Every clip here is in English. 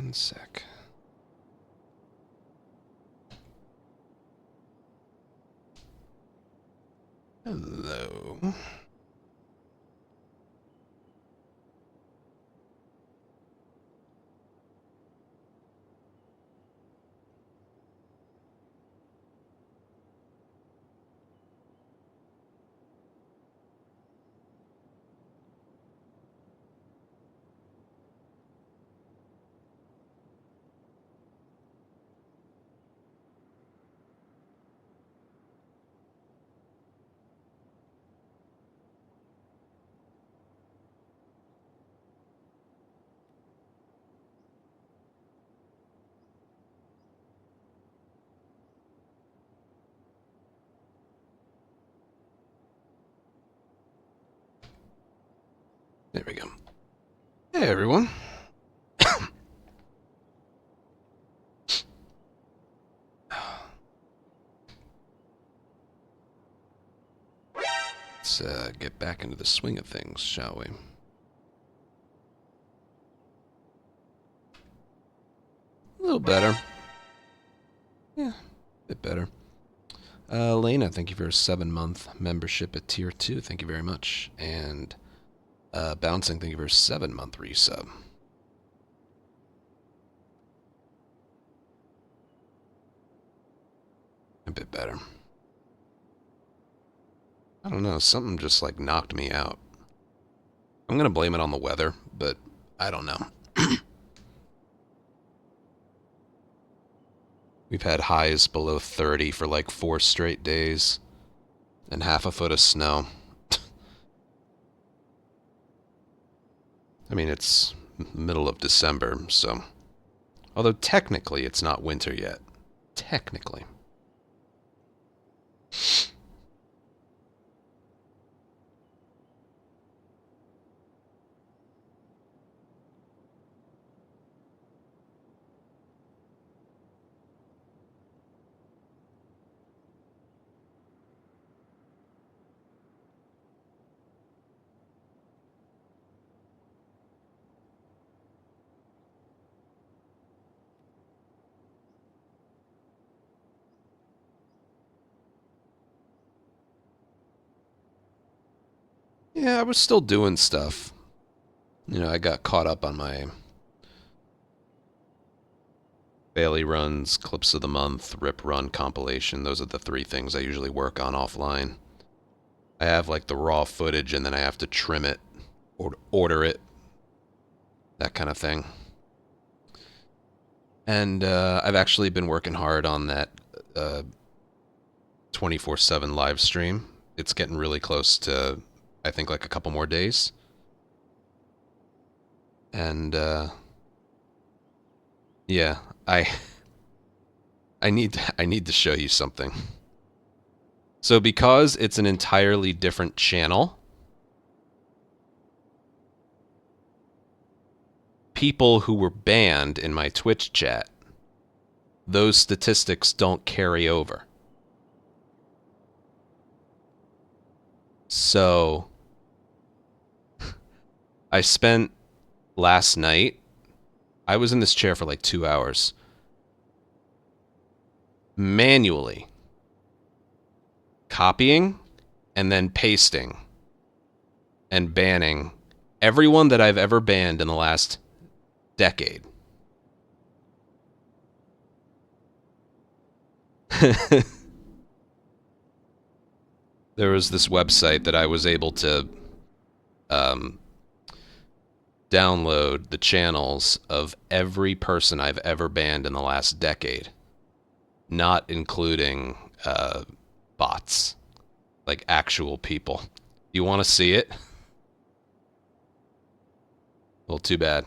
One sec. Hello. There we go. Hey, everyone. Let's get back into the swing of things, shall we? A little better. Yeah, a bit better. Lena, thank you for a 7-month membership at Tier 2. Thank you very much. And Bouncing, thank you for a 7-month resub. A bit better. I don't know, something just like knocked me out. I'm gonna blame it on the weather, but I don't know. We've had highs below 30 for like 4 straight days and half a foot of snow. I mean, it's middle of December, so... Although technically it's not winter yet. Technically. Yeah, I was still doing stuff. You know, I got caught up on my Bailey runs, clips of the month, rip run compilation. Those are the 3 things I usually work on offline. I have like the raw footage and then I have to trim it, or order it, that kind of thing. And I've actually been working hard on that 24/7 live stream. It's getting really close to, I think, like a couple more days. And yeah, I need to show you something. So because it's an entirely different channel, people who were banned in my Twitch chat, those statistics don't carry over. So I spent last night, I was in this chair for like 2 hours, manually copying and then pasting and banning everyone that I've ever banned in the last decade. There was this website that I was able to download the channels of every person I've ever banned in the last decade, not including bots, like actual people. You want to see it? Well, too bad.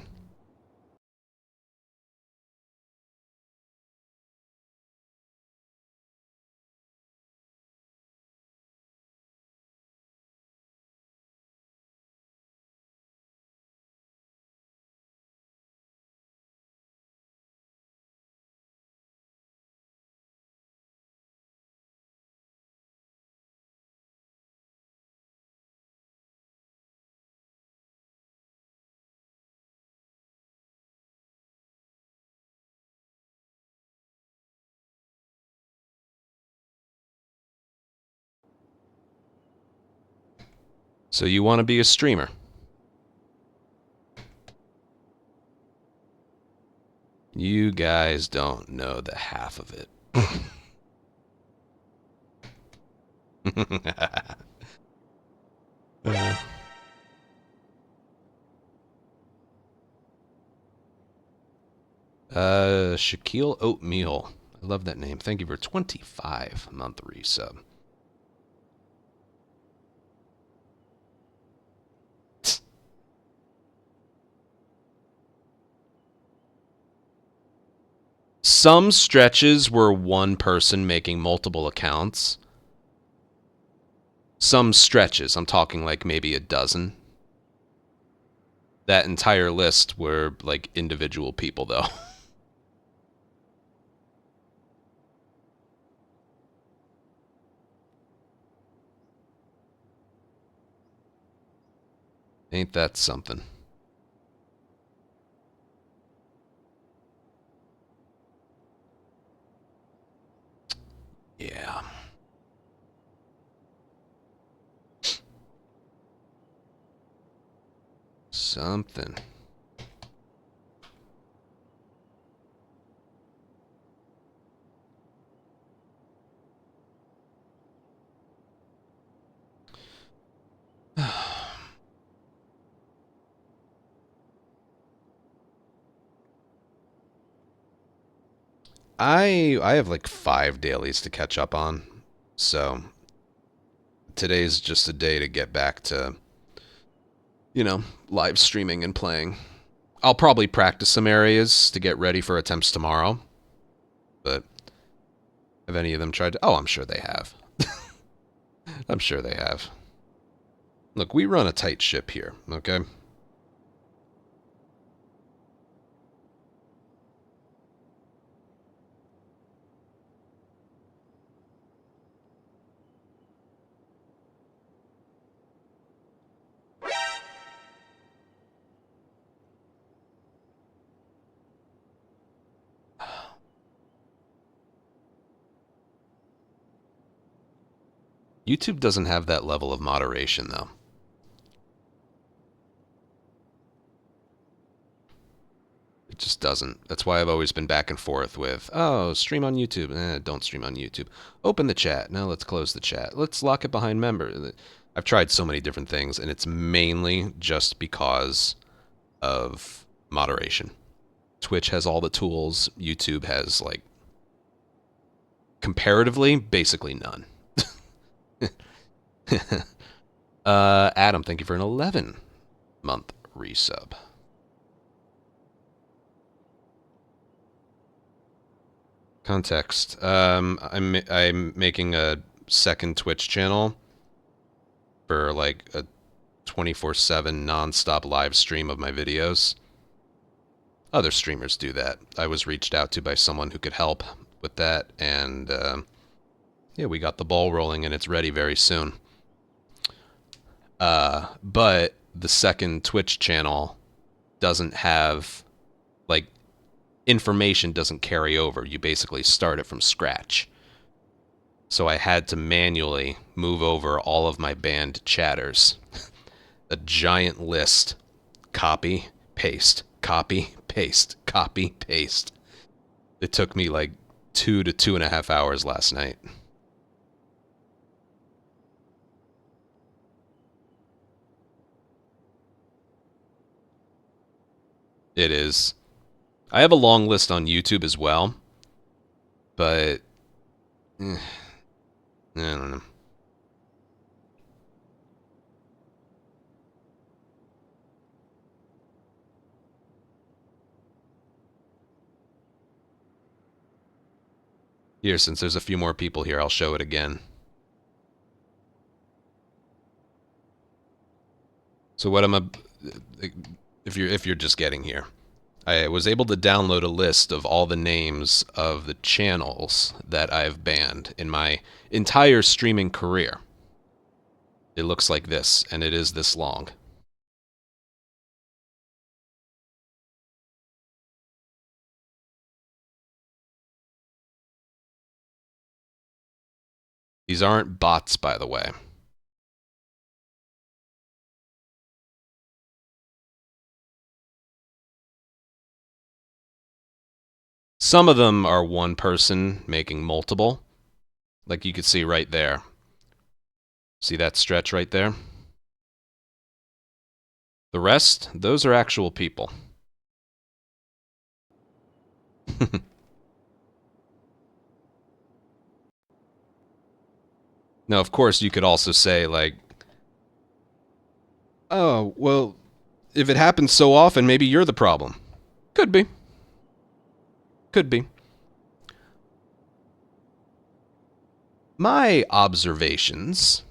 So you want to be a streamer? You guys don't know the half of it. Shaquille Oatmeal. I love that name. Thank you for 25-month resub. Some stretches were one person making multiple accounts. Some stretches, I'm talking like maybe a dozen. That entire list were like individual people, though. Ain't that something? Yeah. Something. I have like 5 dailies to catch up on. So today's just a day to get back to, live streaming and playing. I'll probably practice some areas to get ready for attempts tomorrow. But have any of them tried to? Oh, I'm sure they have. I'm sure they have. Look, we run a tight ship here, okay? YouTube doesn't have that level of moderation, though. It just doesn't. That's why I've always been back and forth with, oh, stream on YouTube. Don't stream on YouTube. Open the chat. No, let's close the chat. Let's lock it behind members. I've tried so many different things, and it's mainly just because of moderation. Twitch has all the tools. YouTube has, like, comparatively, basically none. Adam, thank you for an 11-month resub. Context. I'm making a second Twitch channel for like a 24/7 nonstop live stream of my videos. Other streamers do that. I was reached out to by someone who could help with that, and yeah, we got the ball rolling, and it's ready very soon. But the second Twitch channel doesn't have, like, information doesn't carry over. You basically start it from scratch. So I had to manually move over all of my banned chatters. A giant list. Copy, paste, copy, paste, copy, paste. It took me like 2 to 2.5 hours last night. It is. I have a long list on YouTube as well, but I don't know. Here, since there's a few more people here, I'll show it again. So what if you're just getting here, I was able to download a list of all the names of the channels that I've banned in my entire streaming career. It looks like this, and it is this long. These aren't bots, by the way. Some of them are one person making multiple. Like you could see right there. See that stretch right there? The rest, those are actual people. Now, of course, you could also say, like, oh, well, if it happens so often, maybe you're the problem. Could be. Could be. My observations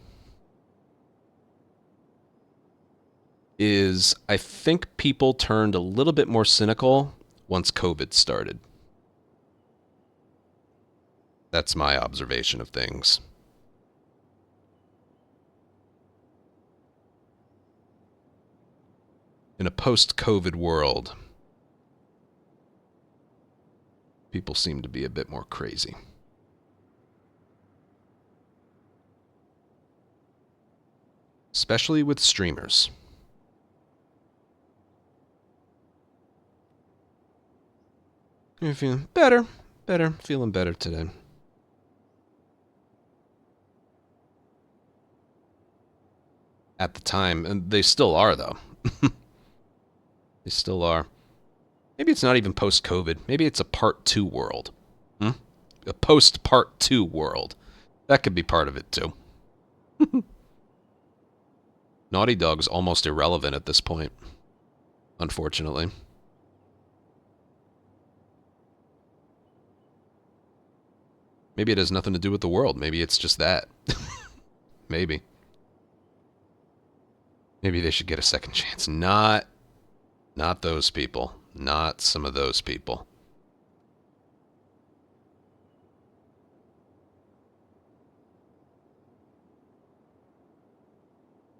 is I think people turned a little bit more cynical once COVID started. That's my observation of things. In a post-COVID world, people seem to be a bit more crazy. Especially with streamers. You're feeling better. Feeling better today. At the time, and they still are, though. They still are. Maybe it's not even post-COVID. Maybe it's a part 2 world. Hmm? A post-part 2 world. That could be part of it, too. Naughty Dog's almost irrelevant at this point, unfortunately. Maybe it has nothing to do with the world. Maybe it's just that. Maybe. Maybe they should get a second chance. Not those people. Not some of those people.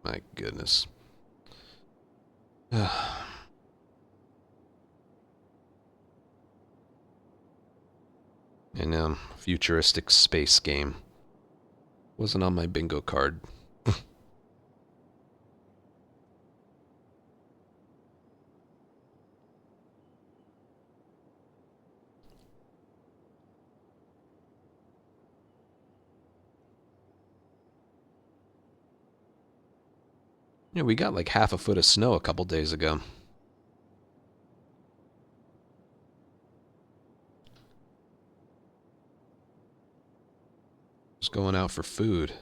My goodness. I know. Futuristic space game. Wasn't on my bingo card. Yeah, we got like half a foot of snow a couple days ago. Just going out for food.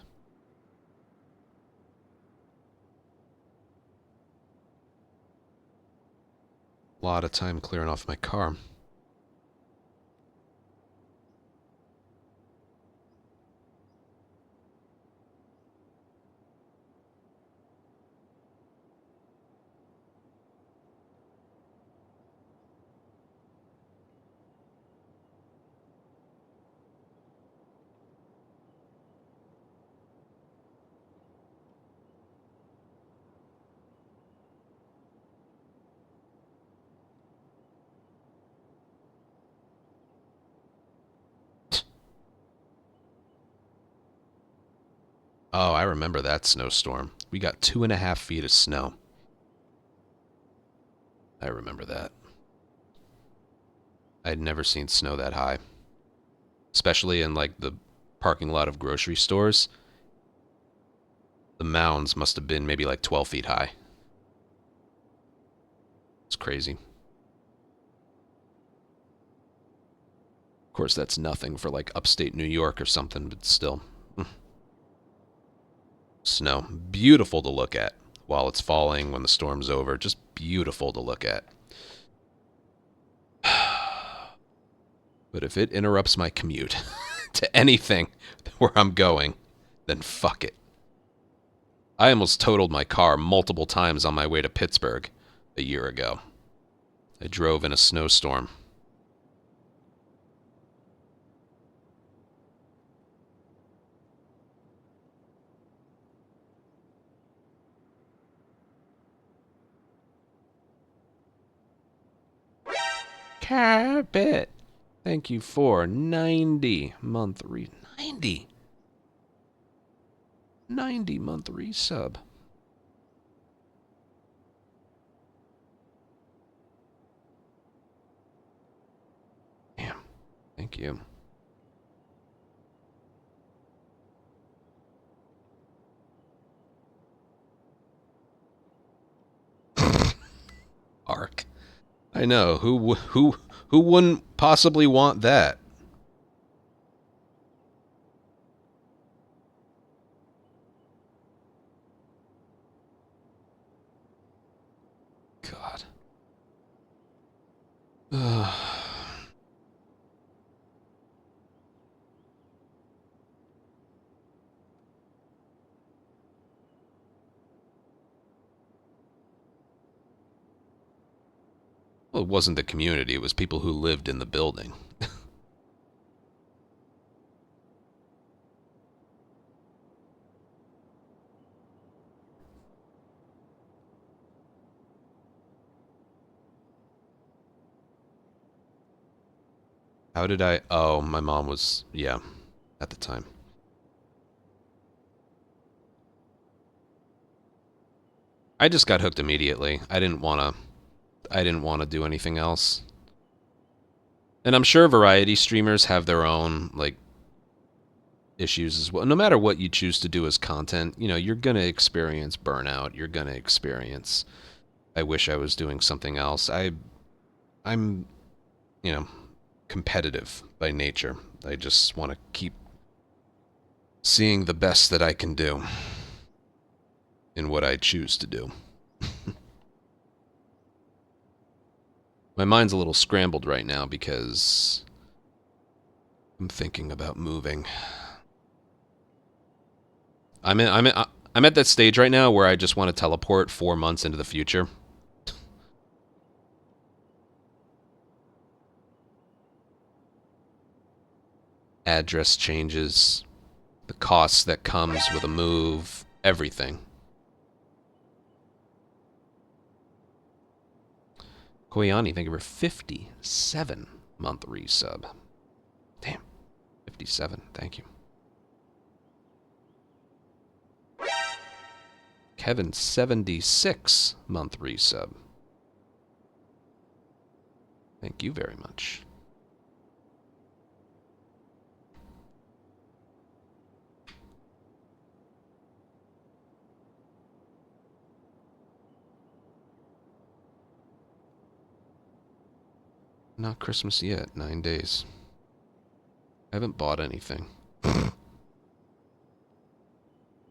A lot of time clearing off my car. Oh, I remember that snowstorm. We got 2.5 feet of snow. I remember that. I'd never seen snow that high. Especially in like the parking lot of grocery stores. The mounds must have been maybe like 12 feet high. It's crazy. Of course, that's nothing for like upstate New York or something, but still. Snow. Beautiful to look at while it's falling, when the storm's over. Just beautiful to look at. But if it interrupts my commute to anything where I'm going, then fuck it. I almost totaled my car multiple times on my way to Pittsburgh a year ago. I drove in a snowstorm. Carpet. Thank you for 90-month 90-month resub. Damn. Thank you. Arc. I know. Who wouldn't possibly want that? God. Well, it wasn't the community, it was people who lived in the building. How did I? Oh, my mom was, yeah, at the time. I just got hooked immediately. I didn't want to do anything else. And I'm sure variety streamers have their own like issues as well. No matter what you choose to do as content, you know, you're going to experience burnout. You're going to experience I wish I was doing something else. I'm, you know, competitive by nature. I just want to keep seeing the best that I can do in what I choose to do. My mind's a little scrambled right now because I'm thinking about moving. I'm at that stage right now where I just want to teleport 4 months into the future. Address changes, the costs that comes with a move, everything. Koyani, thank you for 57-month resub. Damn, 57, thank you. Kevin, 76-month resub. Thank you very much. Not Christmas yet, 9 days. I haven't bought anything.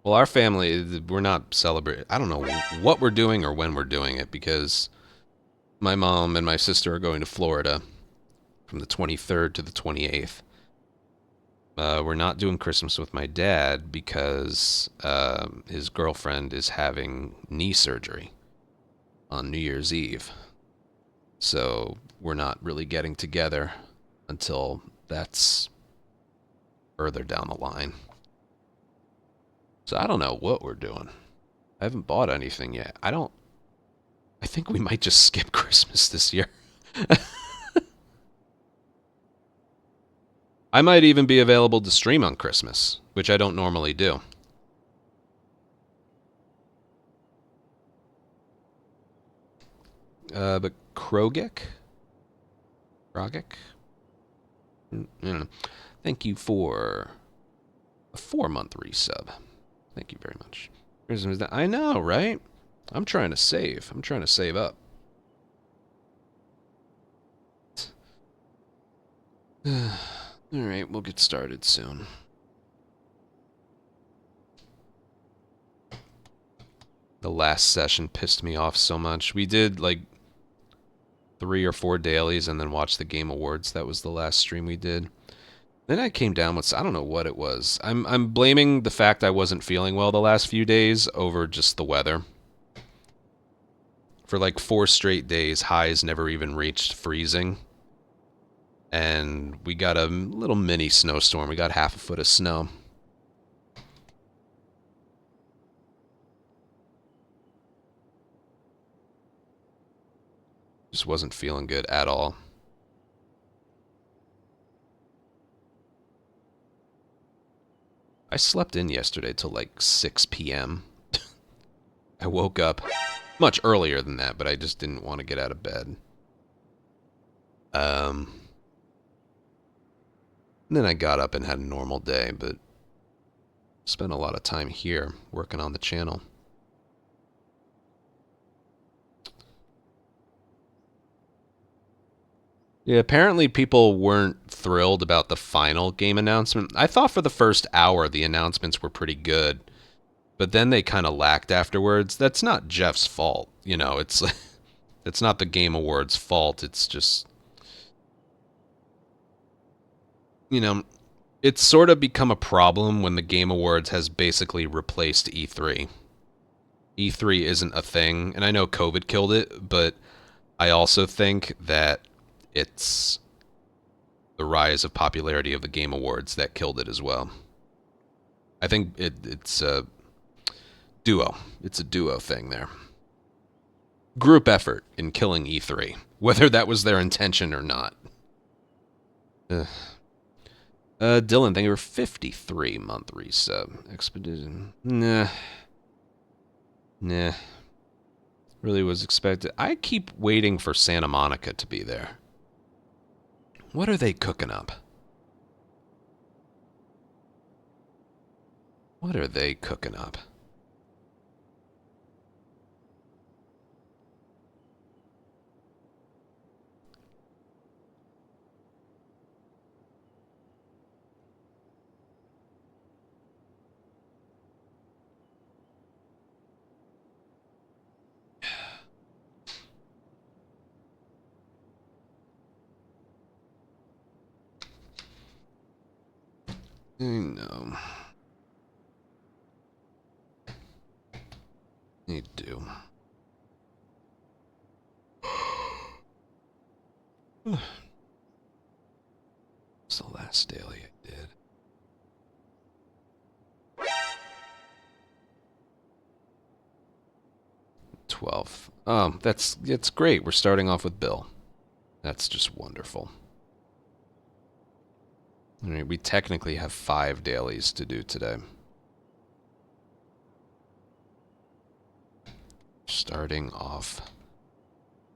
Well, our family, we're not celebrating. I don't know what we're doing or when we're doing it because my mom and my sister are going to Florida from the 23rd to the 28th. We're not doing Christmas with my dad because his girlfriend is having knee surgery on New Year's Eve. So we're not really getting together until that's further down the line. So I don't know what we're doing. I haven't bought anything yet. I think we might just skip Christmas this year. I might even be available to stream on Christmas, which I don't normally do. But Krogik? Thank you for a 4-month resub. Thank you very much. I know, right? I'm trying to save. I'm trying to save up. Alright, we'll get started soon. The last session pissed me off so much. We did like 3 or 4 dailies and then watched the Game Awards. That was the last stream we did. Then I came down with, I don't know what it was. I'm blaming the fact I wasn't feeling well the last few days over just the weather. For like 4 straight days, highs never even reached freezing. And we got a little mini snowstorm. We got half a foot of snow. Just wasn't feeling good at all. I slept in yesterday till like 6 p.m. I woke up much earlier than that, but I just didn't want to get out of bed. And then I got up and had a normal day, but spent a lot of time here working on the channel. Yeah, apparently people weren't thrilled about the final game announcement. I thought for the first hour the announcements were pretty good, but then they kind of lacked afterwards. That's not Jeff's fault, it's it's not the Game Awards' fault. It's just, you know, it's sort of become a problem when the Game Awards has basically replaced E3. E3 isn't a thing, and I know COVID killed it, but I also think that it's the rise of popularity of the Game Awards that killed it as well. I think it's a duo. It's a duo thing there. Group effort in killing E3, whether that was their intention or not. Dylan, thank you for 53-month resub. Expedition. Nah. Really was expected. I keep waiting for Santa Monica to be there. What are they cooking up? What are they cooking up? I know. They do. It's the last daily I did. '12. It's great. We're starting off with Bill. That's just wonderful. All right, we technically have 5 dailies to do today. Starting off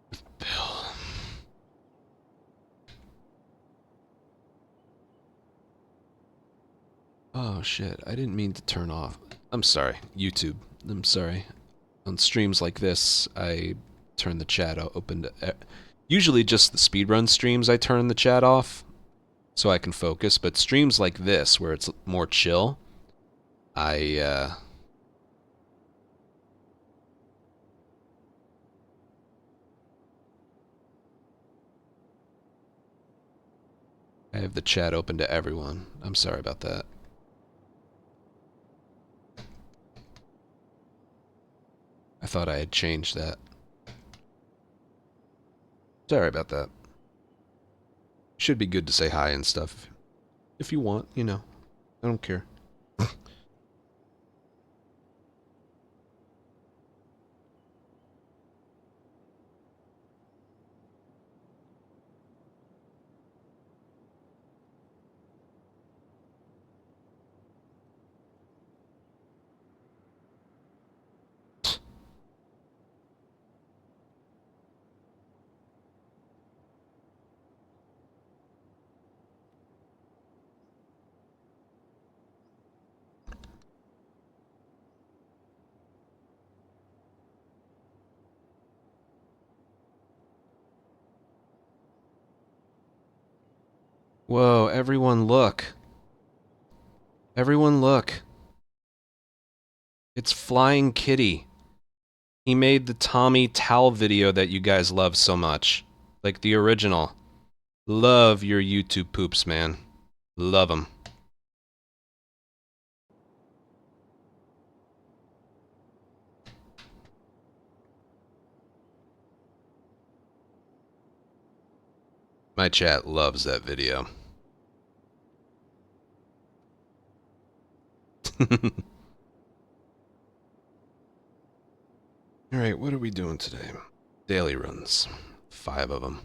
with Bill. Oh shit, I didn't mean to turn off. I'm sorry, YouTube. I'm sorry. On streams like this, I turn the chat open to... Usually just the speedrun streams I turn the chat off so I can focus, but streams like this where it's more chill, I have the chat open to everyone. I'm sorry about that. I thought I had changed that. Sorry about that. Should be good to say hi and stuff. If you want, I don't care. Whoa, everyone look. Everyone look. It's Flying Kitty. He made the Tommy Towel video that you guys love so much. Like the original. Love your YouTube poops, man. Love them. My chat loves that video. Alright, what are we doing today? Daily runs. 5 of them.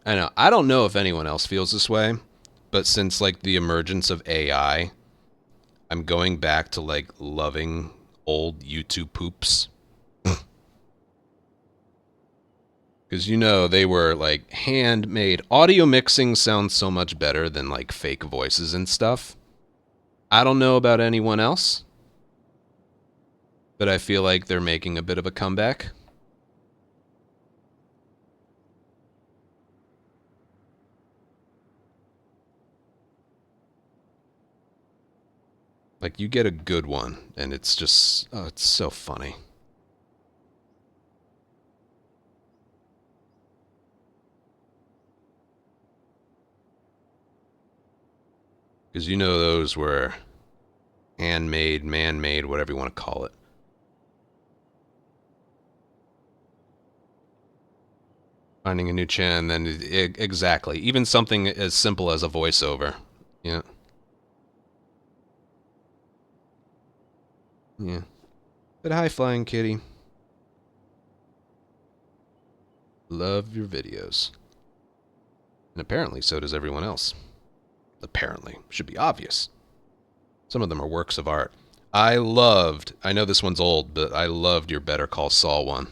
I know. I don't know if anyone else feels this way, but since, like, the emergence of AI, I'm going back to, like, loving old YouTube poops. Because, you know, they were, like, handmade. Audio mixing sounds so much better than, like, fake voices and stuff. I don't know about anyone else, but I feel like they're making a bit of a comeback. Like, you get a good one, and it's just, oh, it's so funny. Because you know those were handmade, man-made, whatever you want to call it. Finding a new channel, and then exactly. Even something as simple as a voiceover. Yeah. Yeah. But hi, Flying Kitty. Love your videos. And apparently so does everyone else. Apparently. Should be obvious. Some of them are works of art. I know this one's old, but I loved your Better Call Saul one.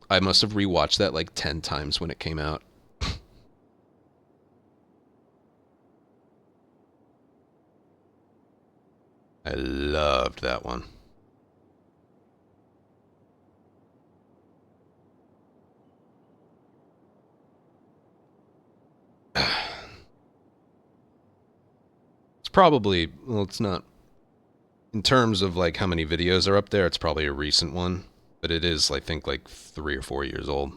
I must have rewatched that like 10 times when it came out. I loved that one. It's probably, well, it's not, in terms of like how many videos are up there, it's probably a recent one, but it is, I think, like 3 or 4 years old.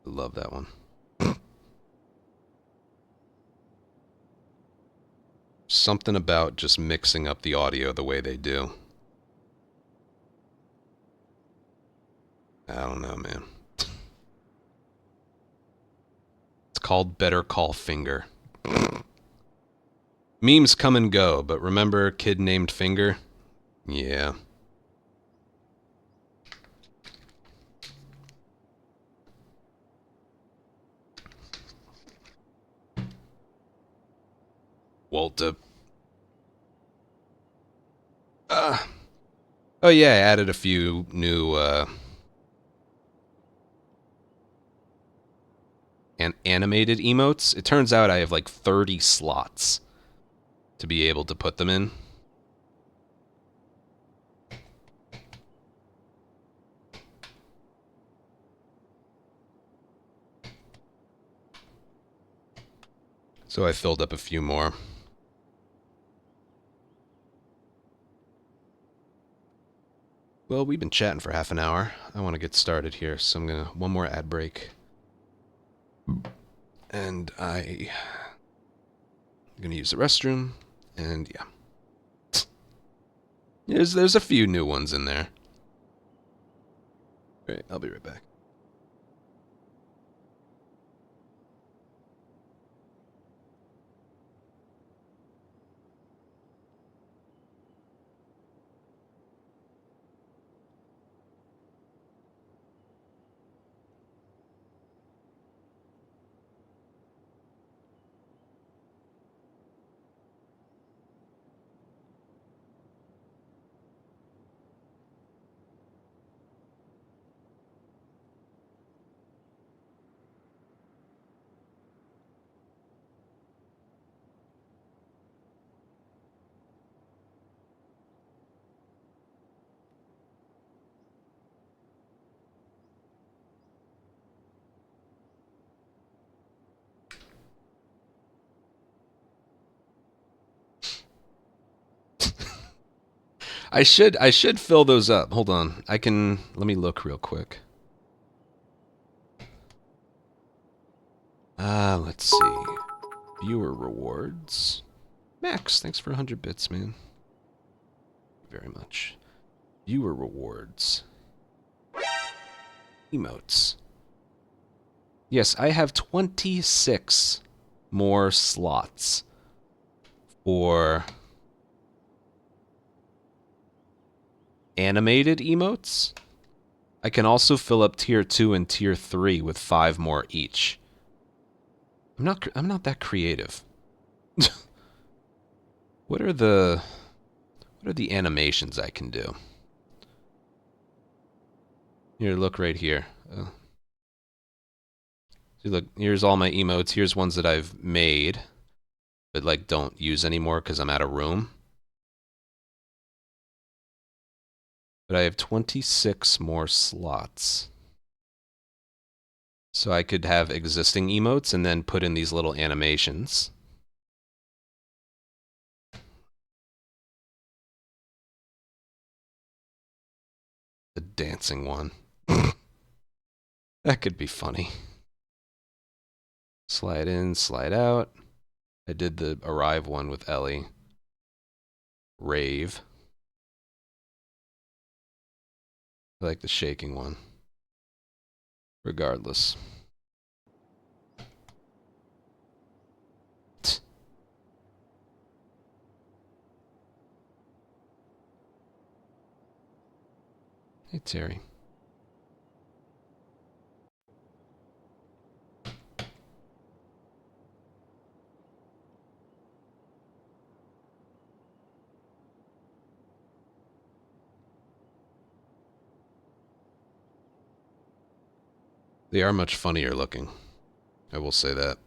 Love that one. Something about just mixing up the audio the way they do. I don't know, man. It's called Better Call Finger. Memes come and go, but remember Kid Named Finger? Yeah. Walter. Oh yeah, I added a few new animated emotes. It turns out I have like 30 slots to be able to put them in. So I filled up a few more. Well, we've been chatting for half an hour. I want to get started here, so I'm gonna one more ad break. And I'm gonna use the restroom, and yeah. There's a few new ones in there. Great, I'll be right back. I should fill those up. Hold on. Let me look real quick. Let's see. Viewer rewards. Max, thanks for 100 bits, man. Very much. Viewer rewards. Emotes. Yes, I have 26 more slots for animated emotes. I can also fill up tier 2 and tier 3 with 5 more each. I'm not that creative. What are the animations I can do? Here, look right here. See, look, here's all my emotes. Here's ones that I've made, but like don't use anymore because I'm out of room. But I have 26 more slots. So I could have existing emotes and then put in these little animations. The dancing one. That could be funny. Slide in, slide out. I did the arrive one with Ellie. Rave. I like the shaking one. Regardless. Hey, Terry. They are much funnier looking. I will say that.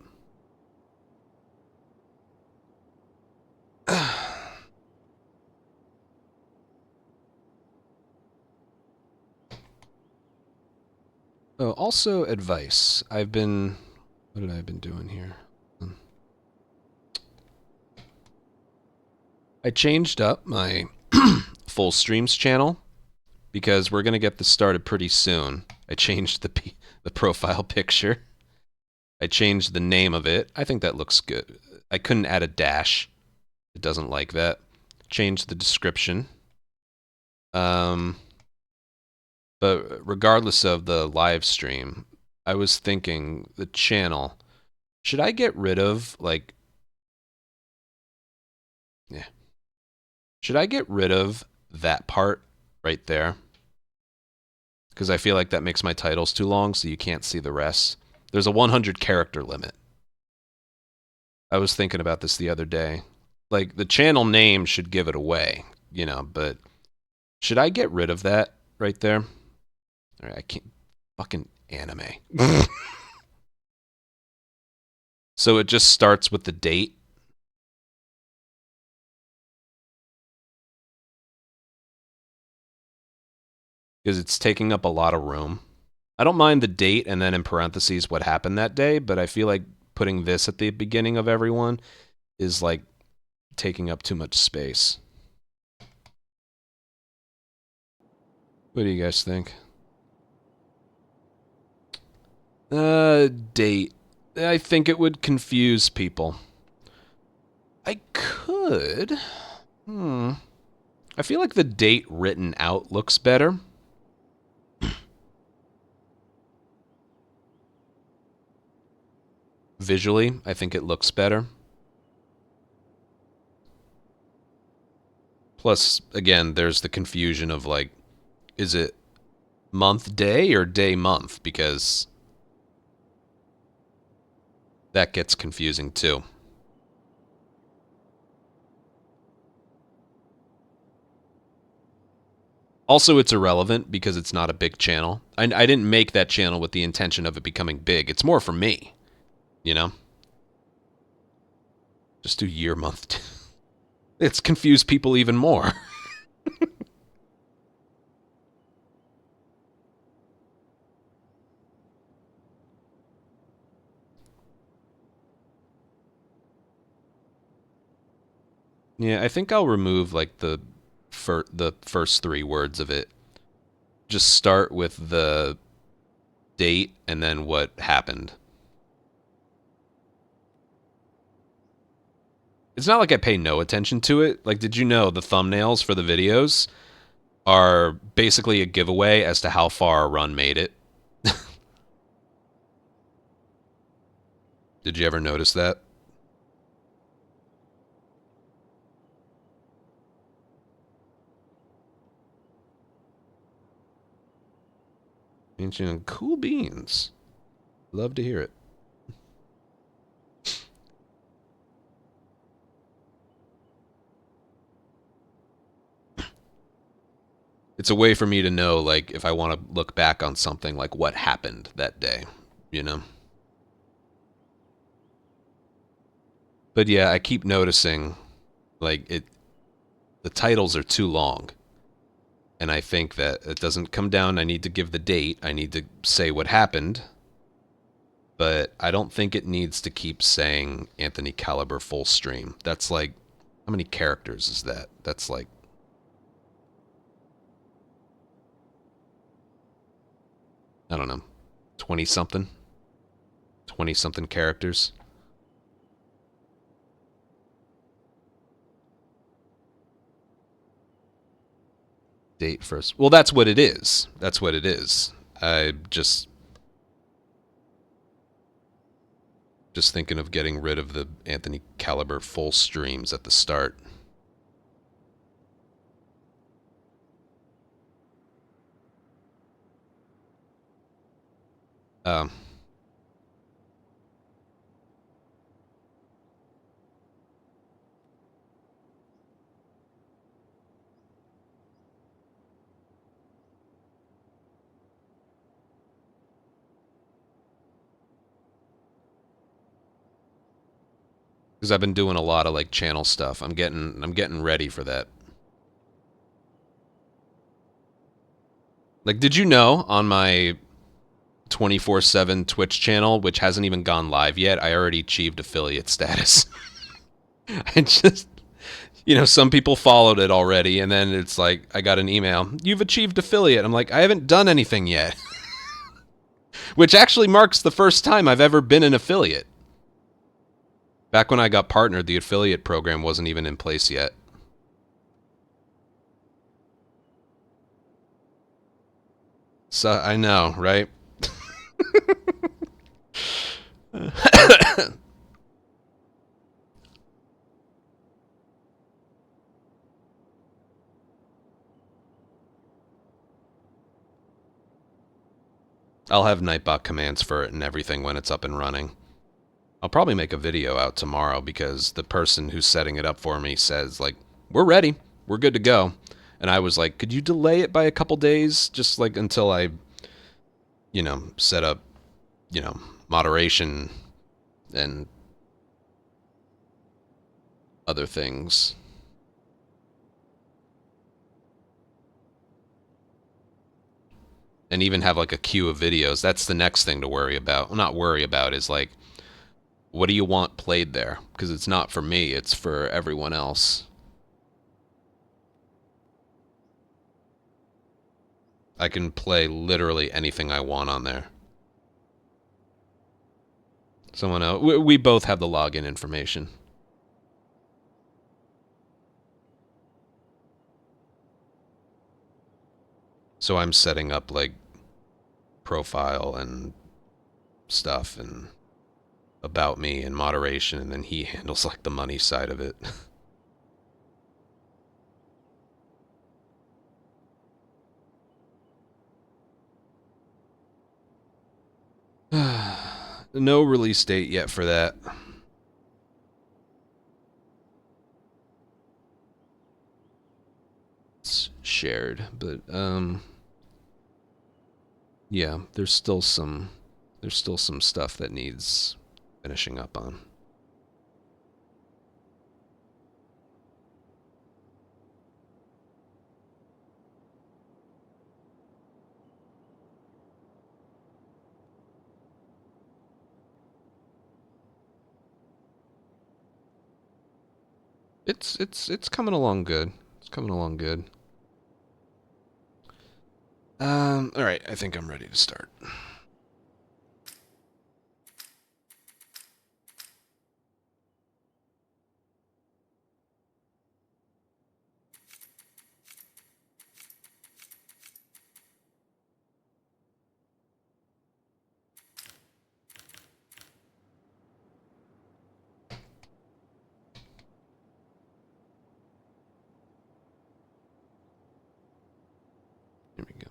Oh, also advice. What have I been doing here? I changed up my full streams channel because we're going to get this started pretty soon. I changed the profile picture. I changed the name of it. I think that looks good. I couldn't add a dash. It doesn't like that. Changed the description. But regardless of the live stream, I was thinking the channel. Should I get rid of like? Yeah. Should I get rid of that part right there? Because I feel like that makes my titles too long, so you can't see the rest. There's a 100 character limit. I was thinking about this the other day. Like, the channel name should give it away, you know, but should I get rid of that right there? All right, I can't. Fucking anime. So it just starts with the date. Because it's taking up a lot of room. I don't mind the date and then in parentheses what happened that day, but I feel like putting this at the beginning of everyone is like taking up too much space. What do you guys think? Date. I think it would confuse people. I could. I feel like the date written out looks better. Visually, I think it looks better. Plus, again, there's the confusion of like, is it month day or day month? Because that gets confusing too. Also, it's irrelevant because it's not a big channel. I didn't make that channel with the intention of it becoming big. It's more for me, you know? Just do year, month. It's confused people even more. Yeah, I think I'll remove like the first 3 words of it. Just start with the date and then what happened. It's not like I pay no attention to it. Like, did you know the thumbnails for the videos are basically a giveaway as to how far a run made it? Did you ever notice that? Ancient cool beans. Love to hear it. It's a way for me to know, like, if I want to look back on something, like what happened that day, you know? But yeah, I keep noticing, like, the titles are too long. And I think that it doesn't come down, I need to give the date, I need to say what happened, but I don't think it needs to keep saying AnthonyCaliber full stream. That's like, how many characters is that? That's like, I don't know, 20 something? 20 something characters? Date first. Well, that's what it is. That's what it is. I just thinking of getting rid of the AnthonyCaliber full streams at the start. Um, because I've been doing a lot of like channel stuff. I'm getting ready for that. Like, did you know on my 24/7 Twitch channel, which hasn't even gone live yet, I already achieved affiliate status. I just, some people followed it already, and then it's like, I got an email, you've achieved affiliate. I'm like, I haven't done anything yet. Which actually marks the first time I've ever been an affiliate. Back when I got partnered, the affiliate program wasn't even in place yet. So, I know, right? I'll have Nightbot commands for it and everything when it's up and running. I'll probably make a video out tomorrow because the person who's setting it up for me says, like, we're ready. We're good to go. And I was like, could you delay it by a couple days? Just like until I, set up, moderation and other things. And even have like a queue of videos. That's the next thing to worry about. Well, not worry about, is like, what do you want played there? Because it's not for me, it's for everyone else. I can play literally anything I want on there. Someone else. We both have the login information. So I'm setting up like profile and stuff and about me and moderation, and then he handles like the money side of it. No release date yet for that. It's shared, but yeah, there's still some stuff that needs finishing up on. It's coming along good. It's coming along good. All right, I think I'm ready to start. Here we go.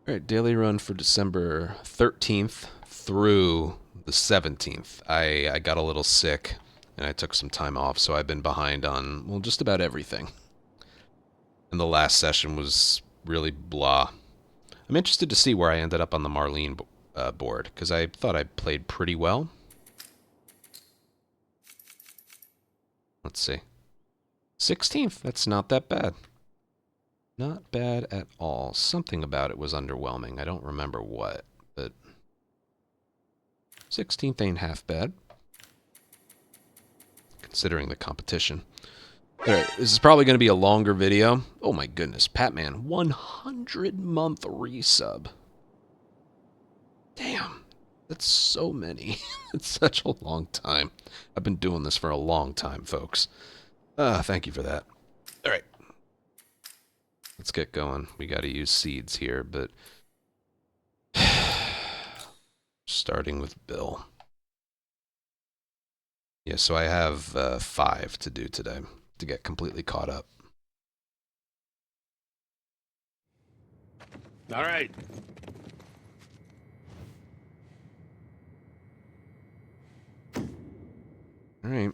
Alright, daily run for December 13th through the 17th. I got a little sick and I took some time off, so I've been behind on, well, just about everything. And the last session was really blah. I'm interested to see where I ended up on the Marlene board, because I thought I played pretty well. Let's see. 16th, that's not that bad. Not bad at all. Something about it was underwhelming. I don't remember what, but 16th ain't half bad, considering the competition. Alright, this is probably going to be a longer video. Oh my goodness, Patman, 100-month resub. Damn, that's so many. It's such a long time. I've been doing this for a long time, folks. Thank you for that. Alright. Let's get going. We got to use seeds here, but starting with Bill. Yeah, so I have 5 to do today to get completely caught up. All right. All right.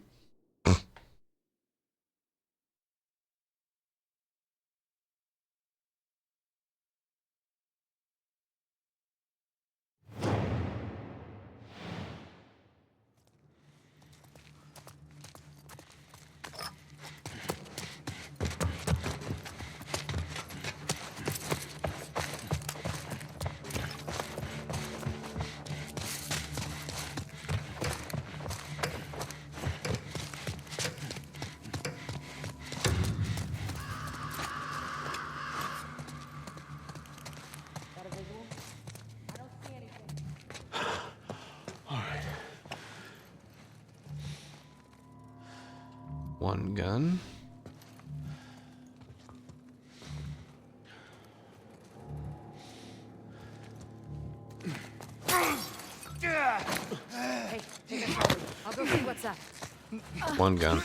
One gun. Hey, take it forward. I'll go see what's up. One gun.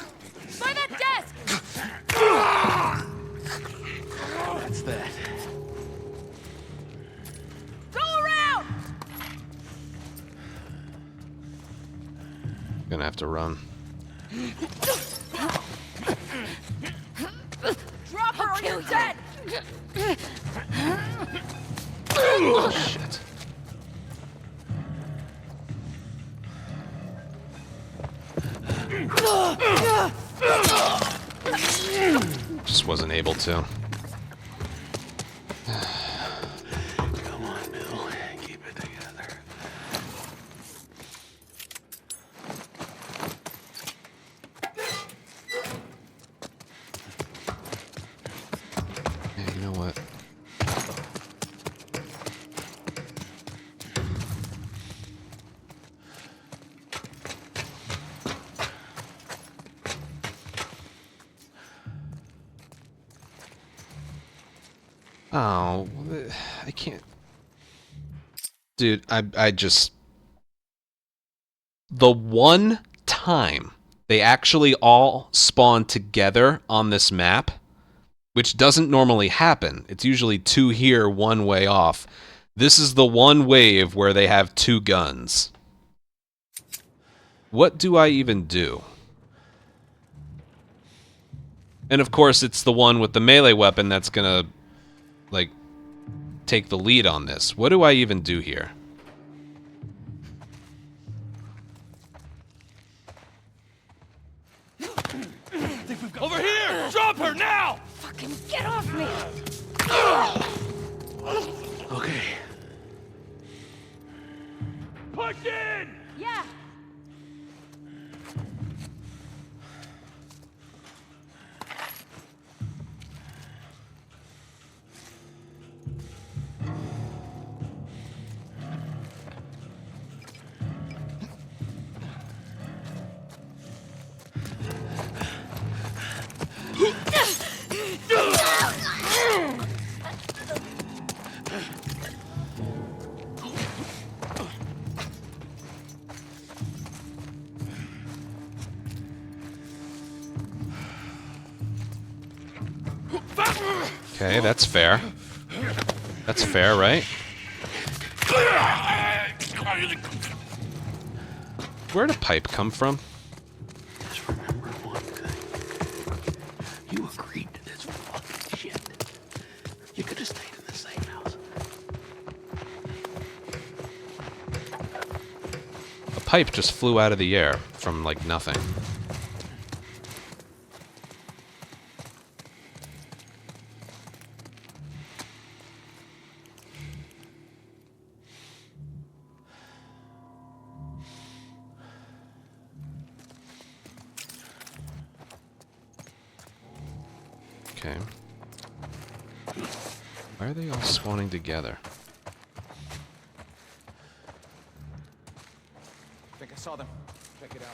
By that desk! That's that. Go around! Gonna have to run. Drop her or you're dead! Oh, shit. Just wasn't able to. Come on, Bill. Keep it together. Hey, you know what? Oh, I can't. Dude, I just... The one time they actually all spawn together on this map, which doesn't normally happen. It's usually 2 here, 1 way off. This is the one wave where they have 2 guns. What do I even do? And of course, it's the one with the melee weapon that's gonna, like, take the lead on this. What do I even do here? Over here! Drop her now! Fucking get off me! Okay. Push in! Yeah! Okay, that's fair. That's fair, right? Where'd a pipe come from? Just remember one thing. You agreed to this fucking shit. You could have stayed in the same house. A pipe just flew out of the air from, like, nothing. Okay. Why are they all spawning together? I think I saw them. Check it out.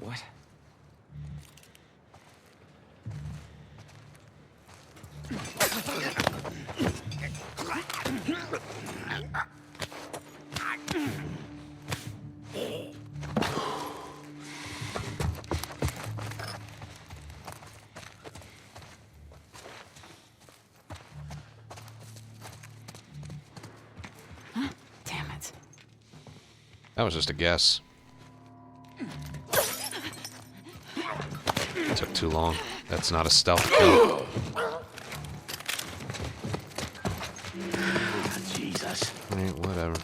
What? Damn it. That was just a guess. Took too long. That's not a stealth kill. Jesus. Right, whatever.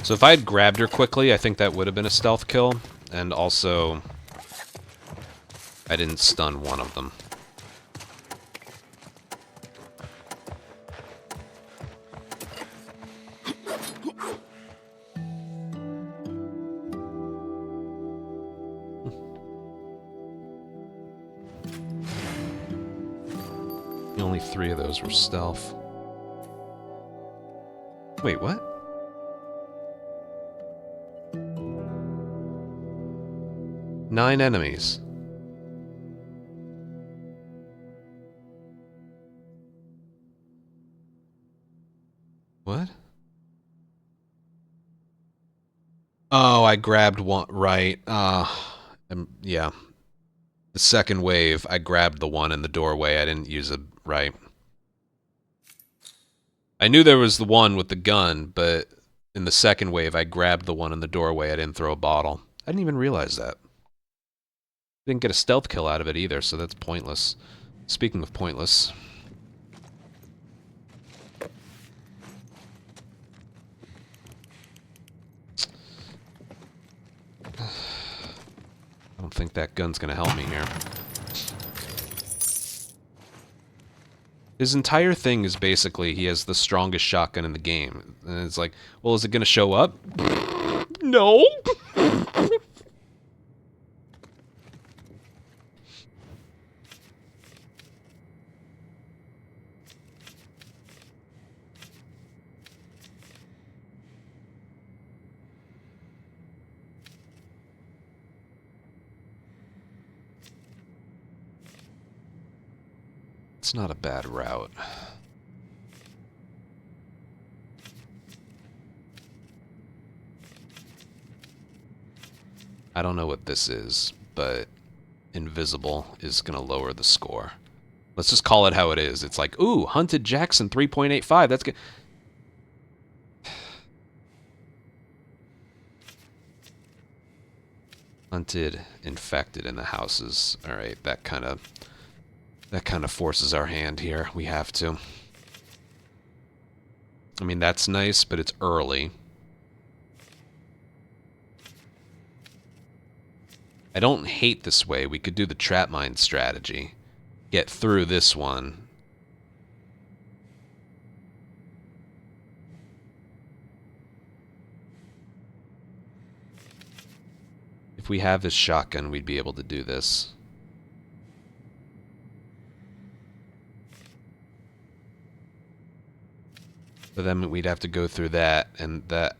So if I had grabbed her quickly, I think that would have been a stealth kill. And also, I didn't stun one of them. Only 3 of those were stealth. Wait, what? Nine enemies. What? Oh, I grabbed one. Right. Yeah. The second wave, I grabbed the one in the doorway. I didn't use it right. I knew there was the one with the gun, but in the second wave, I grabbed the one in the doorway. I didn't throw a bottle. I didn't even realize that. Didn't get a stealth kill out of it either, so that's pointless. Speaking of pointless... I don't think that gun's gonna help me here. His entire thing is basically he has the strongest shotgun in the game. And it's like, well, is it gonna show up? No! It's not a bad route. I don't know what this is, but invisible is going to lower the score. Let's just call it how it is. It's like, ooh, Hunted Jackson 3.85. That's good. Hunted, infected in the houses. All right, that kind of forces our hand here. We have to. I mean, that's nice, but it's early. I don't hate this way. We could do the trap mine strategy. Get through this one. If we have his shotgun, we'd be able to do this. But then we'd have to go through that, and that...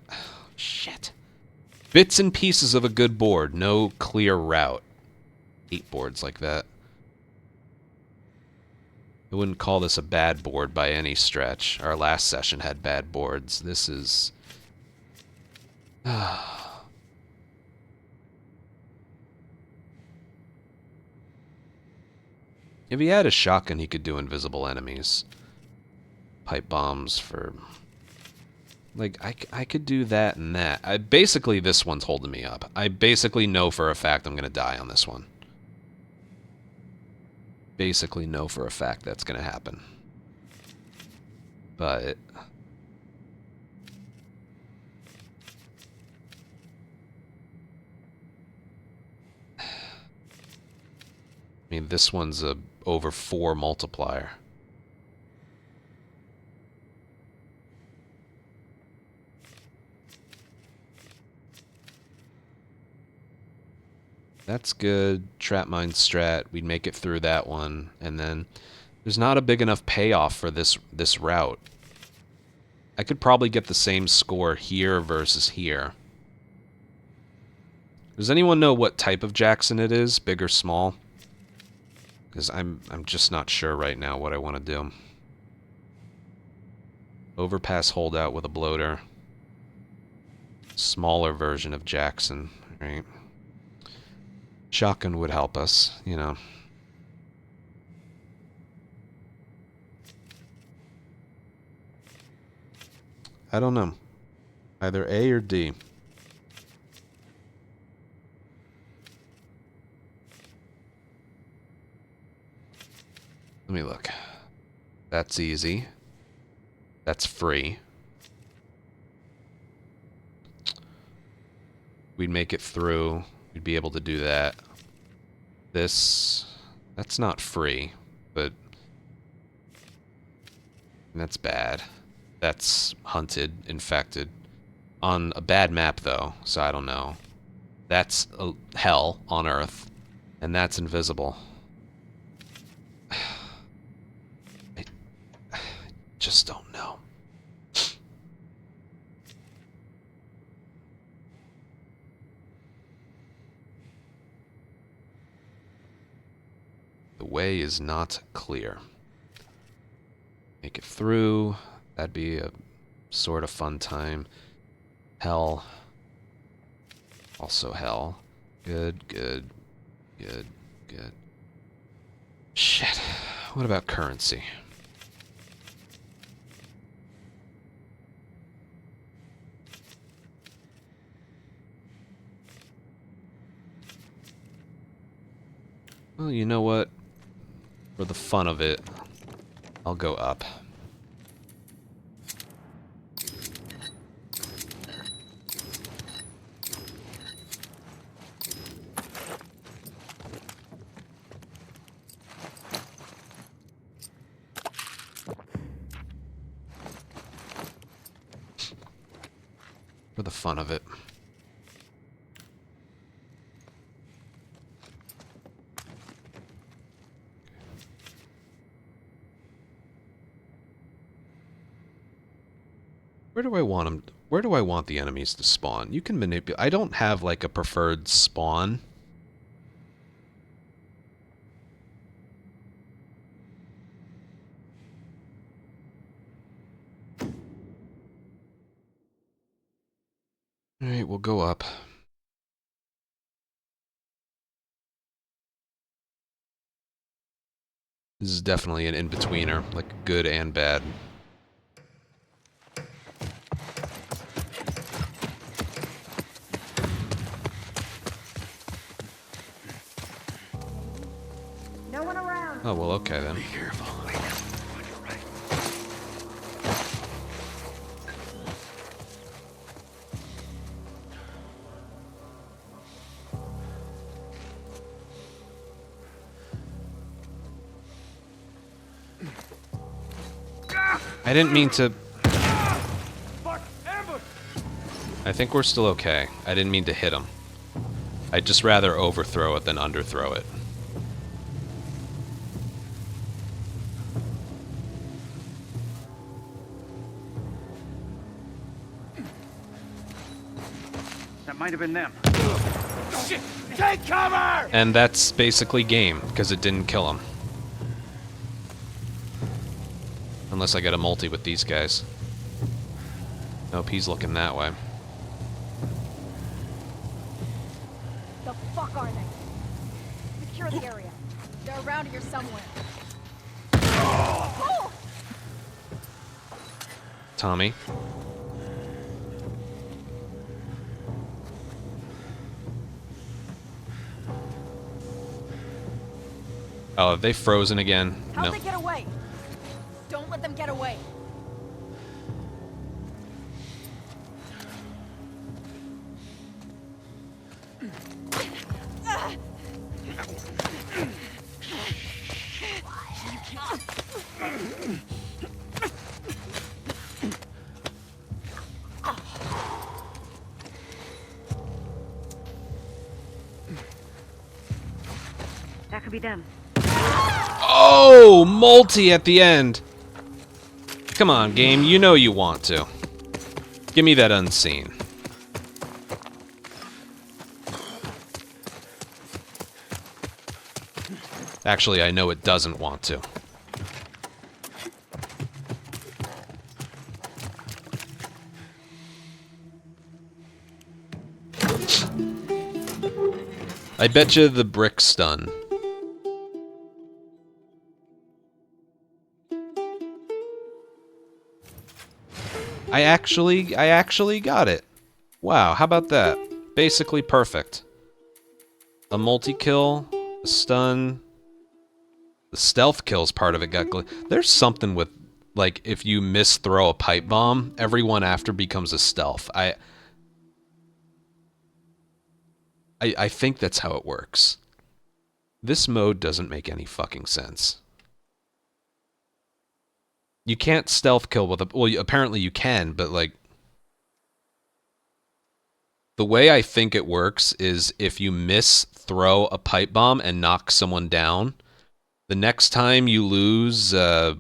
Shit. Bits and pieces of a good board. No clear route. 8 boards like that. I wouldn't call this a bad board by any stretch. Our last session had bad boards. This is... If he had a shotgun, he could do invisible enemies. Pipe bombs for... Like, I could do that and that. Basically, this one's holding me up. I basically know for a fact I'm going to die on this one. Basically know for a fact that's going to happen. But... I mean, this one's a over 4 multiplier. That's good. Trap mine strat. We'd make it through that one. And then there's not a big enough payoff for this route. I could probably get the same score here versus here. Does anyone know what type of Jackson it is? Big or small? Because I'm just not sure right now what I want to do. Overpass holdout with a bloater. Smaller version of Jackson, right? Shotgun would help us, you know. I don't know. Either A or D. Let me look. That's easy. That's free. We'd make it through. We'd be able to do that. This... That's not free, but... That's bad. That's hunted, infected. On a bad map, though, so I don't know. That's hell on Earth. And that's invisible. I just don't know. The way is not clear. Make it through. That'd be a sort of fun time. Hell. Also hell. Good, good, good, good. Shit. What about currency? Well, you know what? For the fun of it, I'll go up. For the fun of it. Where do I want them? Where do I want the enemies to spawn? You can manipulate. I don't have like a preferred spawn. All right, we'll go up. This is definitely an in-betweener, like good and bad. No one around. Oh, well, okay then. Be careful. On your right. I didn't mean to... Fuck! Ambush! I think we're still okay. I didn't mean to hit him. I'd just rather overthrow it than underthrow it. That might have been them. Shit! Take cover! And that's basically game, because it didn't kill him. Unless I get a multi with these guys. Nope, he's looking that way. The fuck are they? Secure the area. They're around here somewhere. Oh! Tommy. Oh, have they frozen again? How'd No. they get away? Don't let them get away. That could be them. Oh, multi at the end. Come on, game. You know you want to. Give me that unseen. Actually, I know it doesn't want to. I bet you the brick stun. I actually got it. Wow, how about that? Basically perfect. A multi-kill, a stun. The stealth kills part of it got there's something with, like, if you throw a pipe bomb, everyone after becomes a stealth. I think that's how it works. This mode doesn't make any fucking sense. You can't stealth kill with a... Well, apparently you can, but, like... The way I think it works is if you throw a pipe bomb and knock someone down, the next time you lose, they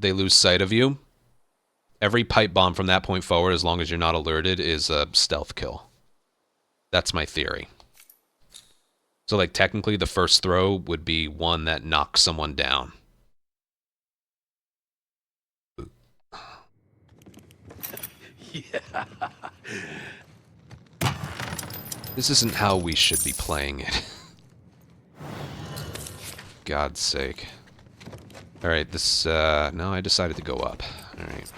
lose sight of you. Every pipe bomb from that point forward, as long as you're not alerted, is a stealth kill. That's my theory. So, like, technically the first throw would be one that knocks someone down. Yeah. This isn't how we should be playing it. God's sake. Alright, this, no, I decided to go up. Alright.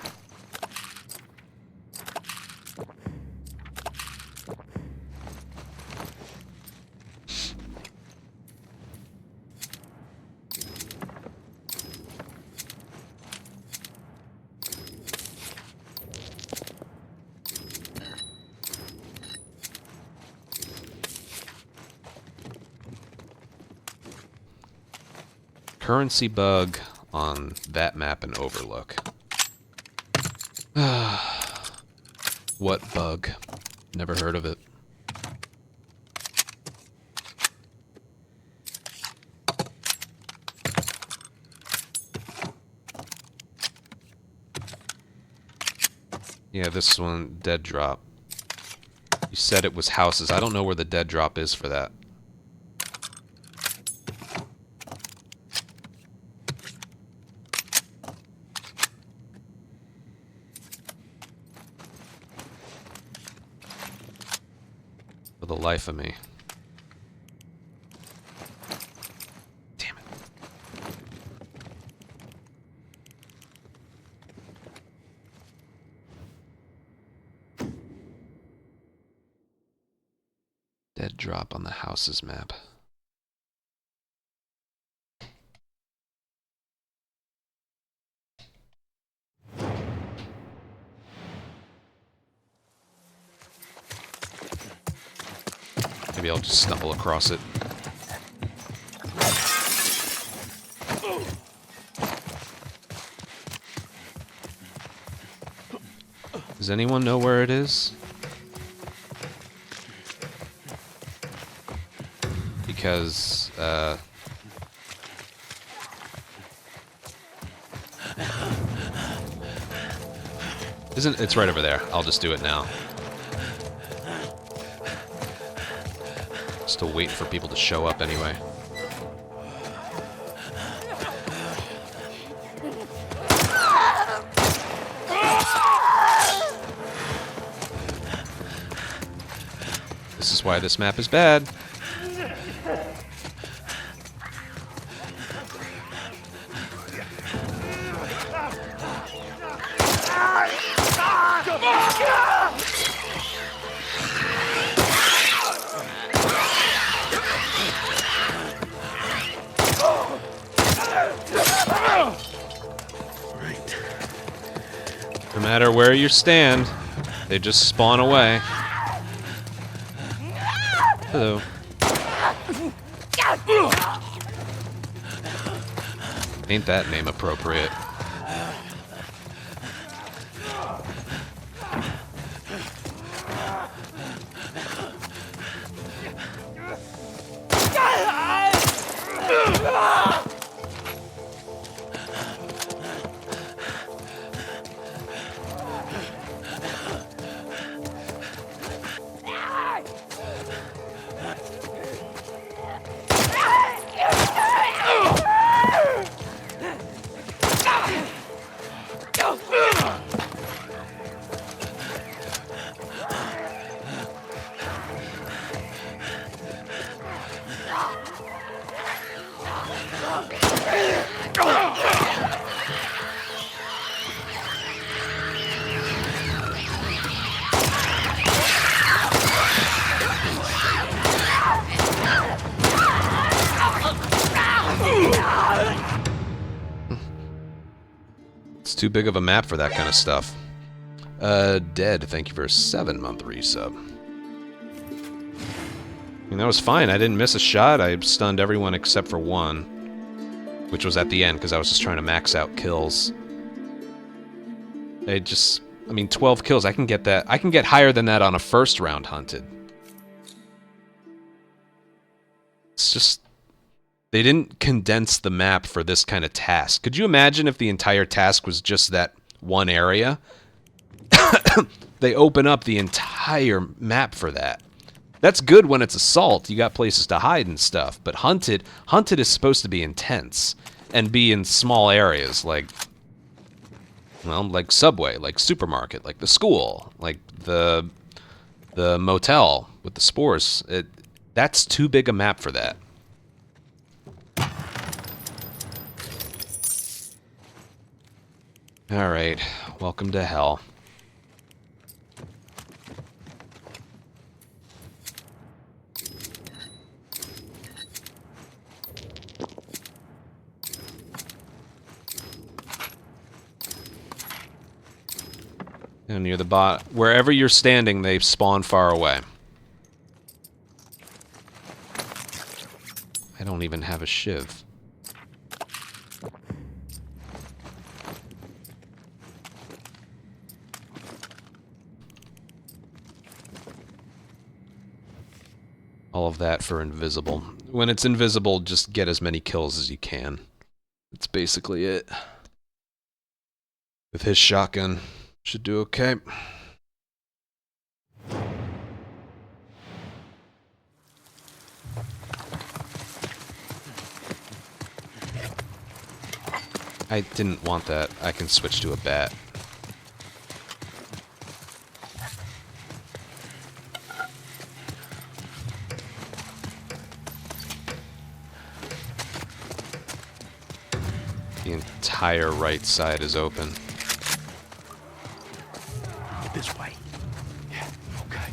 Currency bug on that map and Overlook. What bug? Never heard of it. Yeah, this one, dead drop. You said it was houses. I don't know where the dead drop is for that. For the life of me. Damn it. Dead drop on the houses map. Maybe I'll just stumble across it. Does anyone know where it is? because it's right over there. I'll just do it now. Still waiting for people to show up anyway. This is why this map is bad. No matter where you stand, they just spawn away. Hello. Ain't that name appropriate? It's too big of a map for that kind of stuff. Dead, thank you for a 7-month resub. I mean, that was fine. I didn't miss a shot. I stunned everyone except for one, which was at the end because I was just trying to max out kills. I mean, 12 kills. I can get that. I can get higher than that on a first round hunted. It's just they didn't condense the map for this kind of task. Could you imagine if the entire task was just that one area? They open up the entire map for that. That's good when it's assault. You got places to hide and stuff. But hunted is supposed to be intense and be in small areas like, well, like Subway, like supermarket, like the school, like the motel with the spores. That's too big a map for that. All right, welcome to hell. And near the bot, wherever you're standing, they spawn far away. I don't even have a shiv. All of that for invisible. When it's invisible, just get as many kills as you can. That's basically it. With his shotgun, should do okay. I didn't want that. I can switch to a bat. The entire right side is open. This way. Yeah, okay.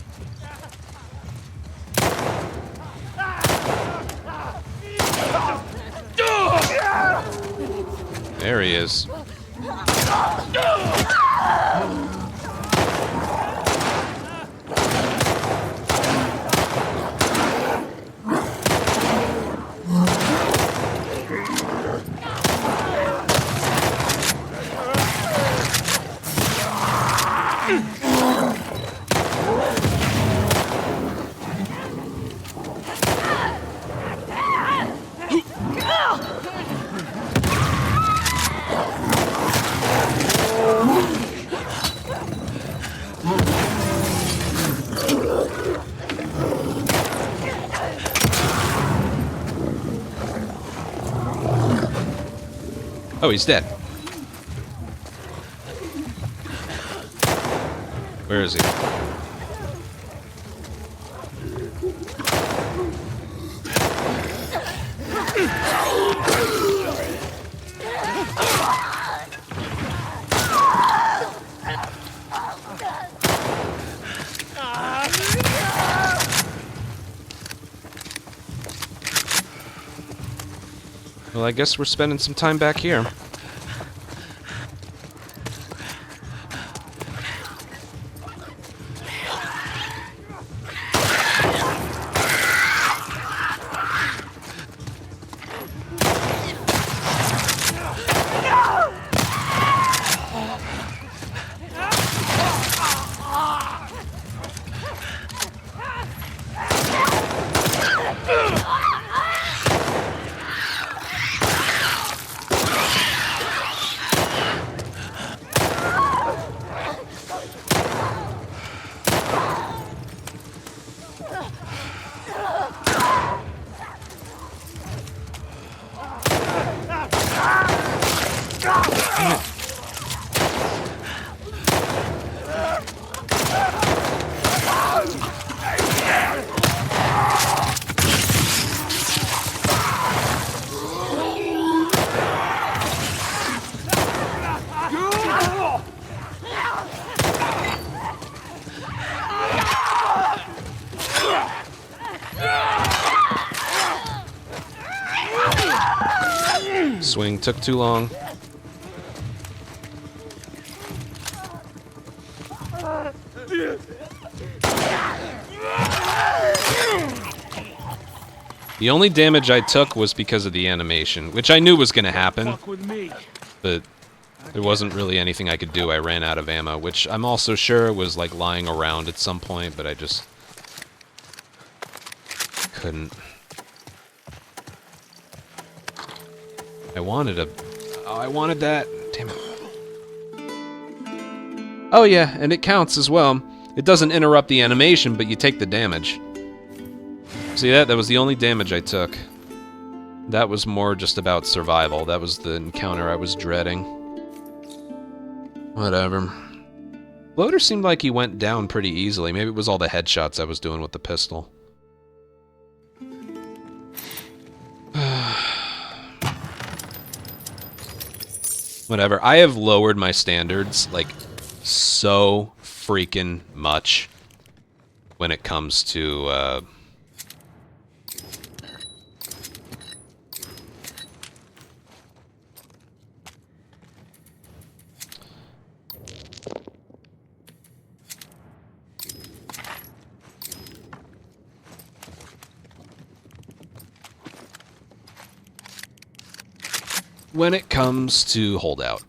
There he is. Oh, he's dead. Where is he? Well, I guess we're spending some time back here. Swing took too long. The only damage I took was because of the animation, which I knew was going to happen, but there wasn't really anything I could do. I ran out of ammo, which I'm also sure was like lying around at some point, but I just couldn't. I wanted that. Damn it. Oh yeah, and it counts as well. It doesn't interrupt the animation, but you take the damage. See that? That was the only damage I took. That was more just about survival. That was the encounter I was dreading. Whatever. Loader seemed like he went down pretty easily. Maybe it was all the headshots I was doing with the pistol. Whatever. I have lowered my standards, like, so freaking much when it comes to, when it comes to holdout.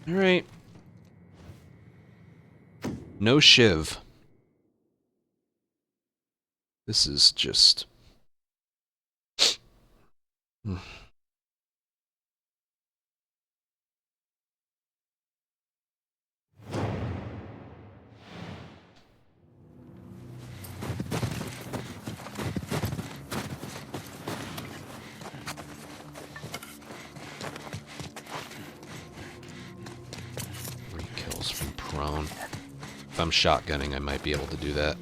All right. No shiv. This is just... kills from prone. If I'm shotgunning, I might be able to do that.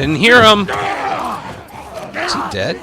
didn't hear him. Is he dead?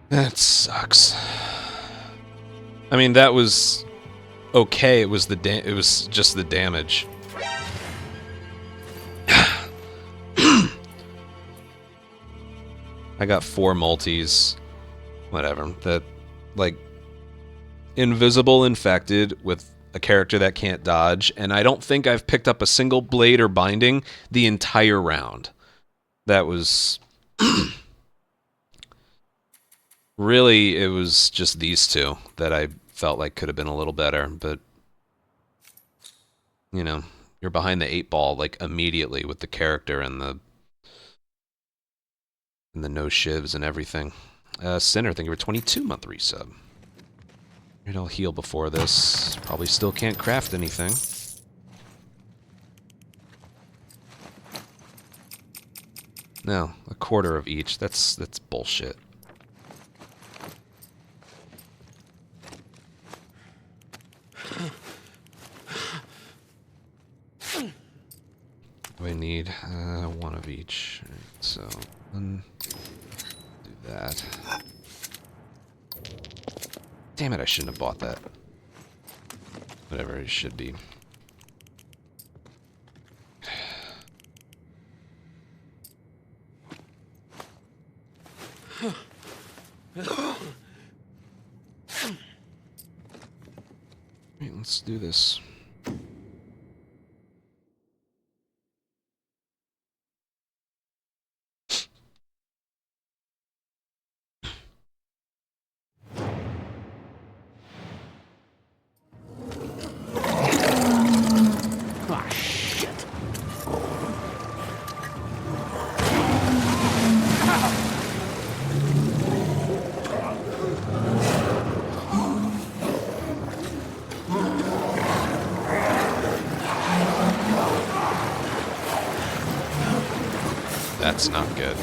That sucks. I mean, that was okay. It was it was just the damage. I got 4 multis. Whatever. That, like, invisible infected with a character that can't dodge, and I don't think I've picked up a single blade or binding the entire round. That was... Really, it was just these two that I felt like could have been a little better, but... You know, you're behind the 8 ball, like, immediately with the character and the no shivs and everything. Sinner, thank you for 22-month resub. Maybe I'll heal before this. Probably still can't craft anything. No, a quarter of each. That's bullshit. Do I need 1 of each? So, do that. Damn it, I shouldn't have bought that. Whatever it should be. Right, let's do this. Ah, shit. That's not good.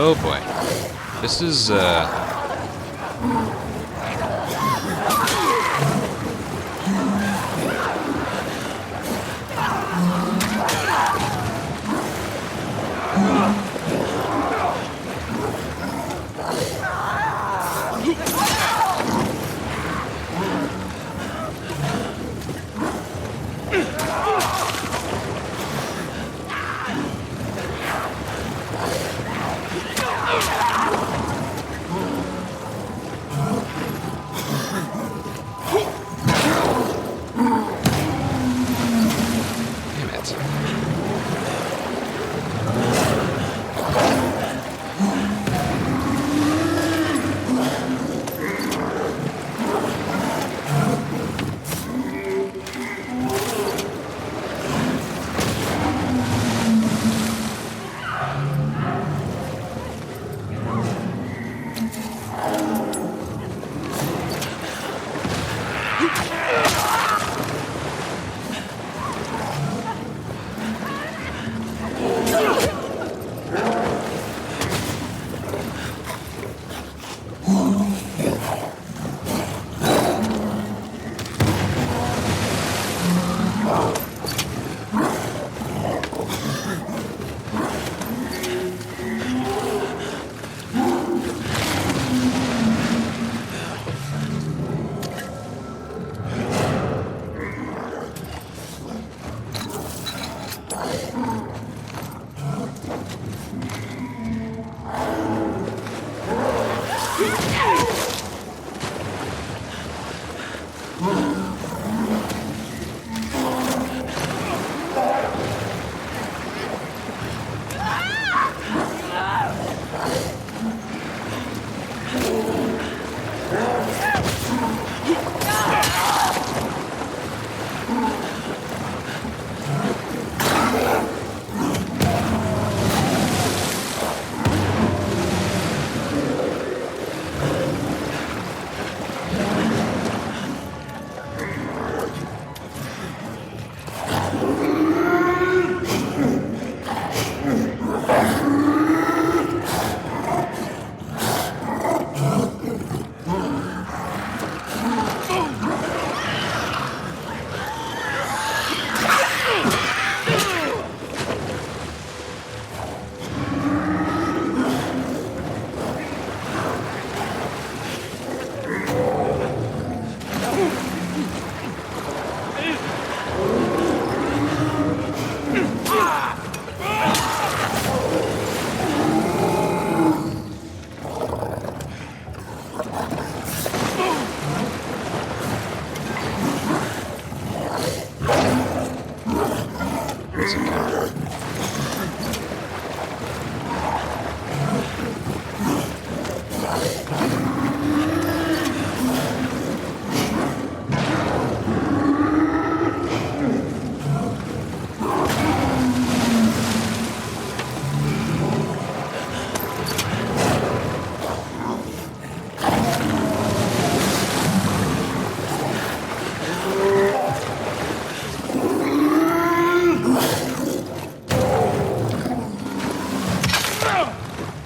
Oh boy. This is,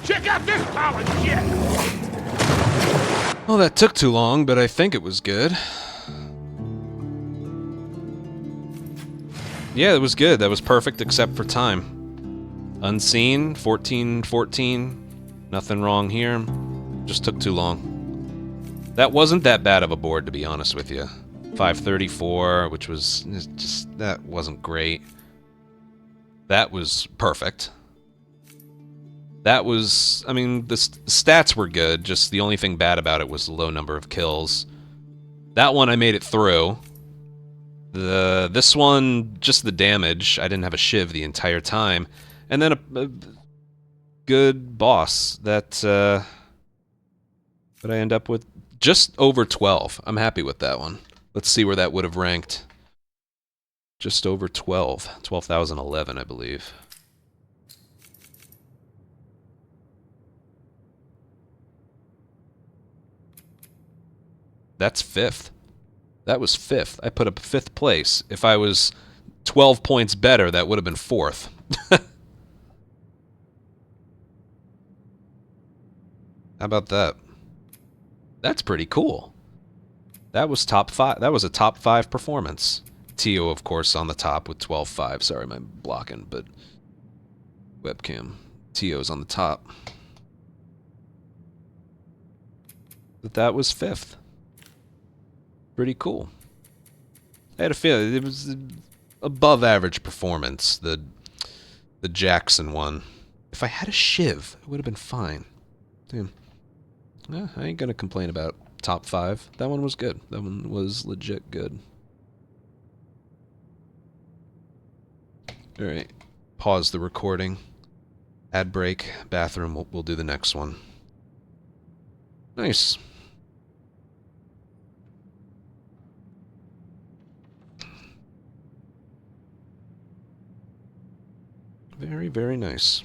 Check out this pile of shit! Well, that took too long, but I think it was good. Yeah, it was good. That was perfect except for time. Unseen, 14-14. Nothing wrong here. Just took too long. That wasn't that bad of a board, to be honest with you. 534, which was just... that wasn't great. That was perfect. That was... I mean, the stats were good, just the only thing bad about it was the low number of kills. That one I made it through. This one, just the damage. I didn't have a shiv the entire time. And then a good boss that I end up with just over 12. I'm happy with that one. Let's see where that would have ranked. Just over 12. 12,011, I believe. That's 5th. That was 5th. I put up 5th place. If I was 12 points better, that would have been 4th. How about that? That's pretty cool. That was top 5. That was a top 5 performance. Tio, of course, on the top with 12.5. Sorry, I'm blocking, but webcam. Tio's on the top. But that was 5th. Pretty cool. I had a feeling it was above average performance, the Jackson one. If I had a shiv, it would have been fine. Damn. Yeah, I ain't gonna complain about top 5. That one was good. That one was legit good. Alright. Pause the recording. Ad break. Bathroom. We'll do the next one. Nice. Very, very nice.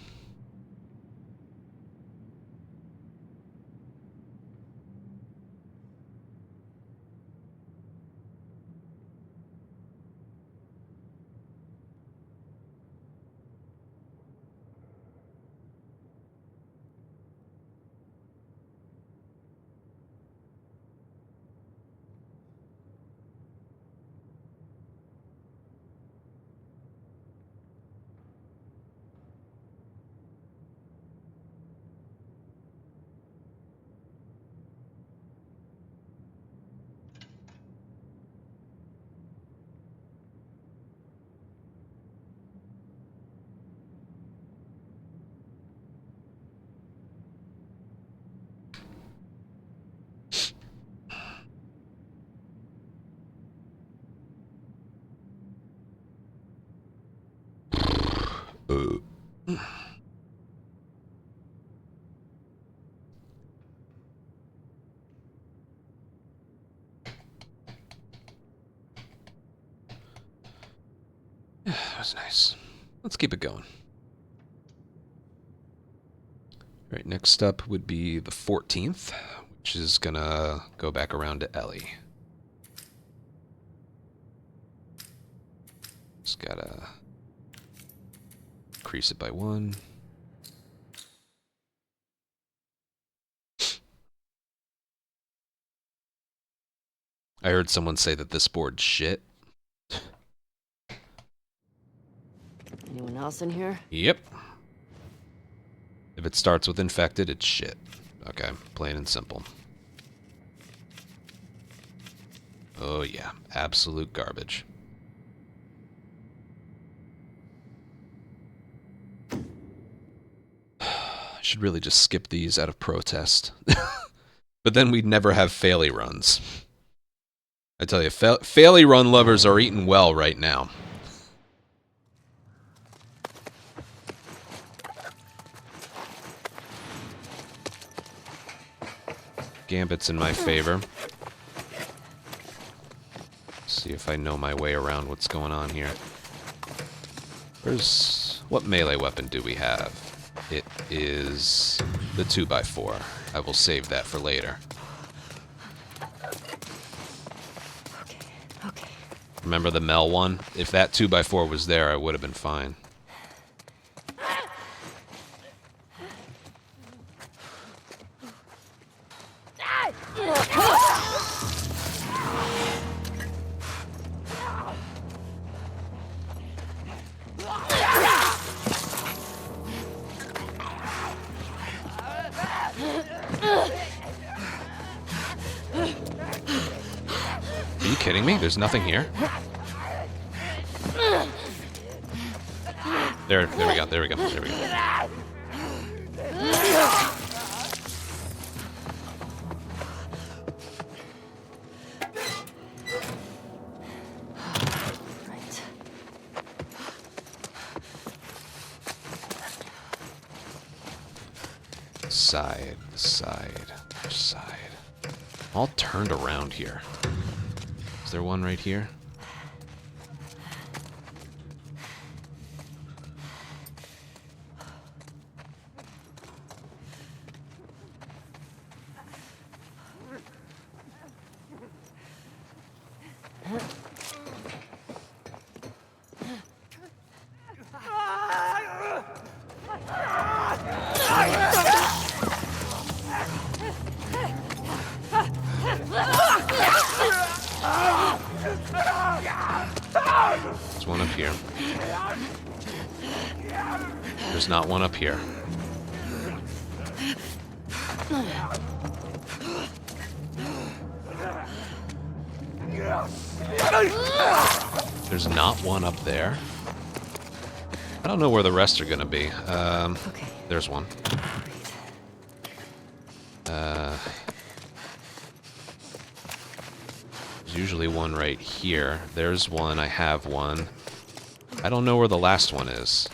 That was nice. Let's keep it going. Alright, next up would be the 14th, which is gonna go back around to Ellie. Just gotta increase it by 1. I heard someone say that this board's shit. Anyone else in here? Yep. If it starts with infected, it's shit. Okay, plain and simple. Oh yeah, absolute garbage. I should really just skip these out of protest. But then we'd never have faily runs. I tell you, faily run lovers are eating well right now. Gambit's in my favor. See if I know my way around what's going on here. What melee weapon do we have? It is the 2x4. I will save that for later. Okay. Remember the Mel one? If that 2x4 was there, I would have been fine. Are you kidding me? There's nothing here? There we go, there we go, there we go. Right. Side, side. All turned around here. Is there one right here? There's one up here. There's not one up here. There's not one up there. I don't know where the rest are gonna be. Okay. There's one. There's usually one right here. There's one. I have one. I don't know where the last one is.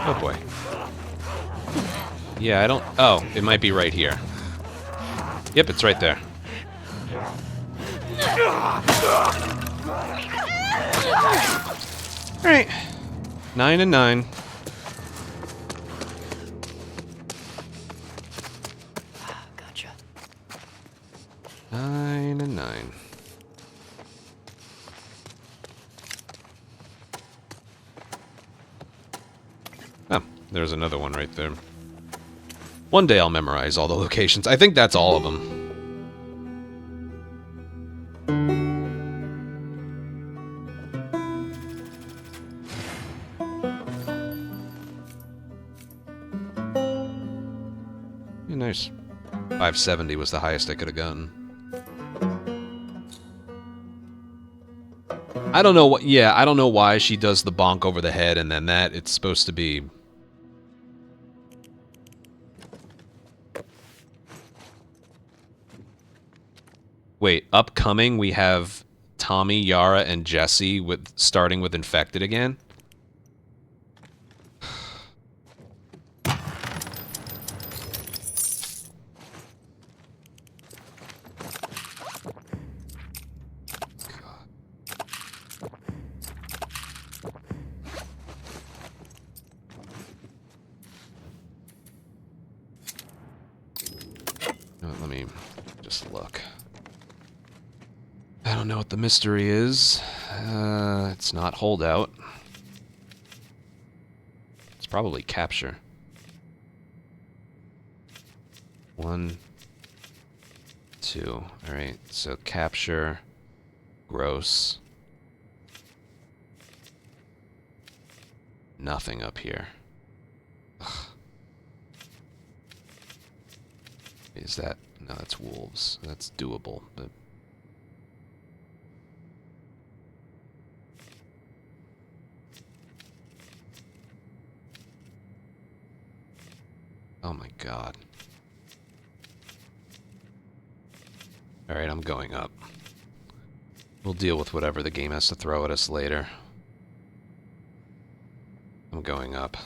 Oh boy. Yeah, I don't... Oh, it might be right here. Yep, it's right there. Alright. 9 and 9. Gotcha. 9 and 9. Oh, there's another one right there. One day I'll memorize all the locations. I think that's all of them. Yeah, nice. 570 was the highest I could have gotten. I don't know what... Yeah, I don't know why she does the bonk over the head and then that. It's supposed to be... Wait, upcoming we have Tommy, Yara, and Jesse with starting with Infected again? Let me just look. I don't know what the mystery is. It's not holdout. It's probably capture. 1, 2. Alright, so capture, gross. Nothing up here. Ugh. Is that No, that's wolves. That's doable, but... Oh my god. Alright, I'm going up. We'll deal with whatever the game has to throw at us later. I'm going up.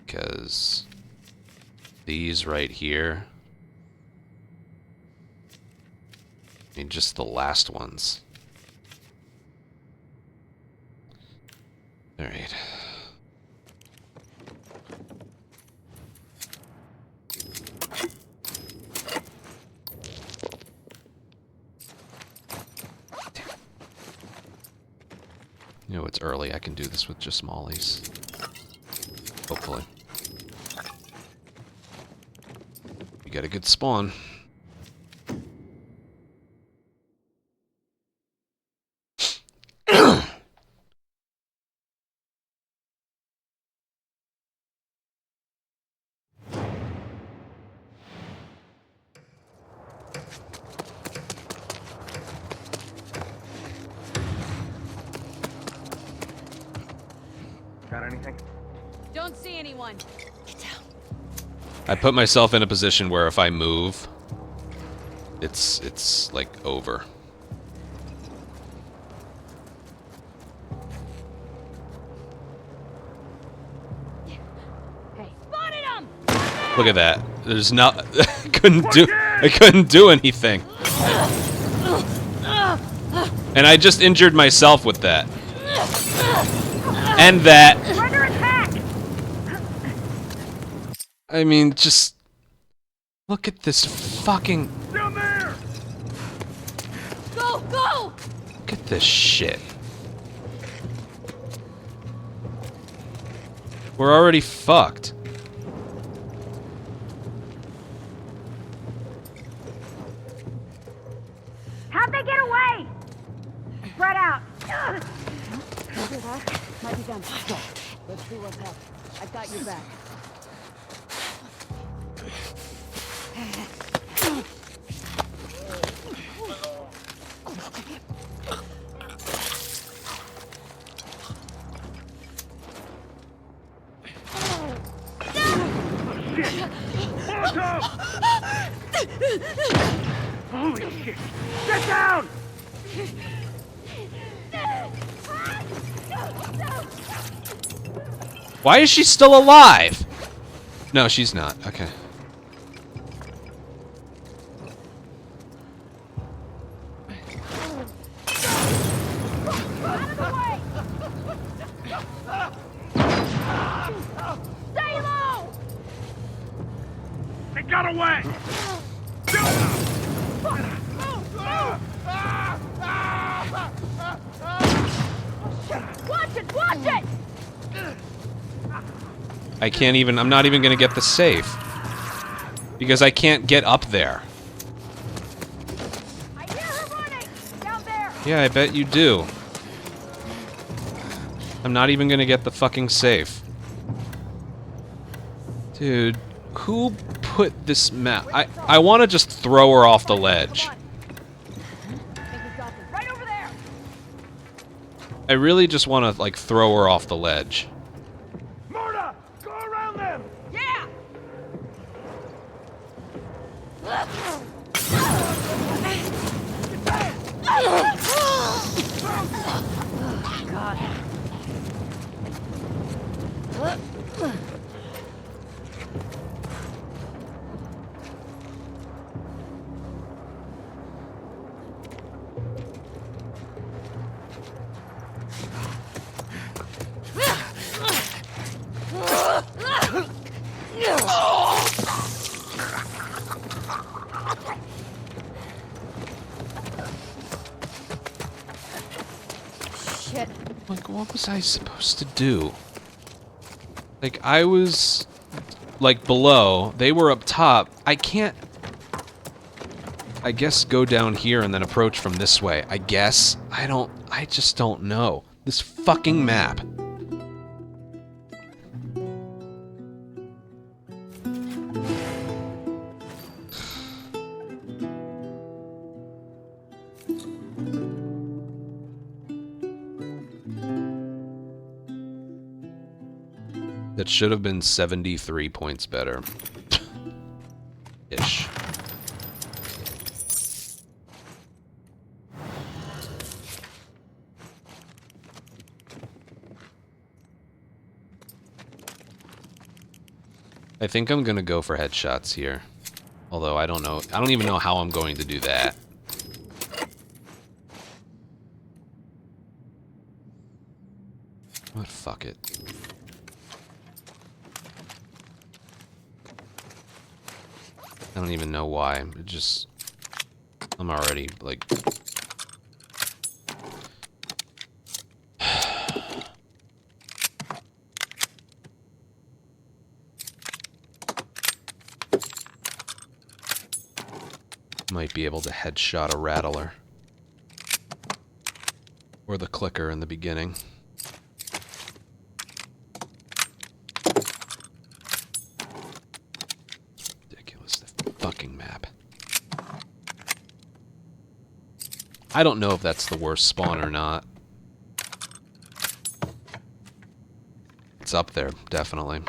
Because these right here... I mean, just the last ones. Alright. You know, it's early. I can do this with just mollies. Hopefully. You got a good spawn. Got anything? Don't see anyone. Get down. I put myself in a position where if I move, it's like over. Hey, spotted him! Look at that. There's not. I couldn't do anything. And I just injured myself with that. And that. We're under attack! I mean, just look at this fucking. Down there! Go, go! Look at this shit. We're already fucked. How'd they get away? Spread out. Might be done. Go. Let's see what's happening. I got your back. Holy shit! Get down! Why is she still alive? No, she's not. Okay. Out of the way! Stay low! They got away! Watch it! Watch it! I can't even. I'm not even gonna get the safe. Because I can't get up there. I hear her running! Down there! Yeah, I bet you do. I'm not even gonna get the fucking safe. Dude, who put this map? I want to just throw her off the ledge. Come on. I think we got them. Right over there! I really just want to, like, throw her off the ledge. Marta! Go around them! Yeah! God. Shit. Like, what was I supposed to do? Like, I was, like, below. They were up top. I can't... I guess go down here and then approach from this way. I guess. I just don't know. This fucking map. That should have been 73 points better. Ish. I think I'm gonna go for headshots here. Although I don't know. I don't even know how I'm going to do that. But fuck it. I don't even know why. It just... I'm already, like... Might be able to headshot a rattler. Or the clicker in the beginning. Ridiculous, the fucking map. I don't know if that's the worst spawn or not. It's up there, definitely.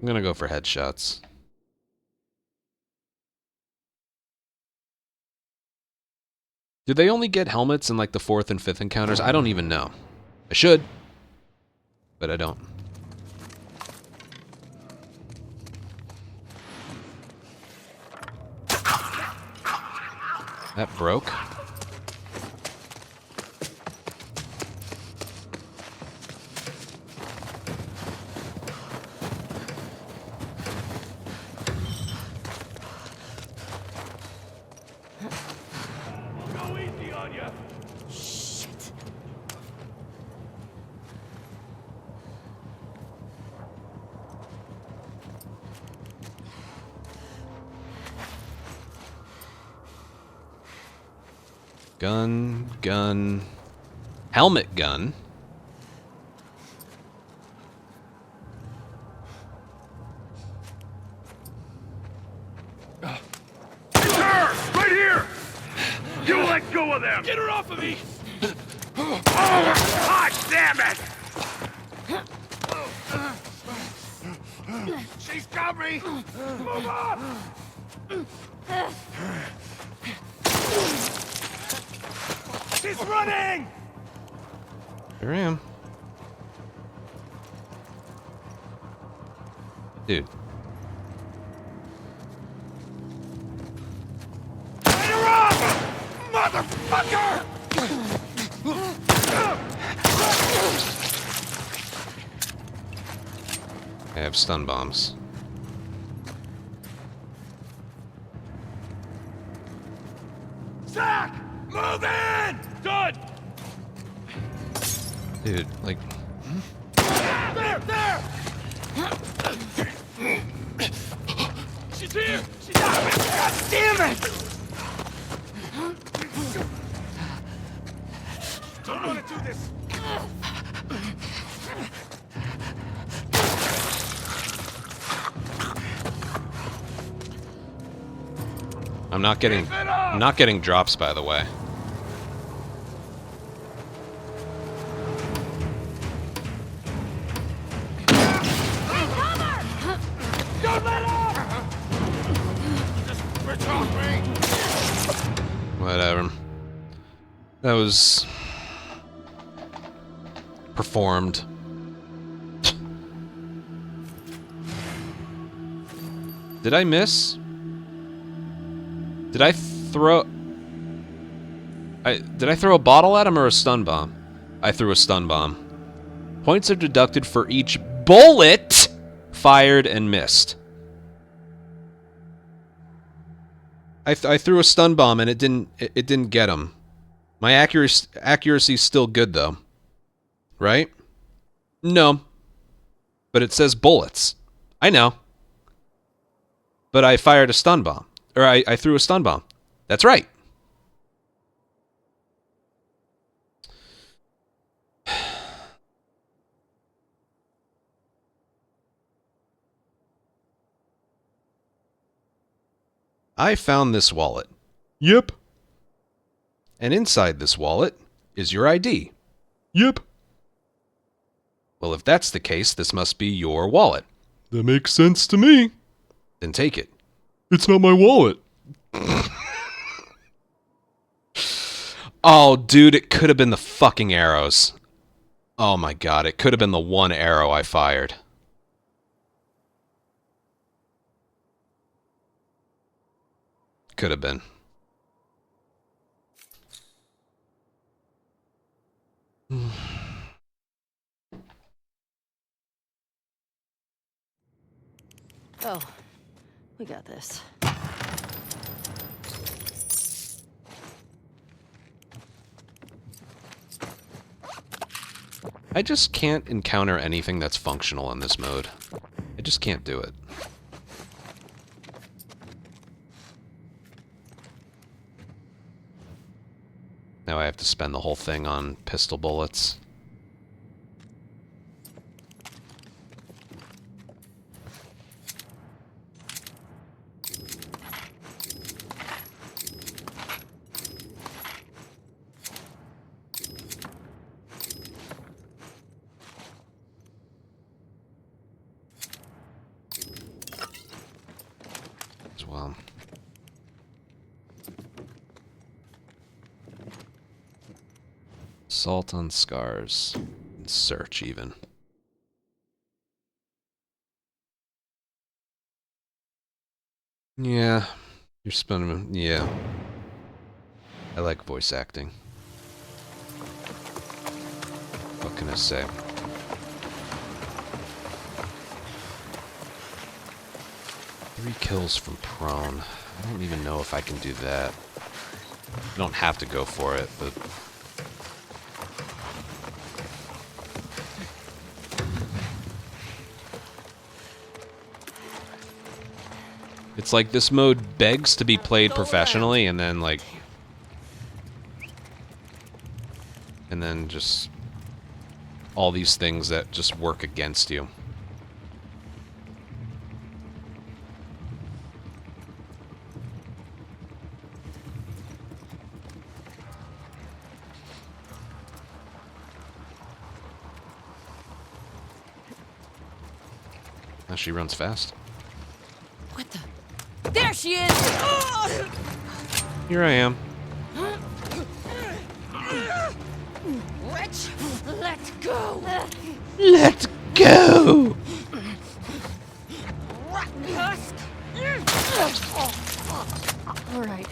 I'm gonna go for headshots. Do they only get helmets in like the 4th and 5th encounters? I don't even know. I should, but I don't. That broke. Go easy on you. Shit. Gun. Helmet gun. Sir, right here. You let go of them. Get her off of me. Oh, God damn it! She's got me. Move up. She's running. Here I am. Dude. Light her up, motherfucker! I have stun bombs. Zach, move in. Done. Dude, like... There! She's here! She's out! God damn it! Don't want to do this! I'm not getting drops, by the way. Don't let up! Just return me! Whatever. That was... performed. Did I miss? Did I throw... Did I throw a bottle at him or a stun bomb? I threw a stun bomb. Points are deducted for each bullet fired and missed. I threw a stun bomb and it didn't get him. My accuracy's still good though. Right? No. But it says bullets. I know. But I fired a stun bomb. Or I threw a stun bomb. That's right. I found this wallet. Yep. And inside this wallet is your ID. Yep. Well, if that's the case, this must be your wallet. That makes sense to me. Then take it. It's not my wallet. Oh, dude, it could have been the fucking arrows. Oh my god, it could have been the one arrow I fired. Could have been. Oh, we got this. I just can't encounter anything that's functional in this mode. I just can't do it. Now I have to spend the whole thing on pistol bullets. As well. Assault on scars. Search even. Yeah. You're spending... Yeah. I like voice acting. What can I say? Three kills from prone. I don't even know if I can do that. I don't have to go for it, but... It's like this mode begs to be played professionally, and then like... And then just... all these things that just work against you. Now she runs fast. What the? There she is! Here I am. Wretch, let go! Let's go! Rotten husk! All right.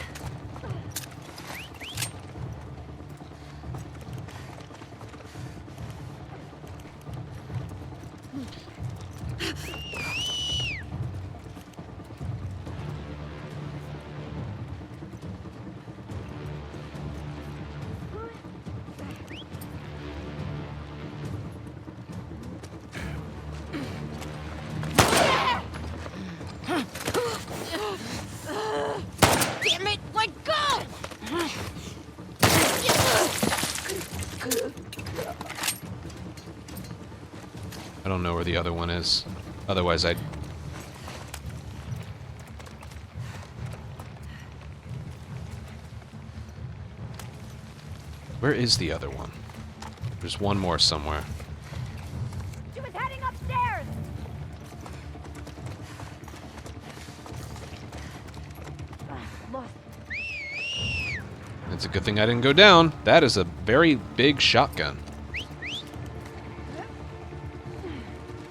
Damn it, let go! I don't know where the other one is. Otherwise I'd... Where is the other one? There's one more somewhere. She was heading upstairs! Lost. It's a good thing I didn't go down. That is a very big shotgun.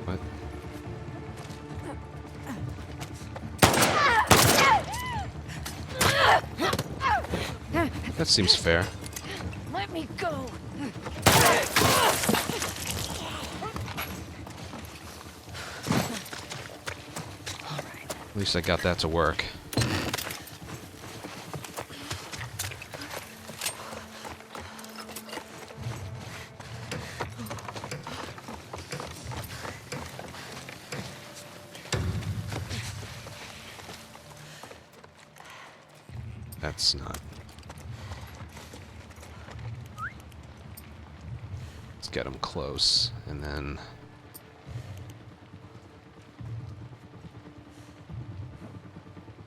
What? That seems fair. Let me go! At least I got that to work. That's not... Let's get him close, and then...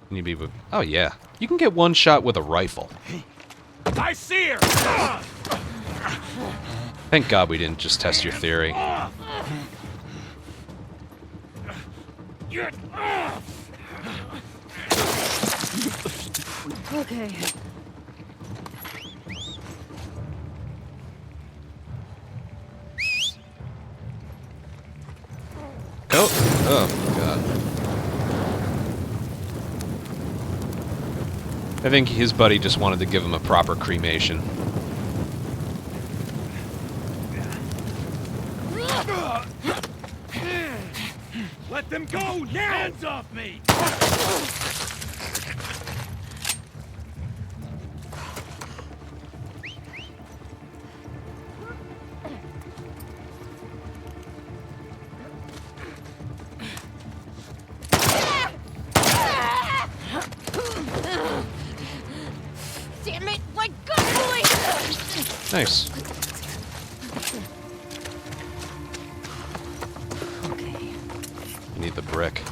Can you be... Oh, yeah. You can get one shot with a rifle. I see her! Thank God we didn't just test your theory. Okay. Oh, God. I think his buddy just wanted to give him a proper cremation. Let them go now! Hands off me! Damn it! Let go, boy! Nice. Okay. You need the brick.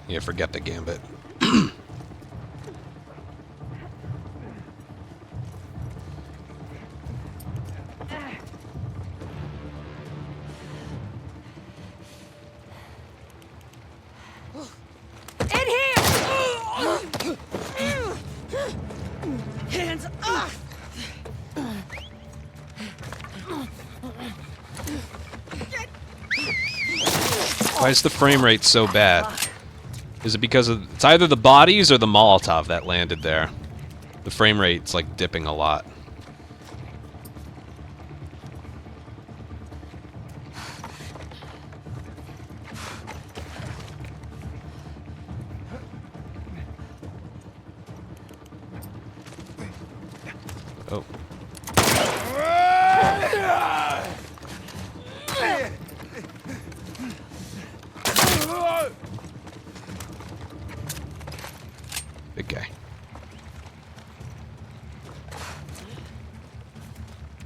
Yeah, forget the gambit. In here! Hands up! Why is the frame rate so bad? Is it because of... It's either the bodies or the Molotov that landed there. The frame rate's like dipping a lot. Oh. Big guy.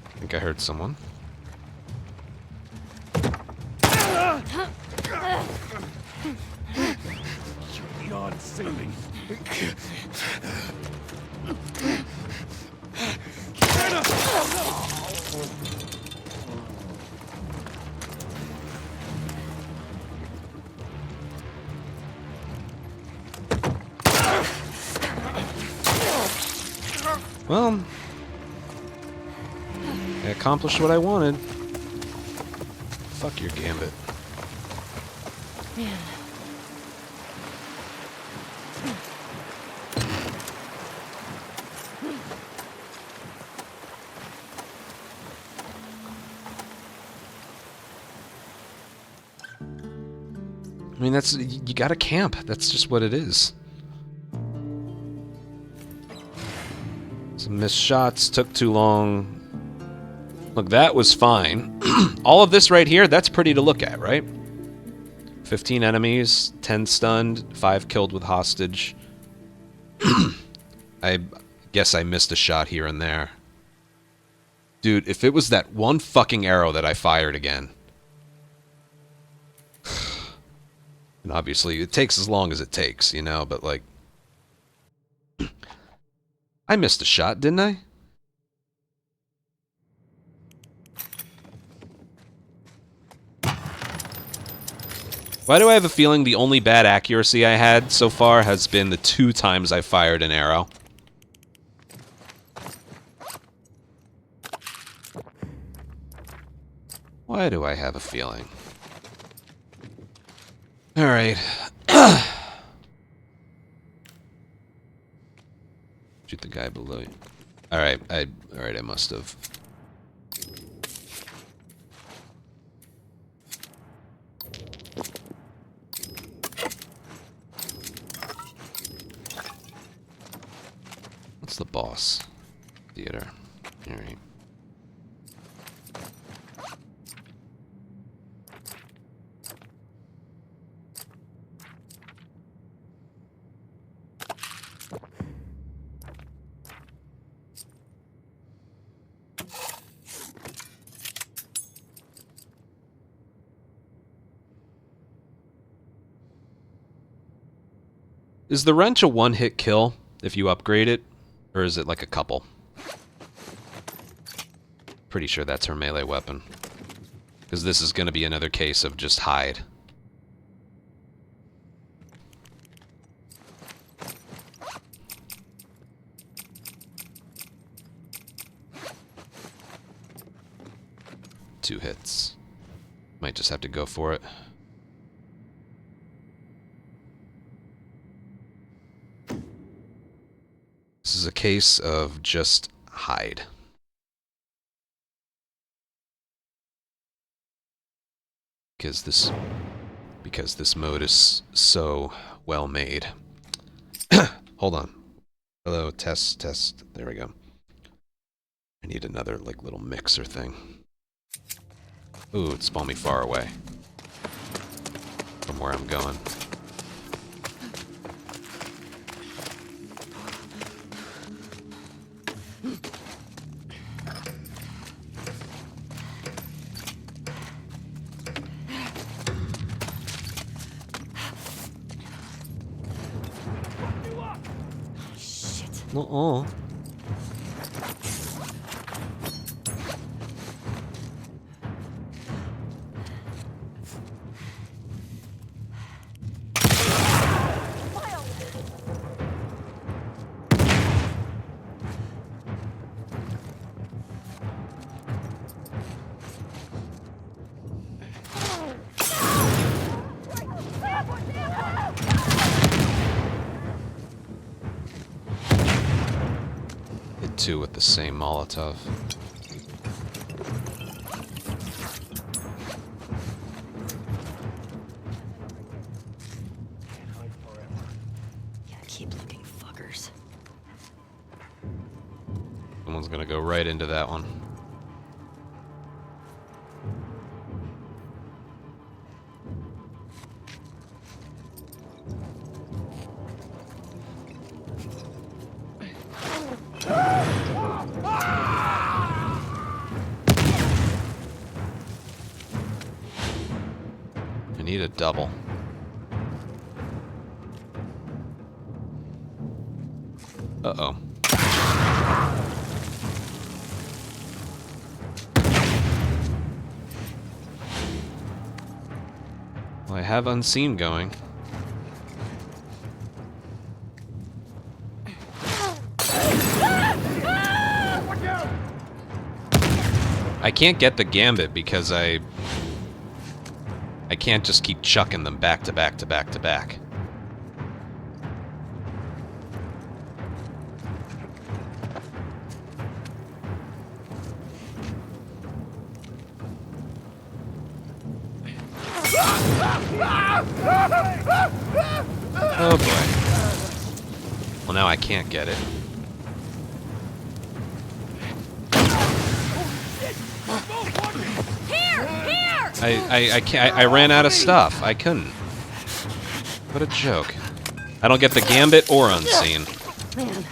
I think I heard someone. Beyond saving. Well, I accomplished what I wanted. Fuck your gambit. Man. I mean, that's... You gotta camp. That's just what it is. Some missed shots, took too long. Look, that was fine. All of this right here, that's pretty to look at, right? 15 enemies, 10 stunned, 5 killed with hostage. I guess I missed a shot here and there. Dude, if it was that one fucking arrow that I fired again... And obviously, it takes as long as it takes, you know, but like... I missed a shot, didn't I? Why do I have a feeling the only bad accuracy I had so far has been the 2 times I fired an arrow? Why do I have a feeling? Alright. Shoot the guy below you. Alright, I must have. What's the boss? Theater. Alright. Is the wrench a one-hit kill if you upgrade it? Or is it like a couple? Pretty sure that's her melee weapon. Because this is going to be another case of just hide. Two hits. Might just have to go for it. This is a case of just hide. Because this mode is so well made. Hold on. Hello, test. There we go. I need another like little mixer thing. Ooh, it spawned me far away from where I'm going. Uh-uh. Hit two with the same Molotov. Yeah, keep looking, fuckers. Someone's gonna go right into that one. I need a double. Uh-oh. Well, I have unseen going. I can't get the gambit because I can't just keep chucking them back to back to back to back. Oh boy. Well, now I can't get it. I ran out of stuff. I couldn't. What a joke. I don't get the gambit or unseen. Man.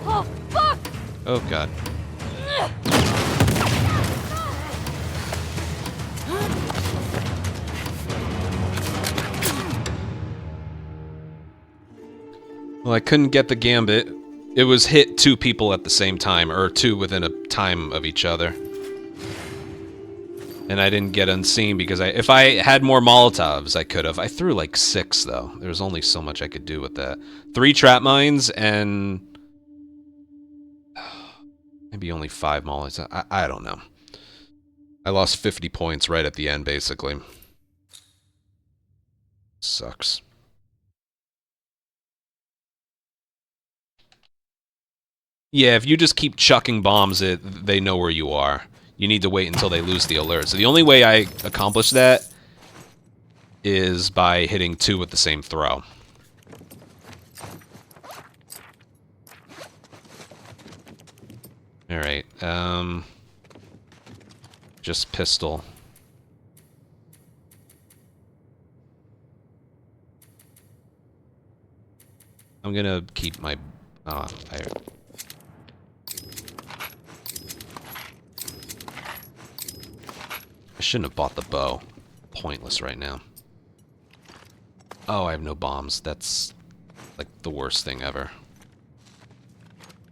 Oh, fuck! Oh god. Well, I couldn't get the gambit. It was hit two people at the same time, or two within a time of each other. And I didn't get unseen because if I had more Molotovs, I could have. I threw like 6, though. There was only so much I could do with that. 3 trap mines and maybe only 5 Molotovs. I don't know. I lost 50 points right at the end, basically. Sucks. Yeah, if you just keep chucking bombs, they know where you are. You need to wait until they lose the alert. So the only way I accomplish that is by hitting 2 with the same throw. Alright, just pistol. I'm gonna keep my... I shouldn't have bought the bow. Pointless right now. Oh, I have no bombs. That's like the worst thing ever.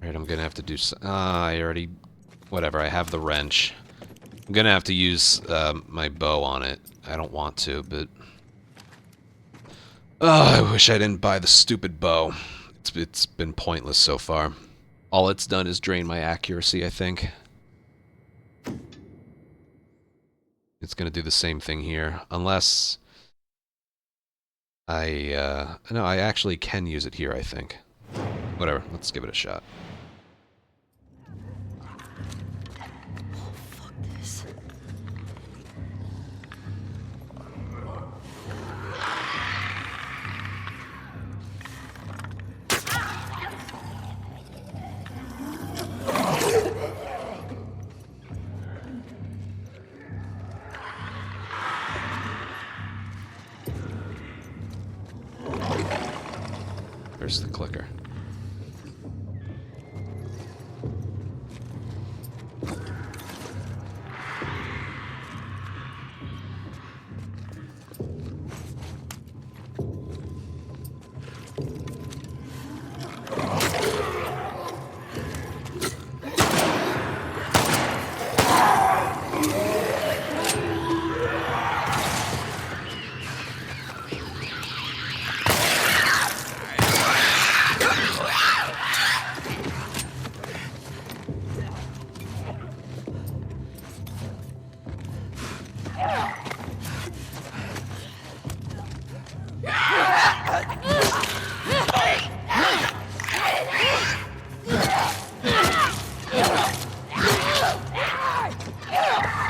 Alright, I'm gonna have to do... I already... Whatever, I have the wrench. I'm gonna have to use my bow on it. I don't want to, but... Oh, I wish I didn't buy the stupid bow. It's been pointless so far. All it's done is drain my accuracy, I think. It's gonna do the same thing here, unless... No, I actually can use it here, I think. Whatever, let's give it a shot. Fuck this. Where's the clicker?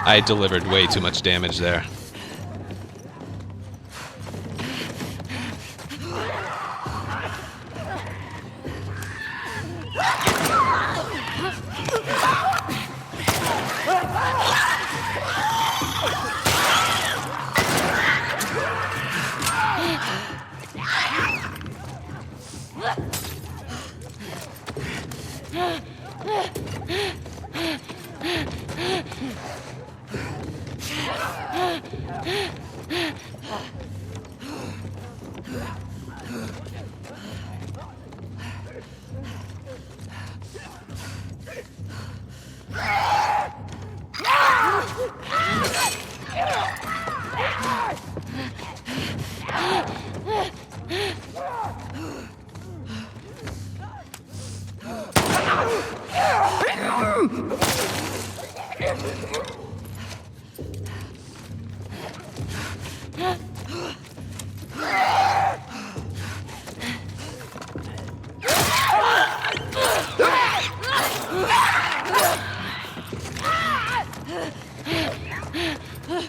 I delivered way too much damage there.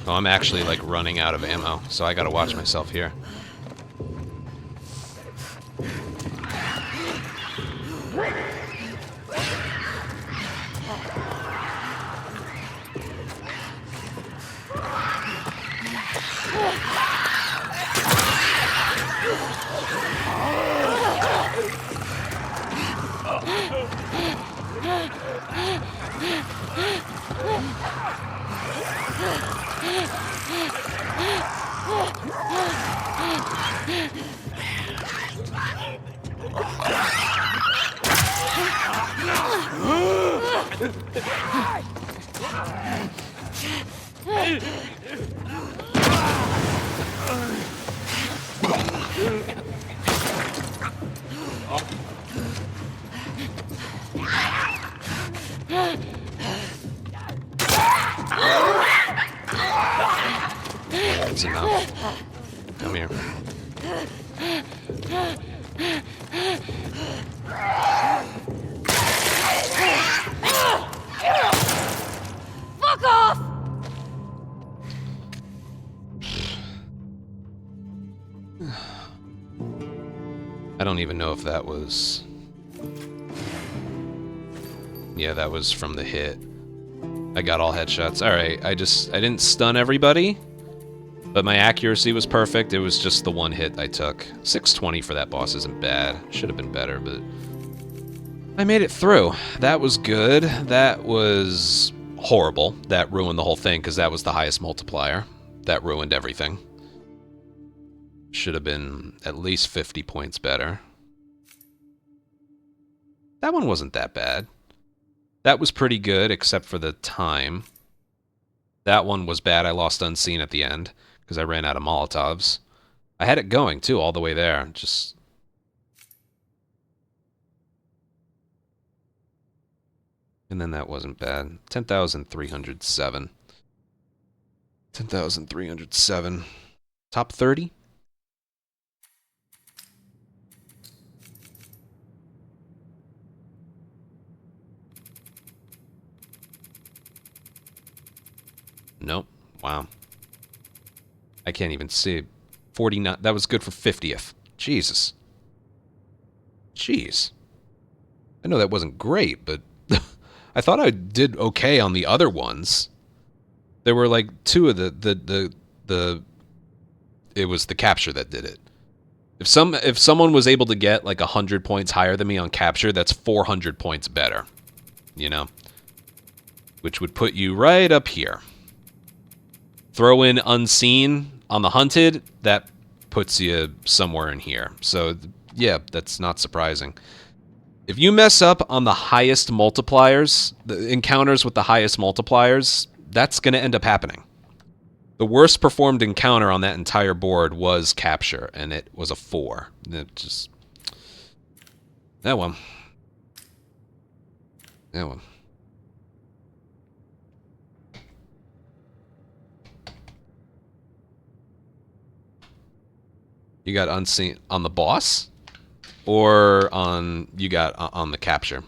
Oh, I'm actually like running out of ammo, so I gotta watch myself here. That's enough. Come here. Fuck off! I don't even know if that was... Yeah, that was from the hit. I got all headshots. Alright, I didn't stun everybody, but my accuracy was perfect. It was just the one hit I took. 620 for that boss isn't bad. Should have been better, but I made it through. That was good. That was horrible. That ruined the whole thing because that was the highest multiplier. That ruined everything. Should have been at least 50 points better. That one wasn't that bad. That was pretty good, except for the time. That one was bad. I lost unseen at the end because I ran out of Molotovs. I had it going, too, all the way there. Just... And then that wasn't bad. 10,307. 10,307. Top 30? Nope. Wow. I can't even see. 49. That was good for 50th. Jesus. Jeez. I know that wasn't great, but I thought I did okay on the other ones. There were like two of the it was the capture that did it. If someone was able to get like 100 points higher than me on capture, that's 400 points better. You know? Which would put you right up here. Throw in unseen on the hunted, that puts you somewhere in here. So, yeah, that's not surprising. If you mess up on the highest multipliers, the encounters with the highest multipliers, that's going to end up happening. The worst performed encounter on that entire board was capture, and it was a 4. It just... That one. That one. You got unseen on the boss? Or on... You got on the capture?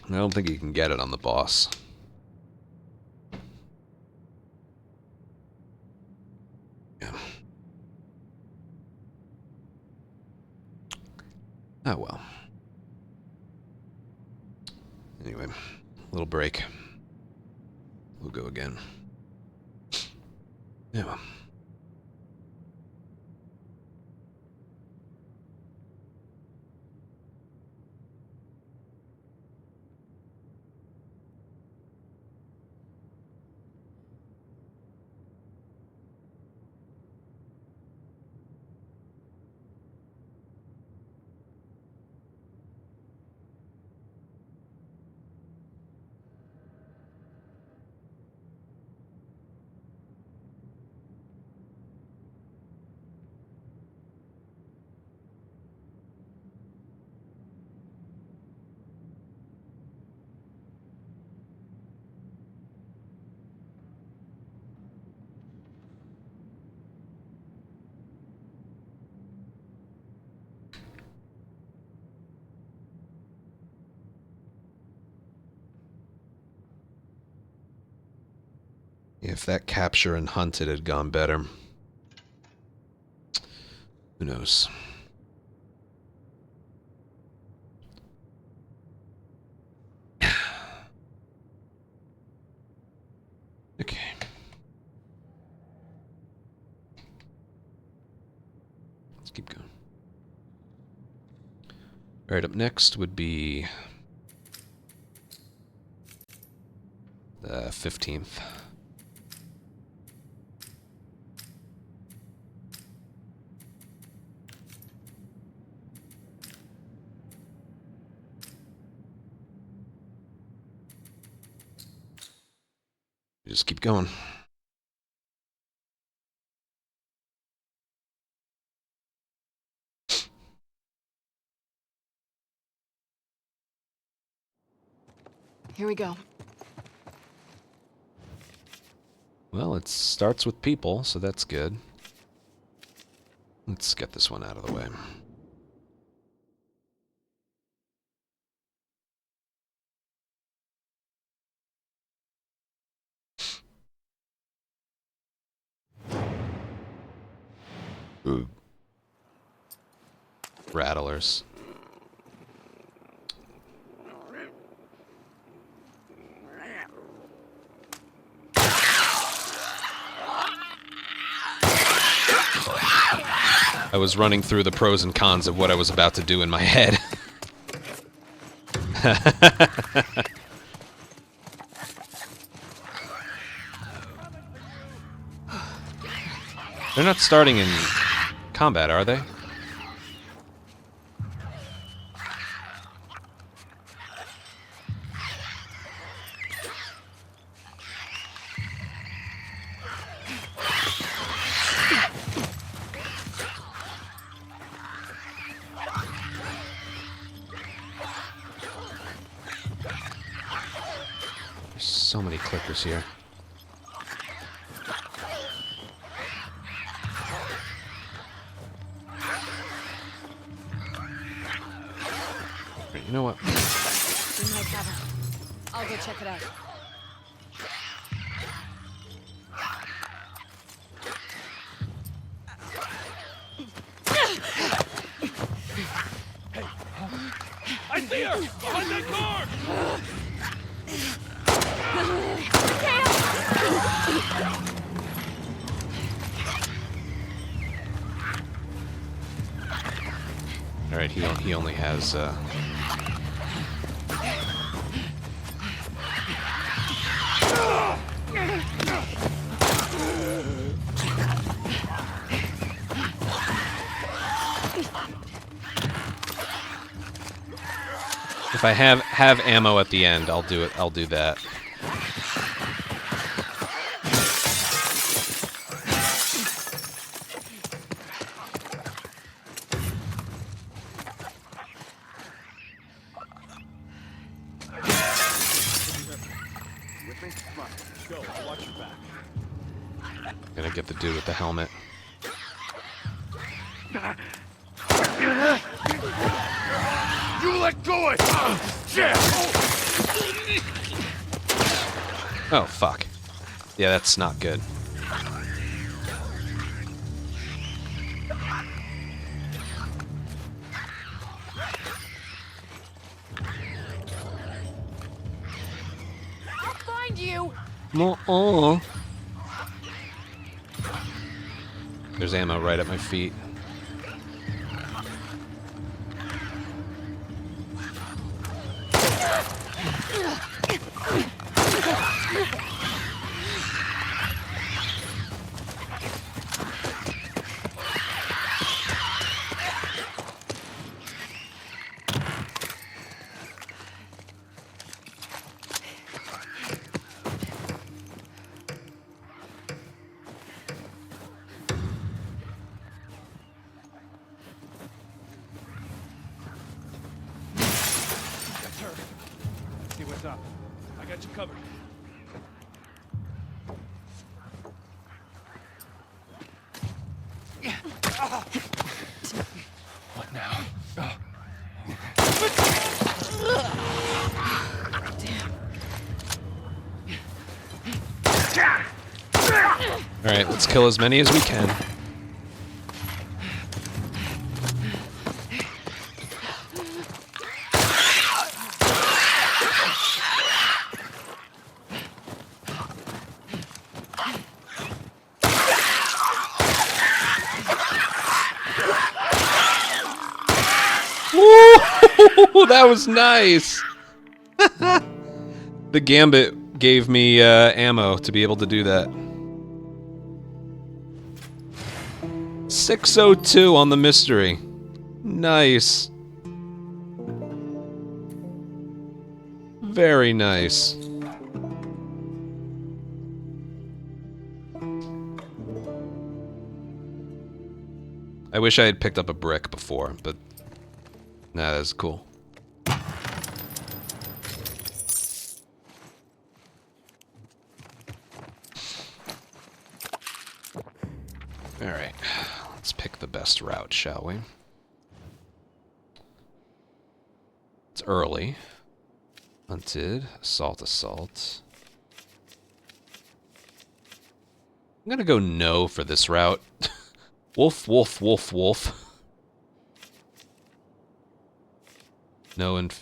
I don't think you can get it on the boss. Yeah. Oh well. Anyway, little break. We'll go again. Yeah. Well. If that capture and hunted had gone better. Who knows? Okay. Let's keep going. Alright, up next would be the 15th. Just keep going. Here we go. Well, it starts with people, so that's good. Let's get this one out of the way. Ooh. Rattlers. I was running through the pros and cons of what I was about to do in my head. They're not starting in combat, are they? There's so many clickers here. You know what? We might have her. I'll go check it out. I see her! Behind that car! Alright, he only has, if I have ammo at the end, I'll do it. I'll do that. With me? Come on, let's go. I'll watch your back. Gonna get the dude with the helmet. You let go of it! Shit! Oh, fuck. Yeah, that's not good. I'll find you! No. There's ammo right at my feet. That's her. See what's up. I got you covered. What now? Alright, let's kill as many as we can. Woo! That was nice! The Gambit gave me ammo to be able to do that. 602 on the mystery. Nice. Very nice. I wish I had picked up a brick before, but nah, that's cool. Alright, let's pick the best route, shall we? It's early. Hunted. Assault. I'm gonna go no for this route. Wolf. No and...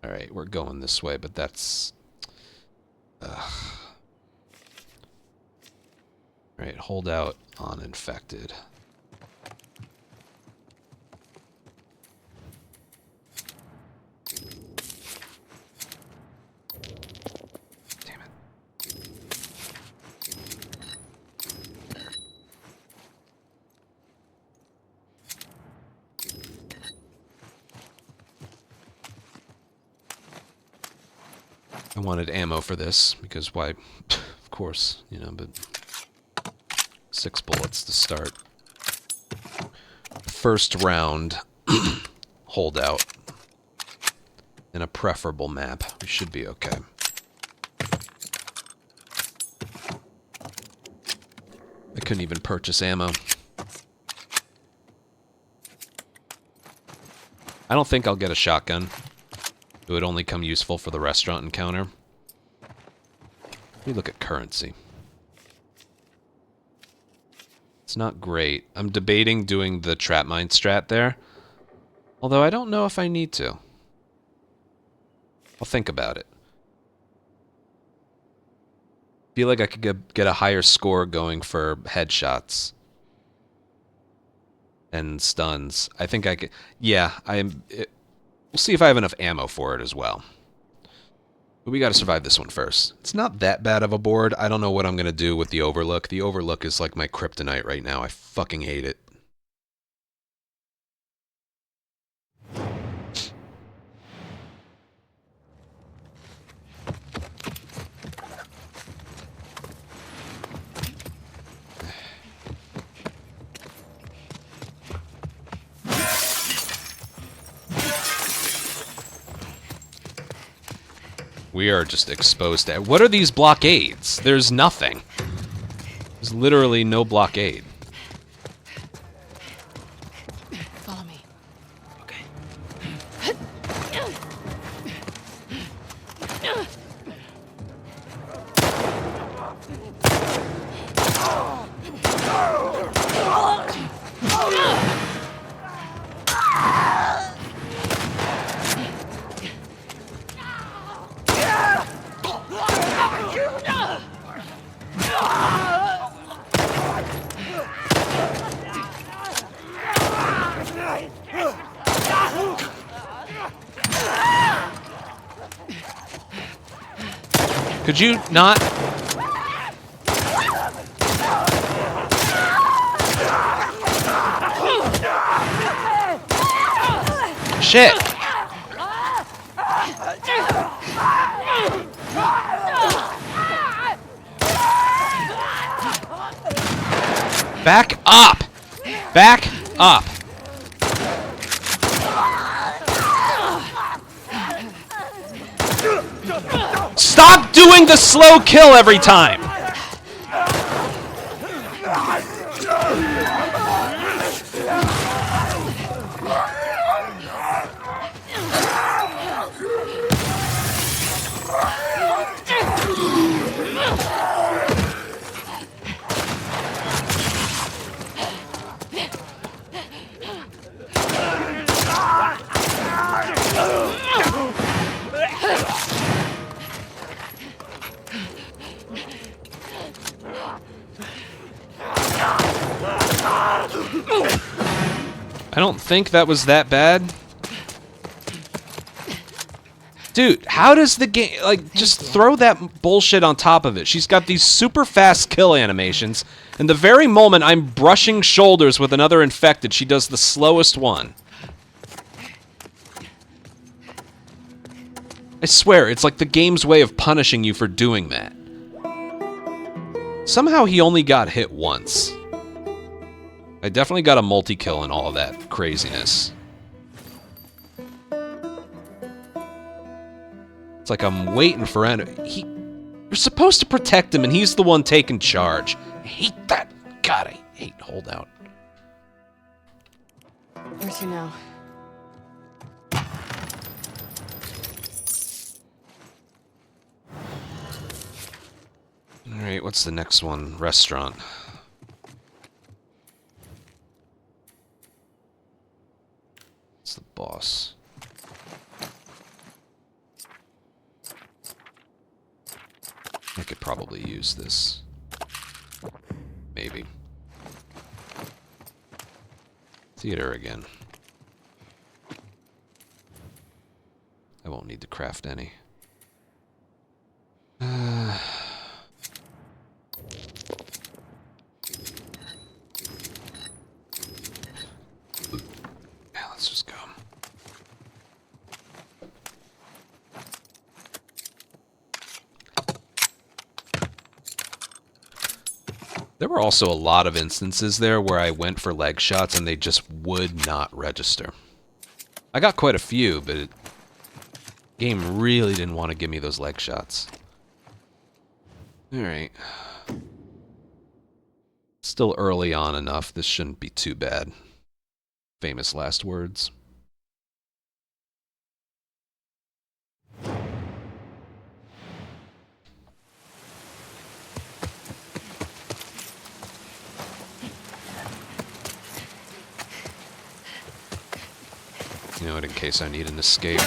Alright, we're going this way, but that's... Alright, hold out on infected. Damn it. I wanted ammo for this, because why... Of course, you know, but... 6 bullets to start. First round, holdout. In a preferable map. We should be okay. I couldn't even purchase ammo. I don't think I'll get a shotgun. It would only come useful for the restaurant encounter. Let me look at currency. It's not great. I'm debating doing the trap mine strat there. Although I don't know if I need to. I'll think about it. Feel like I could get a higher score going for headshots. And stuns. I think I could... Yeah, we'll see if I have enough ammo for it as well. But we gotta survive this one first. It's not that bad of a board. I don't know what I'm gonna do with the Overlook. The Overlook is like my kryptonite right now. I fucking hate it. We are just exposed to... What are these blockades? There's nothing. There's literally no blockade. Follow me. Okay. Could you not? Shit! Back up! Back up! Stop doing the slow kill every time! I don't think that was that bad. Dude, how does the game... Like, just throw that bullshit on top of it. She's got these super fast kill animations, and the very moment I'm brushing shoulders with another infected, she does the slowest one. I swear, it's like the game's way of punishing you for doing that. Somehow he only got hit once. I definitely got a multi-kill in all of that craziness. It's like I'm waiting for you're supposed to protect him, and he's the one taking charge. I hate that. God, I hate holdout. Where to now? Alright, what's the next one? Restaurant. It's the boss. I could probably use this. Maybe. Theater again. I won't need to craft any. Yeah, let's just go. There were also a lot of instances there where I went for leg shots and they just would not register. I got quite a few, but the game really didn't want to give me those leg shots. Alright. Still early on enough. This shouldn't be too bad. Famous last words. You know what, in case I need an escape.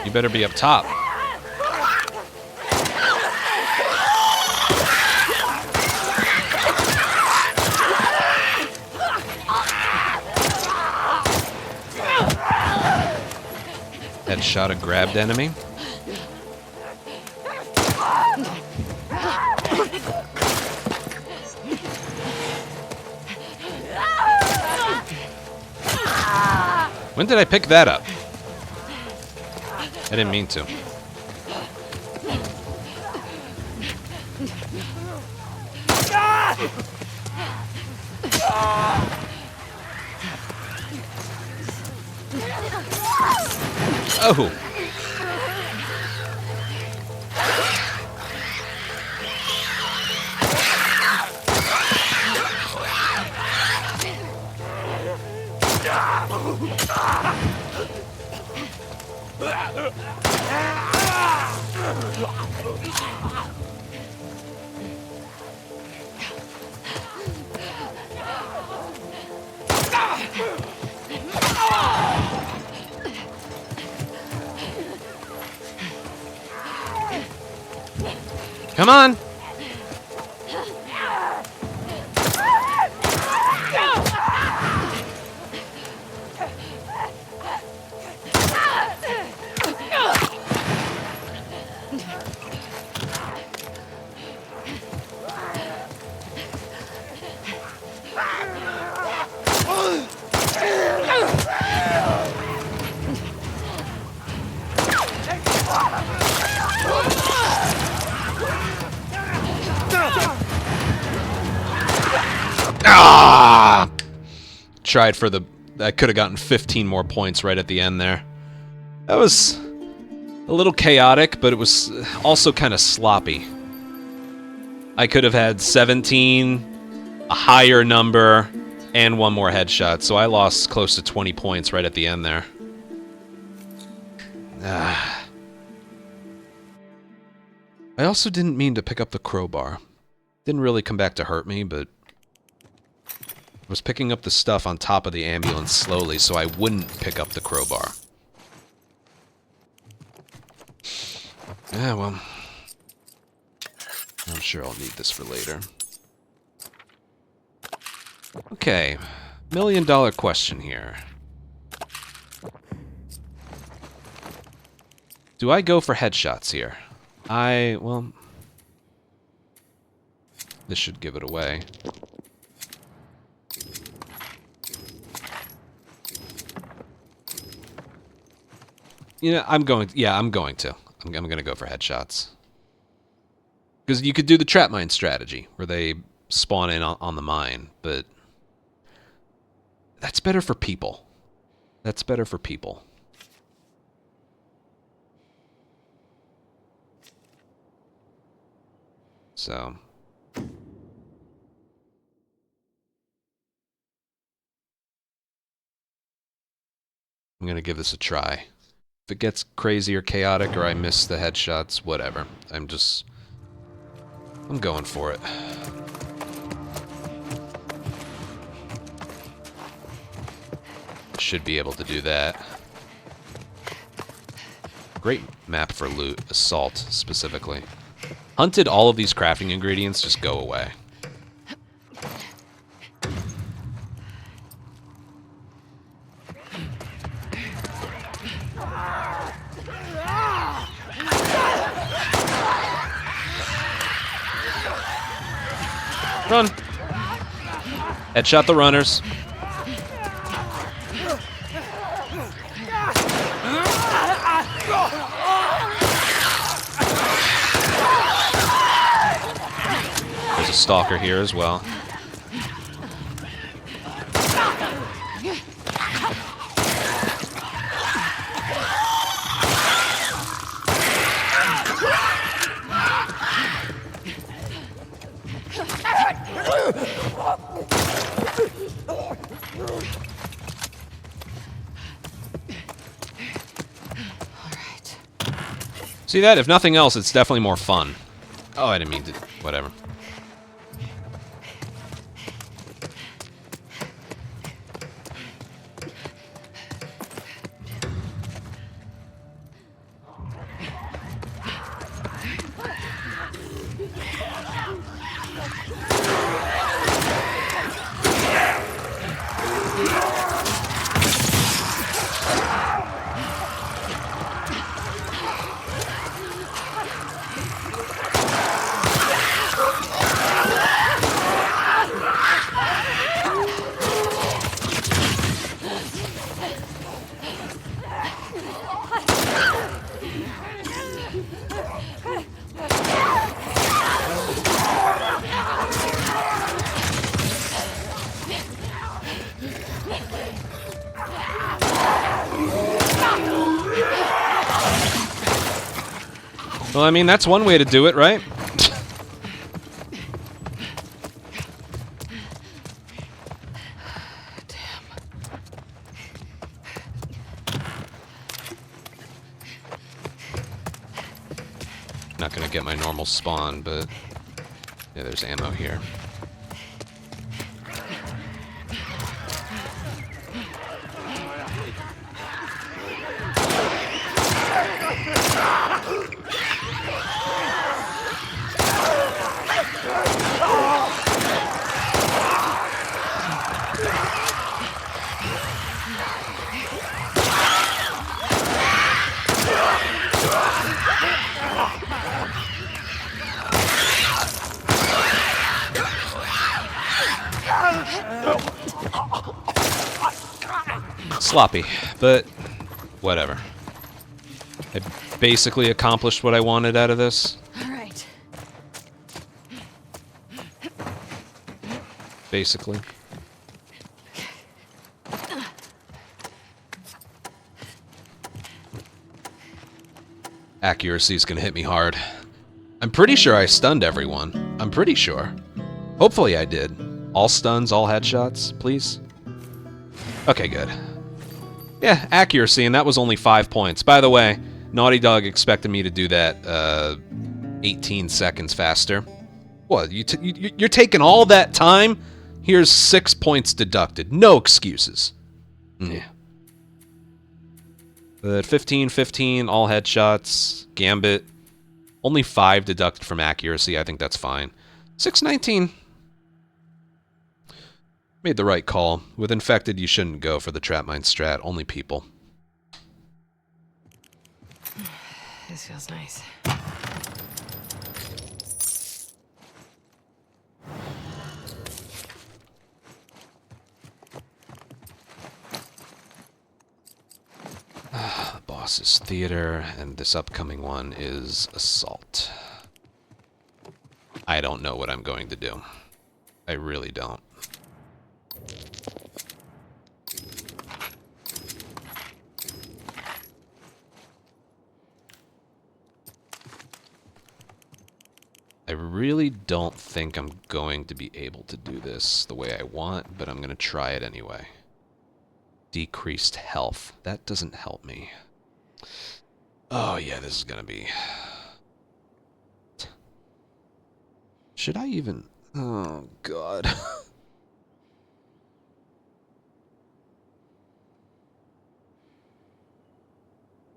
You better be up top. Headshot a grabbed enemy. When did I pick that up? I didn't mean to. Oh! Come on! Ah! Tried for the... I could have gotten 15 more points right at the end there. That was a little chaotic, but it was also kind of sloppy. I could have had 17, a higher number, and one more headshot, so I lost close to 20 points right at the end there. Ah. I also didn't mean to pick up the crowbar. Didn't really come back to hurt me, but... I was picking up the stuff on top of the ambulance slowly so I wouldn't pick up the crowbar. Yeah, well... I'm sure I'll need this for later. Okay. $1 million question here. Do I go for headshots here? Well... This should give it away. You know, I'm going to. I'm going to go for headshots. Because you could do the trap mine strategy, where they spawn in on the mine, but... That's better for people. That's better for people. So... I'm going to give this a try. If it gets crazy or chaotic or I miss the headshots, whatever. I'm going for it. Should be able to do that. Great map for loot. Assault, specifically. Hunted, all of these crafting ingredients just go away. Run! Headshot the runners. There's a stalker here as well. See that? If nothing else, it's definitely more fun. Oh, I didn't mean to... Whatever. Well, I mean, that's one way to do it, right? Not gonna get my normal spawn, but yeah, there's ammo here. Sloppy, but whatever. I basically accomplished what I wanted out of this. All right. Basically. Accuracy's gonna hit me hard. I'm pretty sure I stunned everyone. I'm pretty sure. Hopefully I did. All stuns, all headshots, please. Okay, good. Yeah, accuracy, and that was only 5 points. By the way, Naughty Dog expected me to do that 18 seconds faster. What, you're taking all that time? Here's 6 points deducted. No excuses. Yeah. But 15, 15, all headshots, Gambit. Only 5 deducted from accuracy. I think that's fine. 619. Made the right call. With infected, you shouldn't go for the trap mine strat. Only people. This feels nice. The boss is theater, and this upcoming one is assault. I don't know what I'm going to do. I really don't. I really don't think I'm going to be able to do this the way I want, but I'm going to try it anyway. Decreased health. That doesn't help me. Oh yeah, this is gonna be... Should I even... Oh, God. I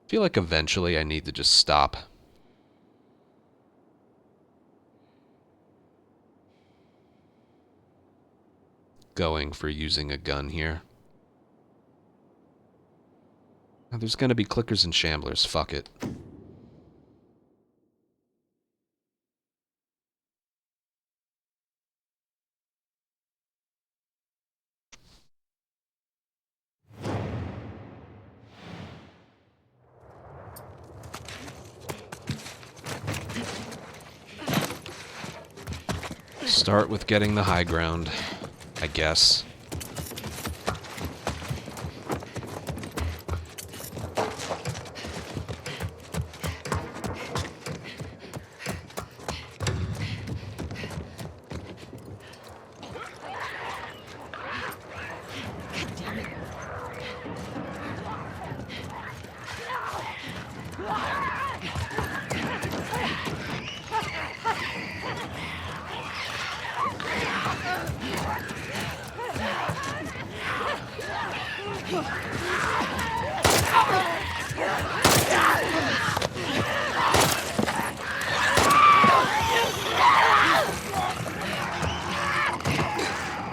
feel like eventually I need to just stop. Going for using a gun here. Now, there's gonna be clickers and shamblers. Fuck it. Start with getting the high ground, I guess.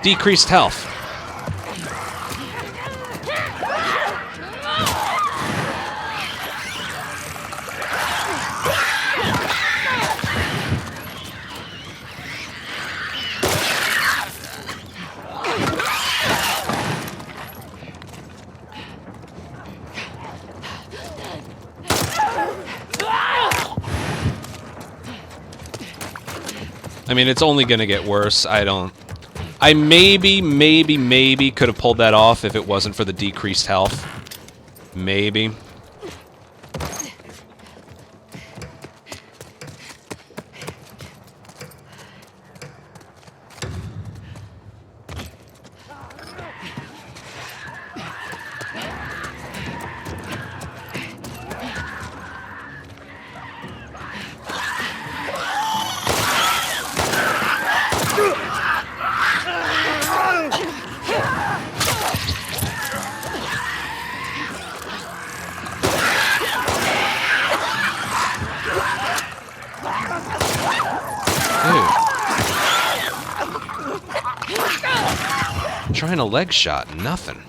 Decreased health. I mean, it's only gonna get worse. I maybe could have pulled that off if it wasn't for the decreased health. Maybe. Trying a leg shot, nothing.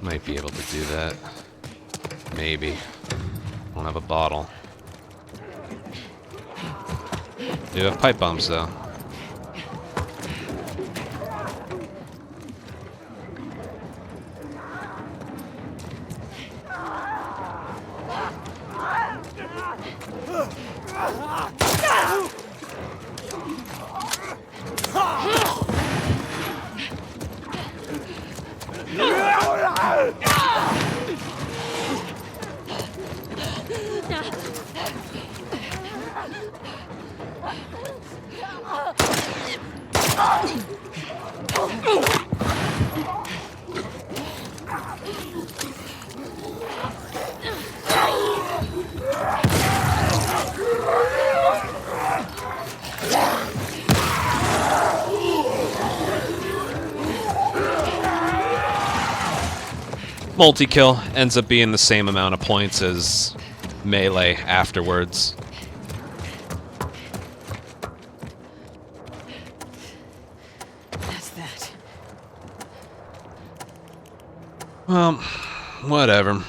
Might be able to do that. Maybe. Don't have a bottle. Do have pipe bombs though. Multi-kill ends up being the same amount of points as melee afterwards. That's that. Well, whatever.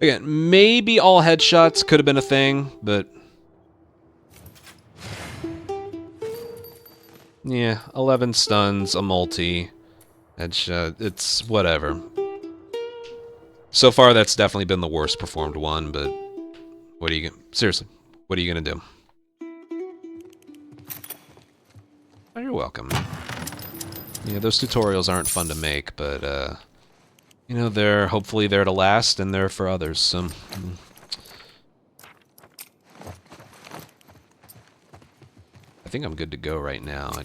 Again, maybe all headshots could have been a thing, but... yeah, 11 stuns, a multi, headshot, it's whatever. So far, that's definitely been the worst performed one, but... what are you gonna... seriously, what are you gonna do? Oh, you're welcome. Yeah, those tutorials aren't fun to make, but, you know, they're hopefully there to last, and they're for others, so... think I'm good to go right now. I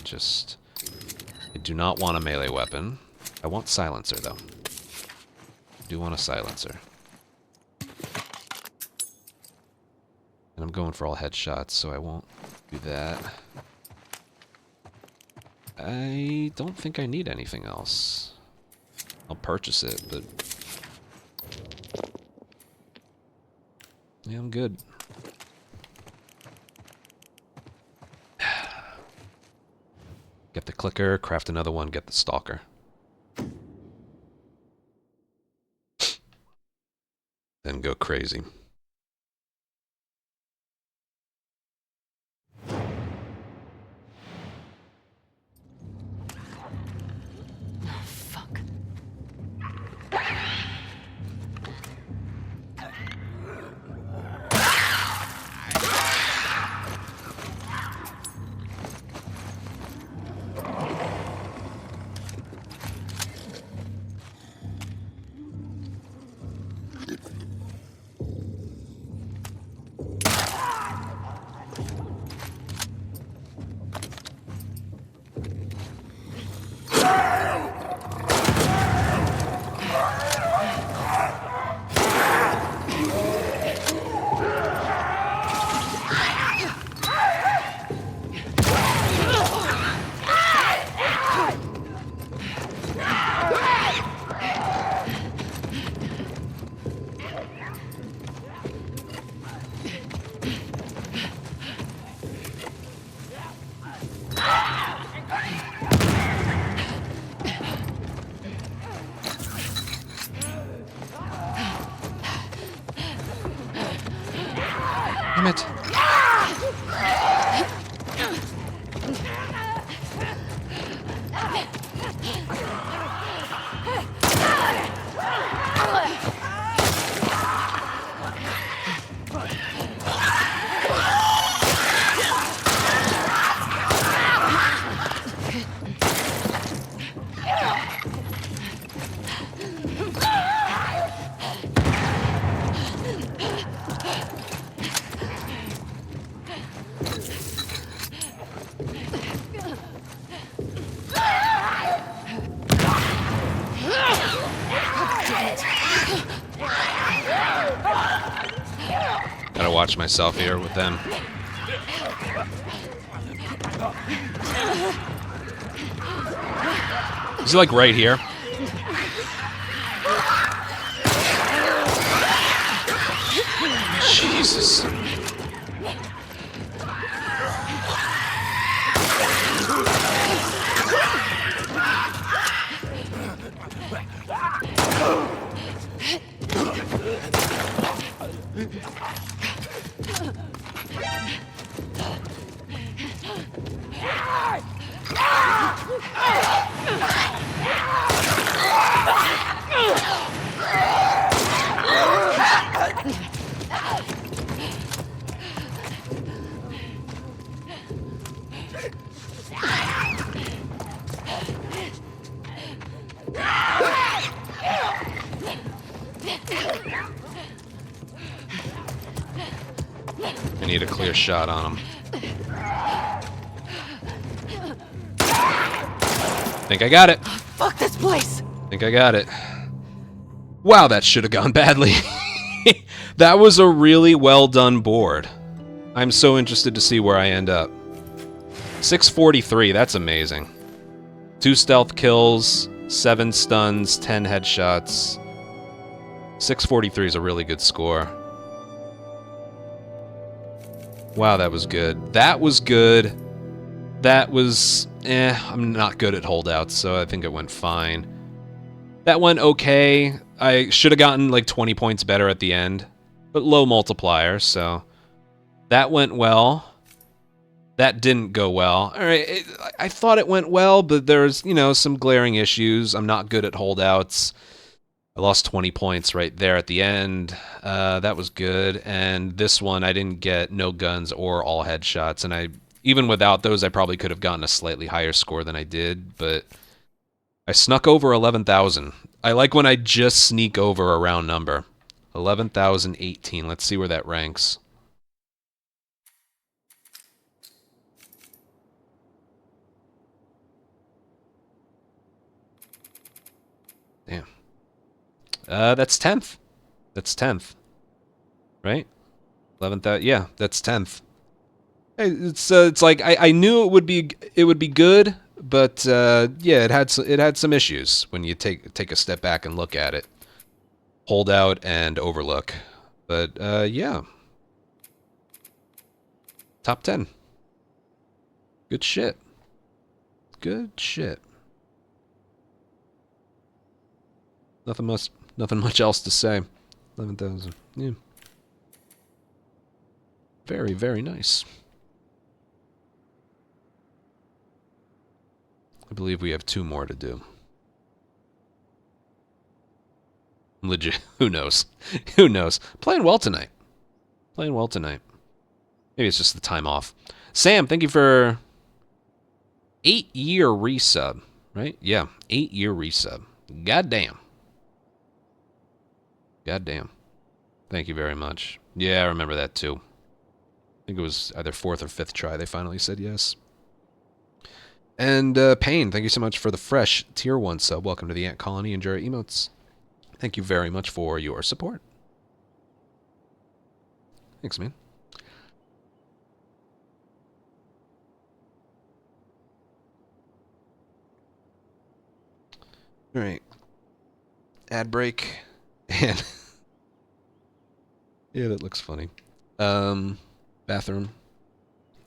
do not want a melee weapon. I want silencer, though. I do want a silencer. And I'm going for all headshots, so I won't do that. I don't think I need anything else. I'll purchase it, but... yeah, I'm good. Get the clicker, craft another one, get the stalker. Then go crazy. Fuck. Damn it. Gotta watch myself here with them. Is he like right here? Jesus. I need a clear shot on him. Think I got it. Fuck this place! Think I got it. Wow, that should have gone badly. That was a really well done board. I'm so interested to see where I end up. 643, that's amazing. 2 stealth kills, 7 stuns, 10 headshots. 643 is a really good score. Wow, that was good. That was good. That was... I'm not good at holdouts, so I think it went fine. That went okay. I should have gotten like 20 points better at the end. But low multiplier, so... that went well. That didn't go well. Alright, I thought it went well, but there's, you know, some glaring issues. I'm not good at holdouts. I lost 20 points right there at the end. That was good. And this one, I didn't get no guns or all headshots. And even without those, I probably could have gotten a slightly higher score than I did. But I snuck over 11,000. I like when I just sneak over a round number. 11,018. Let's see where that ranks. That's 10th. That's 10th. Right? 11th. Yeah, that's 10th. It's like I knew it would be good, but yeah, it had some issues when you take a step back and look at it. Hold out and overlook. But yeah. Top 10. Good shit. Good shit. Nothing much else to say. 11,000. Yeah. Very, very nice. I believe we have 2 more to do. Legit. Who knows? Who knows? Playing well tonight. Playing well tonight. Maybe it's just the time off. Sam, thank you for 8-year resub. Right? Yeah, 8-year resub. Goddamn. Goddamn. Thank you very much. Yeah, I remember that too. I think it was either 4th or 5th try they finally said yes. And Payne, thank you so much for the fresh tier 1 sub. Welcome to the Ant Colony. Enjoy your emotes. Thank you very much for your support. Thanks, man. All right. Ad break. And yeah, that looks funny. Bathroom.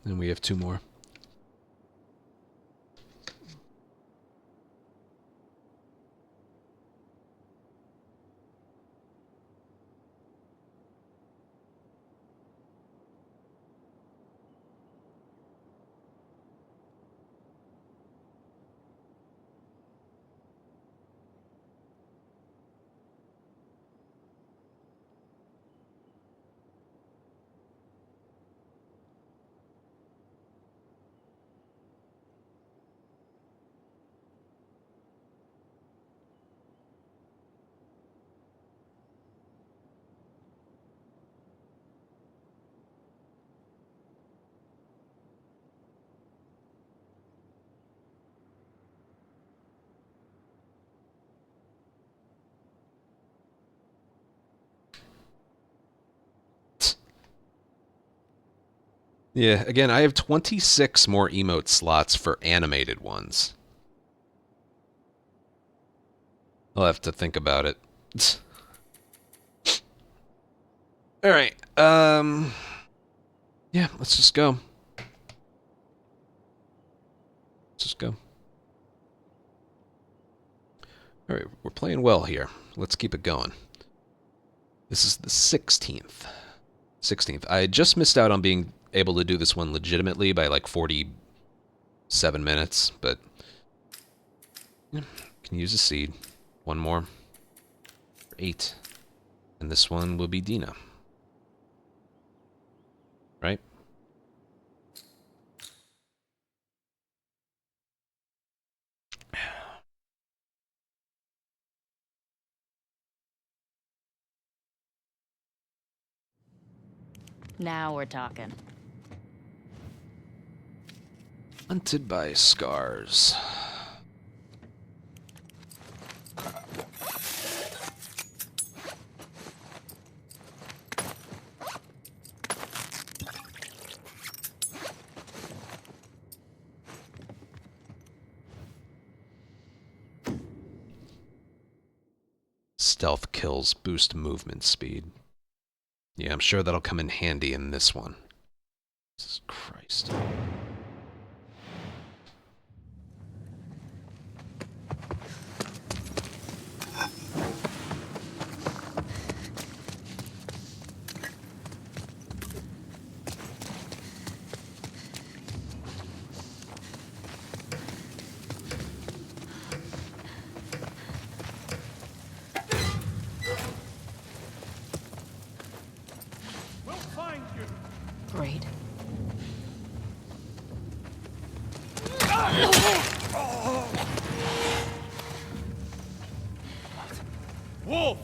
And we have 2 more. Yeah, again, I have 26 more emote slots for animated ones. I'll have to think about it. All right. Yeah, let's just go. Let's just go. All right, we're playing well here. Let's keep it going. This is the 16th. 16th. I just missed out on being able to do this one legitimately by like 47 minutes, but yeah, can use a seed. 1 more. 8. And this one will be Dina. Right? Now we're talking. Hunted by scars. Stealth kills boost movement speed. Yeah, I'm sure that'll come in handy in this one. Jesus Christ. We'll find you. Great. Wolf!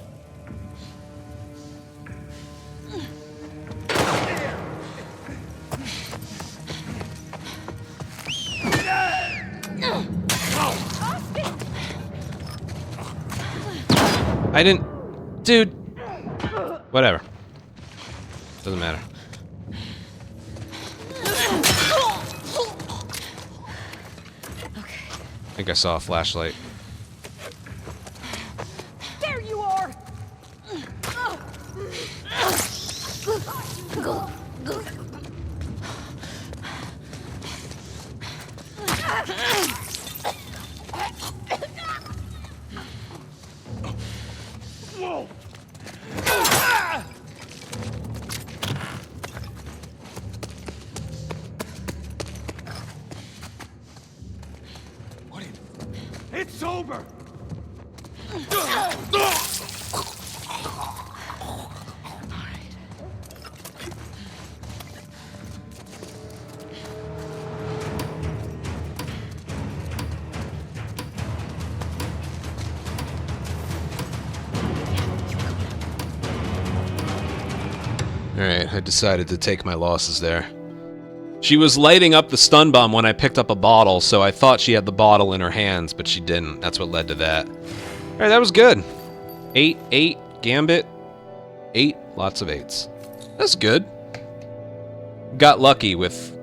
Dude! Whatever. Doesn't matter. I think I saw a flashlight. There you are! Whoa! What is... It's over! Alright, I decided to take my losses there. She was lighting up the stun bomb when I picked up a bottle, so I thought she had the bottle in her hands, but she didn't. That's what led to that. Alright, that was good. 8, Gambit. 8, lots of 8s. That's good. Got lucky with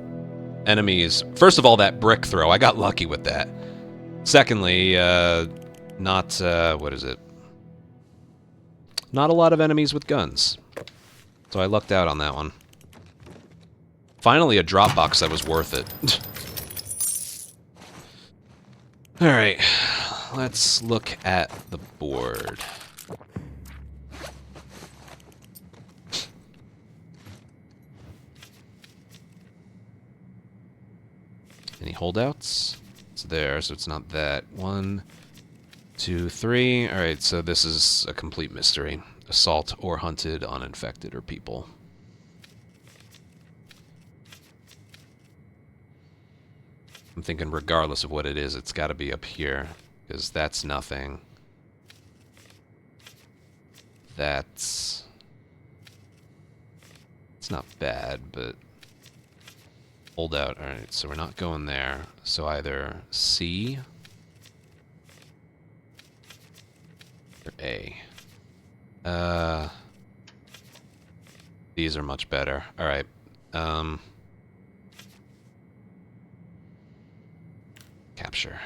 enemies. First of all, that brick throw. I got lucky with that. Secondly, not, what is it? Not a lot of enemies with guns. So I lucked out on that one. Finally a drop box that was worth it. Alright, let's look at the board. Any holdouts? It's there, so it's not that. 1, 2, 3. Alright, so this is a complete mystery. Assault or hunted on infected or people. I'm thinking regardless of what it is, it's got to be up here, because that's nothing. That's... It's not bad, but... Holdout. Alright, so we're not going there. So either C... or A. These are much better. Alright. Capture.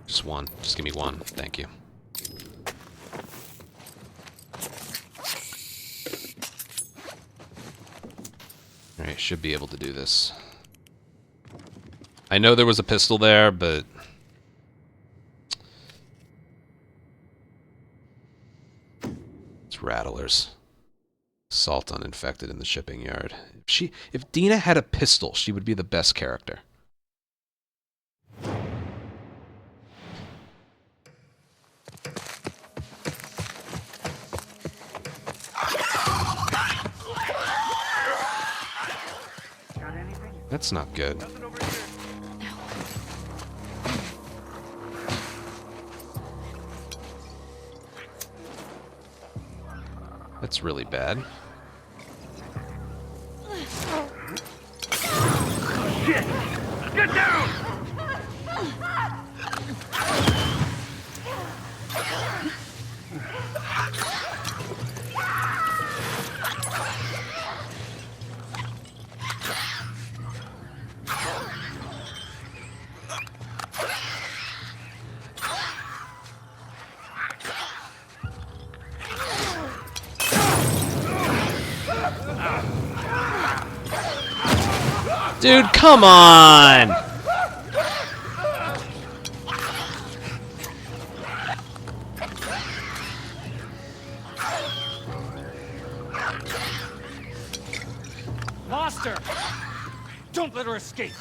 Just one. Just give me one. Thank you. Alright, should be able to do this. I know there was a pistol there, but... It's rattlers. Assault on infected in the shipping yard. If Dina had a pistol, she would be the best character. That's not good. That's really bad. Shit! Get down! Dude, come on! Lost her! Don't let her escape!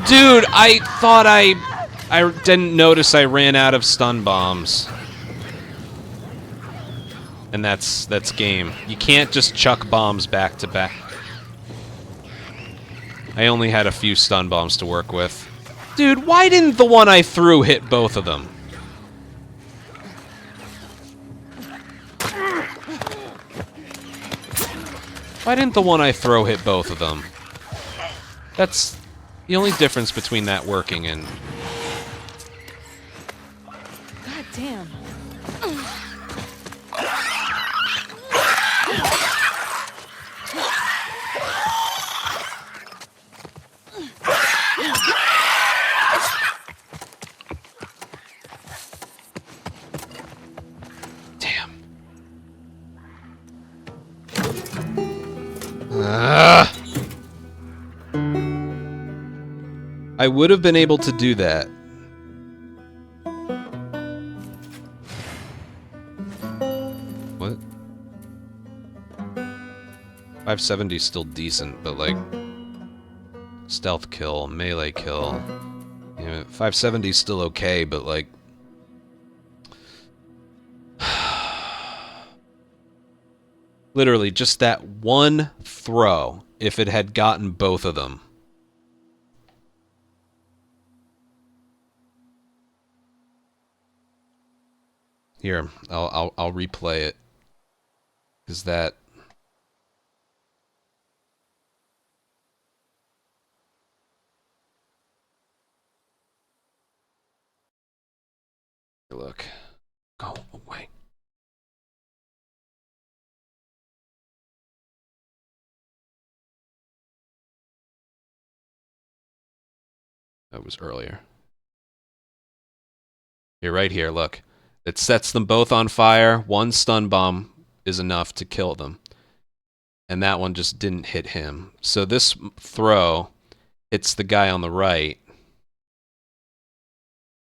Dude, I thought I didn't notice I ran out of stun bombs. And that's game. You can't just chuck bombs back to back. I only had a few stun bombs to work with. Dude, why didn't the one I threw hit both of them? Why didn't the one I throw hit both of them? That's the only difference between that working and... God damn. Damn. I would have been able to do that. What? 570 is still decent, but like... Stealth kill, melee kill... You know, 570 is still okay, but like... Literally, just that one throw, if it had gotten both of them. Here, I'll replay it. Is that... Look. Go away. That was earlier. Here, right here, look. It sets them both on fire. One stun bomb is enough to kill them. And that one just didn't hit him. So this throw hits the guy on the right.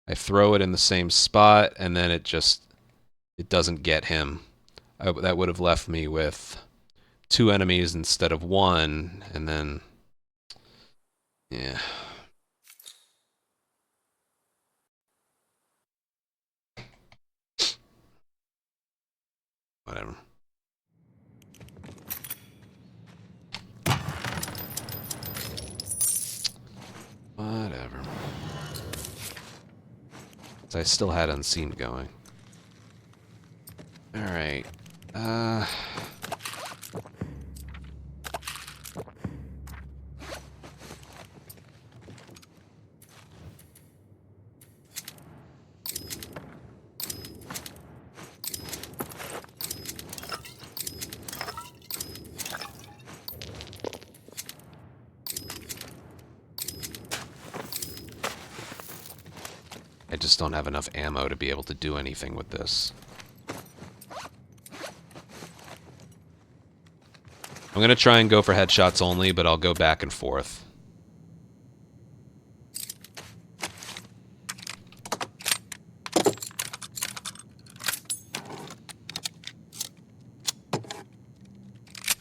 I throw it in the same spot, and then it doesn't get him. That would have left me with 2 enemies instead of 1, and then... Yeah. Whatever. Whatever. I still had Unseen going. Alright. I just don't have enough ammo to be able to do anything with this. I'm gonna try and go for headshots only, but I'll go back and forth.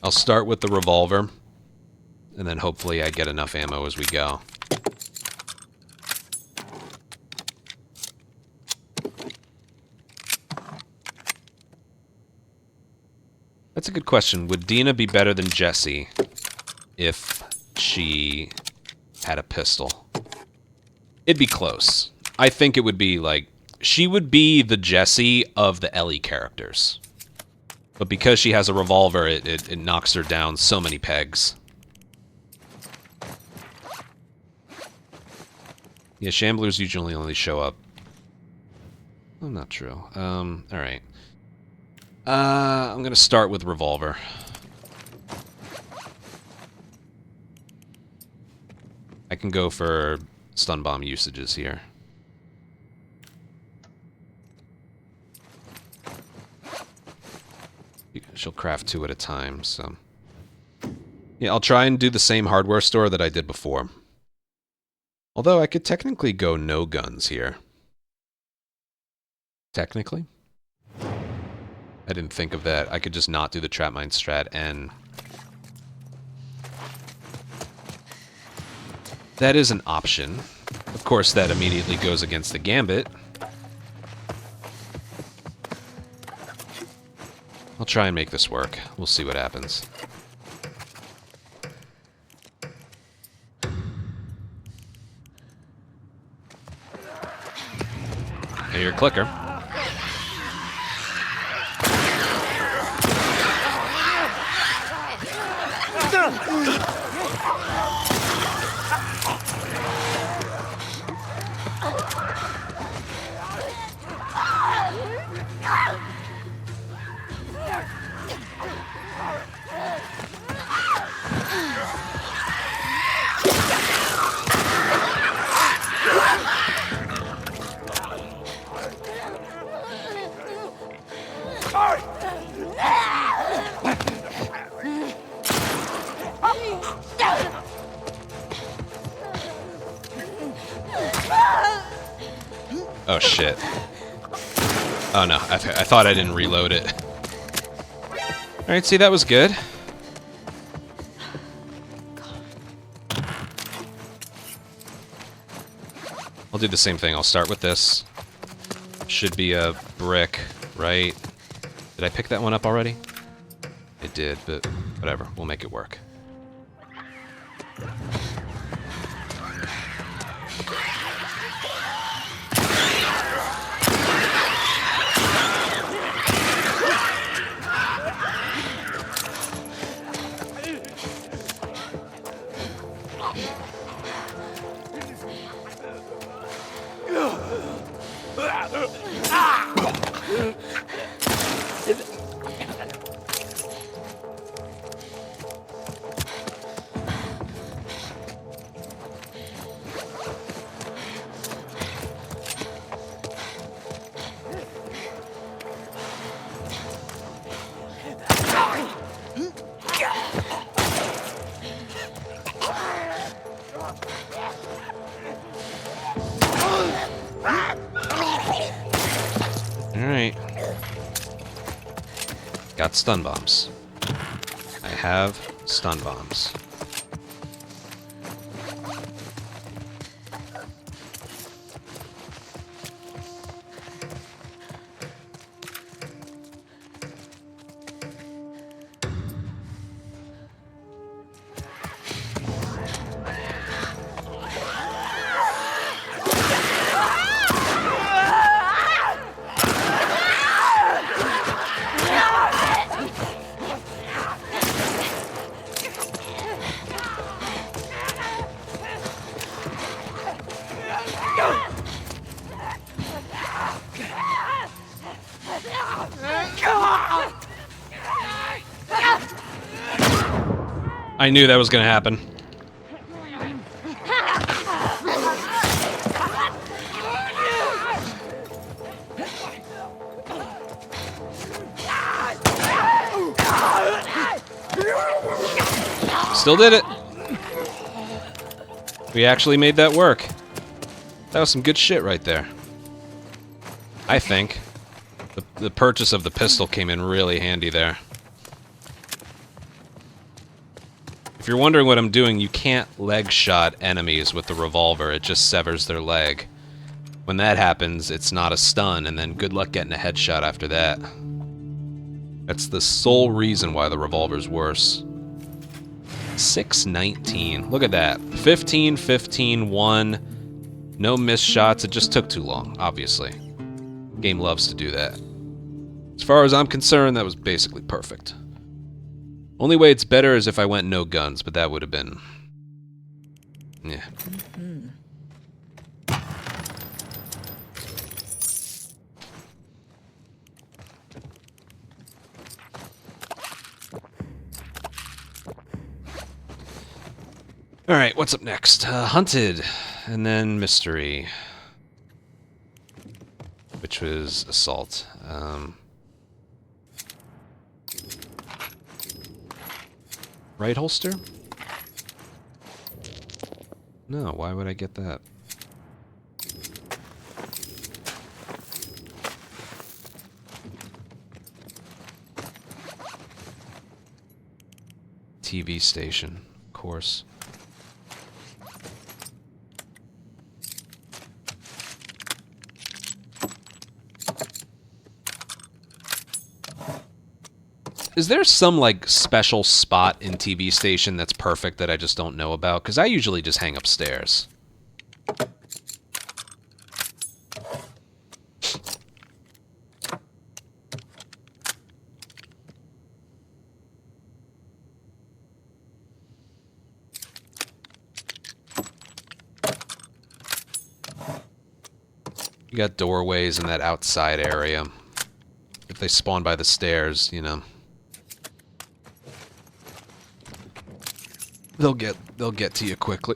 I'll start with the revolver, and then hopefully I get enough ammo as we go. That's a good question. Would Dina be better than Jessie if she had a pistol? It'd be close. I think it would be like... She would be the Jessie of the Ellie characters. But because she has a revolver, it knocks her down so many pegs. Yeah, Shamblers usually only show up... Oh, not true. Alright. I'm gonna start with revolver. I can go for stun bomb usages here. She'll craft 2 at a time, so... Yeah, I'll try and do the same hardware store that I did before. Although I could technically go no guns here. Technically? I didn't think of that. I could just not do the trap mine strat, and... That is an option. Of course, that immediately goes against the gambit. I'll try and make this work. We'll see what happens. I hear a clicker. Oh shit. Oh no, I thought I didn't reload it. Alright, see, that was good. I'll do the same thing. I'll start with this. Should be a brick, right? Did I pick that one up already? It did, but whatever. We'll make it work. Alright. Got stun bombs. I have stun bombs. I knew that was going to happen. Still did it. We actually made that work. That was some good shit right there. I think. The purchase of the pistol came in really handy there. If you're wondering what I'm doing, you can't leg shot enemies with the revolver. It just severs their leg. When that happens, it's not a stun, and then good luck getting a headshot after that. That's the sole reason why the revolver's worse. 619. Look at that. 15, 15, 1. No missed shots. It just took too long, obviously. Game loves to do that. As far as I'm concerned, that was basically perfect. Only way it's better is if I went no guns, but that would have been... yeah. Alright, what's up next? Hunted, and then mystery. Which was assault. Right holster? No, why would I get that? TV station, of course. Is there some, like, special spot in TV station that's perfect that I just don't know about? Because I usually just hang upstairs. You got doorways in that outside area. If they spawn by the stairs, you know. They'll get to you quickly.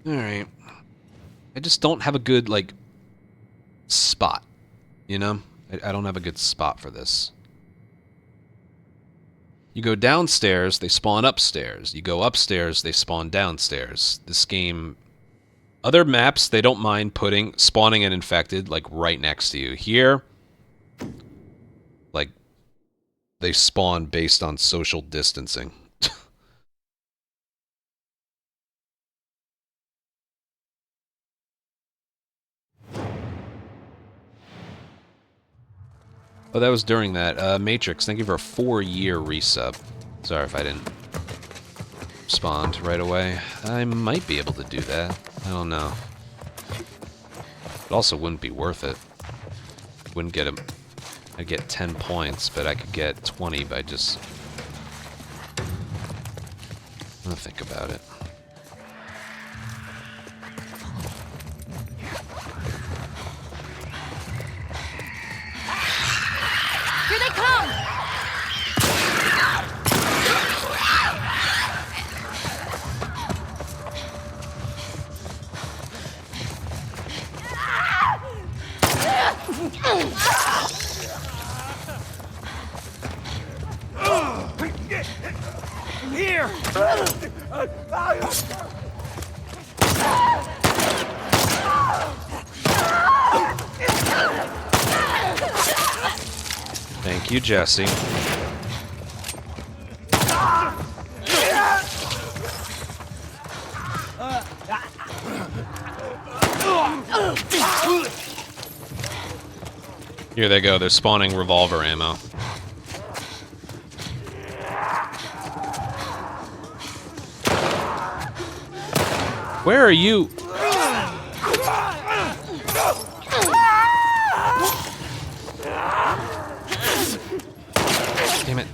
Alright. I just don't have a good, like, spot. You know? I don't have a good spot for this. You go downstairs, they spawn upstairs. You go upstairs, they spawn downstairs. This game... Other maps, they don't mind spawning an infected, like, right next to you. Here, like, they spawn based on social distancing. Oh, that was during that. Matrix, thank you for a 4-year resub. Sorry if I didn't respond right away. I might be able to do that. I don't know. It also wouldn't be worth it. Wouldn't get I'd get 10 points, but I could get 20 by just... I'll think about it. Here they come! Here! Thank you, Jesse. Here they go. They're spawning revolver ammo. Where are you? Damn it.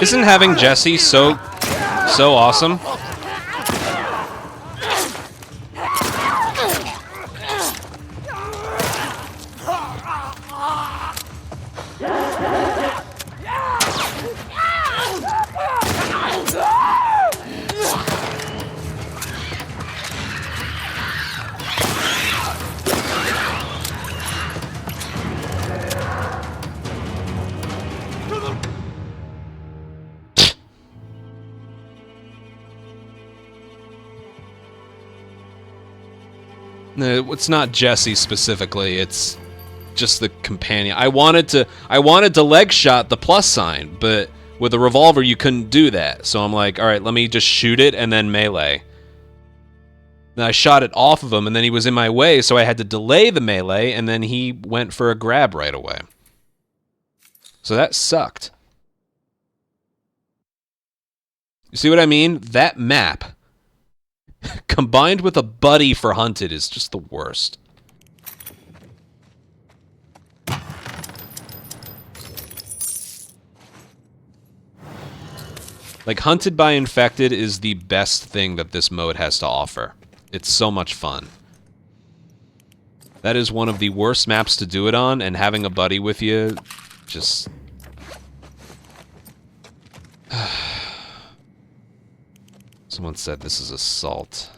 Isn't having Jesse so awesome? No, it's not Jesse specifically, it's just the companion. I wanted to leg shot the plus sign, but with a revolver you couldn't do that. So I'm like, alright, let me just shoot it and then melee. Then I shot it off of him and then he was in my way, so I had to delay the melee and then he went for a grab right away. So that sucked. You see what I mean? That map combined with a buddy for hunted is just the worst. Like, hunted by infected is the best thing that this mode has to offer. It's so much fun. That is one of the worst maps to do it on, and having a buddy with you just... Someone said this is assault.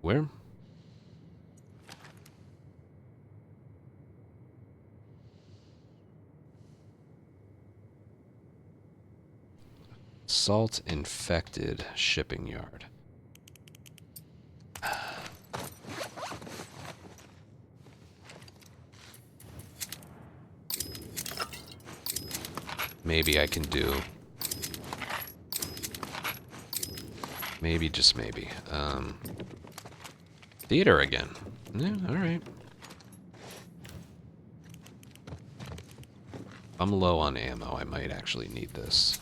Where? Assault infected shipping yard. maybe I can do. Maybe, just maybe. Theater again. Yeah, alright. I'm low on ammo. I might actually need this.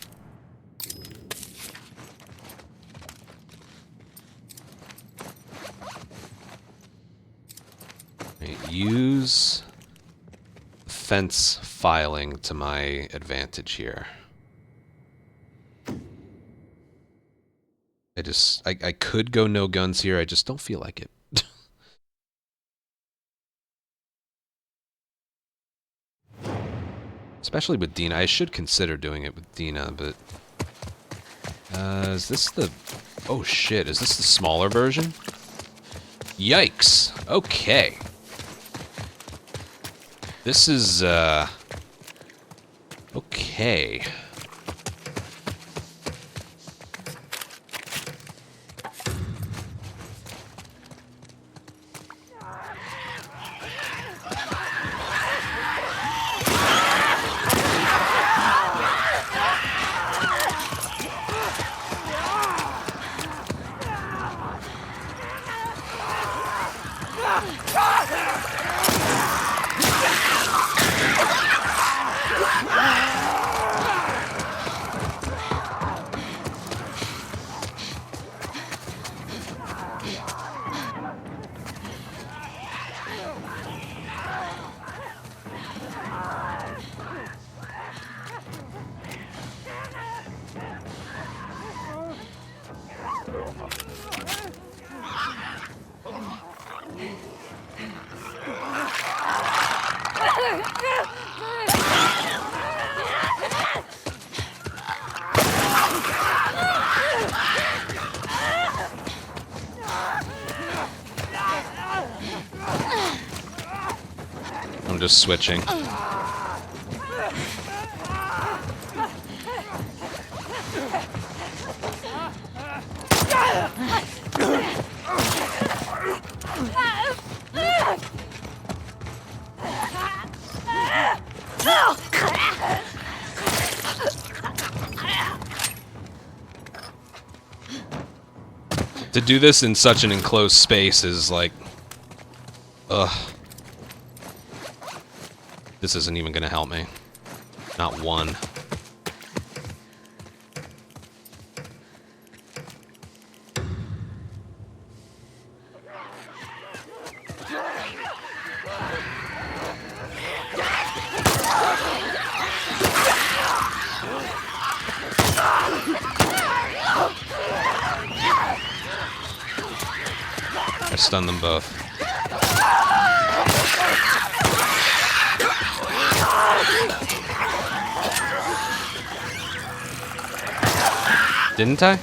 Right, use fence filing to my advantage here. I could go no guns here. I just don't feel like it. Especially with Dina. I should consider doing it with Dina, but... is this the... Oh shit, is this the smaller version? Yikes. Okay. This is, okay. I'm just switching. To do this in such an enclosed space is like... Ugh. This isn't even gonna help me. Not one. I stunned them both. Didn't I?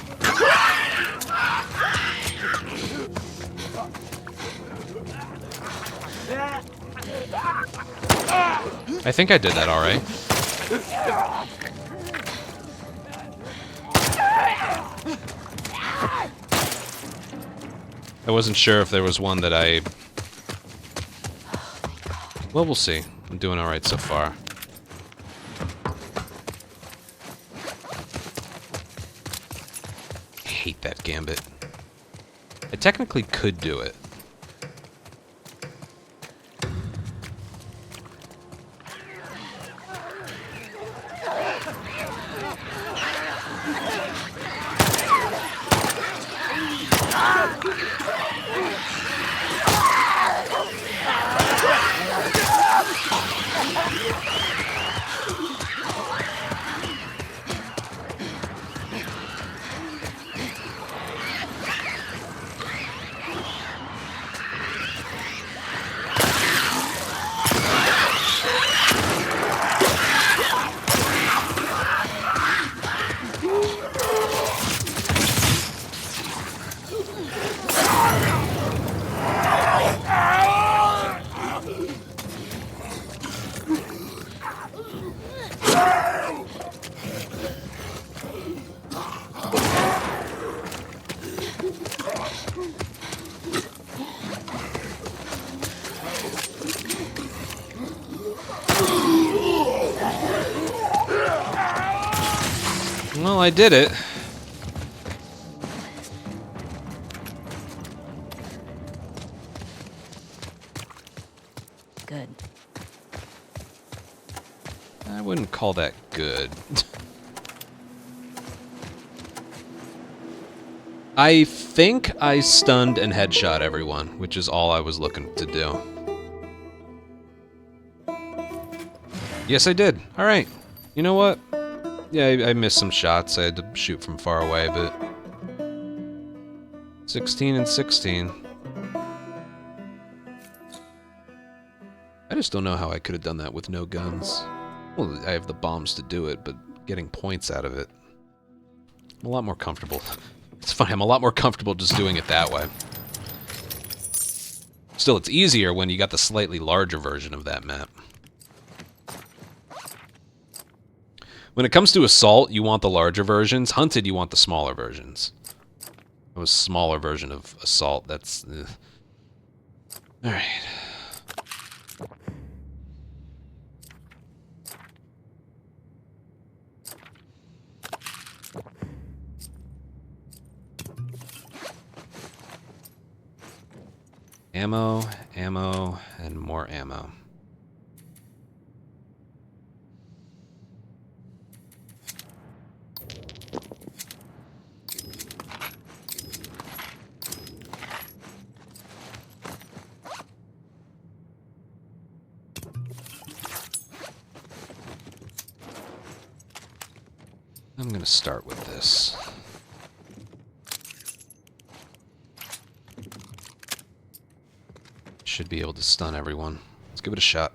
I think I did that all right. I wasn't sure if there was one that I... Well, we'll see. I'm doing all right so far. I hate that gambit. I technically could do it. Well, I did it. Good. I wouldn't call that good. I think I stunned and headshot everyone, which is all I was looking to do. Yes, I did. Alright. You know what? Yeah, I missed some shots. I had to shoot from far away, but... 16 and 16. I just don't know how I could have done that with no guns. Well, I have the bombs to do it, but getting points out of it... I'm a lot more comfortable. It's fine, I'm a lot more comfortable just doing it that way. Still, it's easier when you got the slightly larger version of that map. When it comes to Assault, you want the larger versions. Hunted, you want the smaller versions. It was a smaller version of Assault, that's... Alright. Ammo, ammo, and more ammo. I'm gonna start with this. Should be able to stun everyone. Let's give it a shot.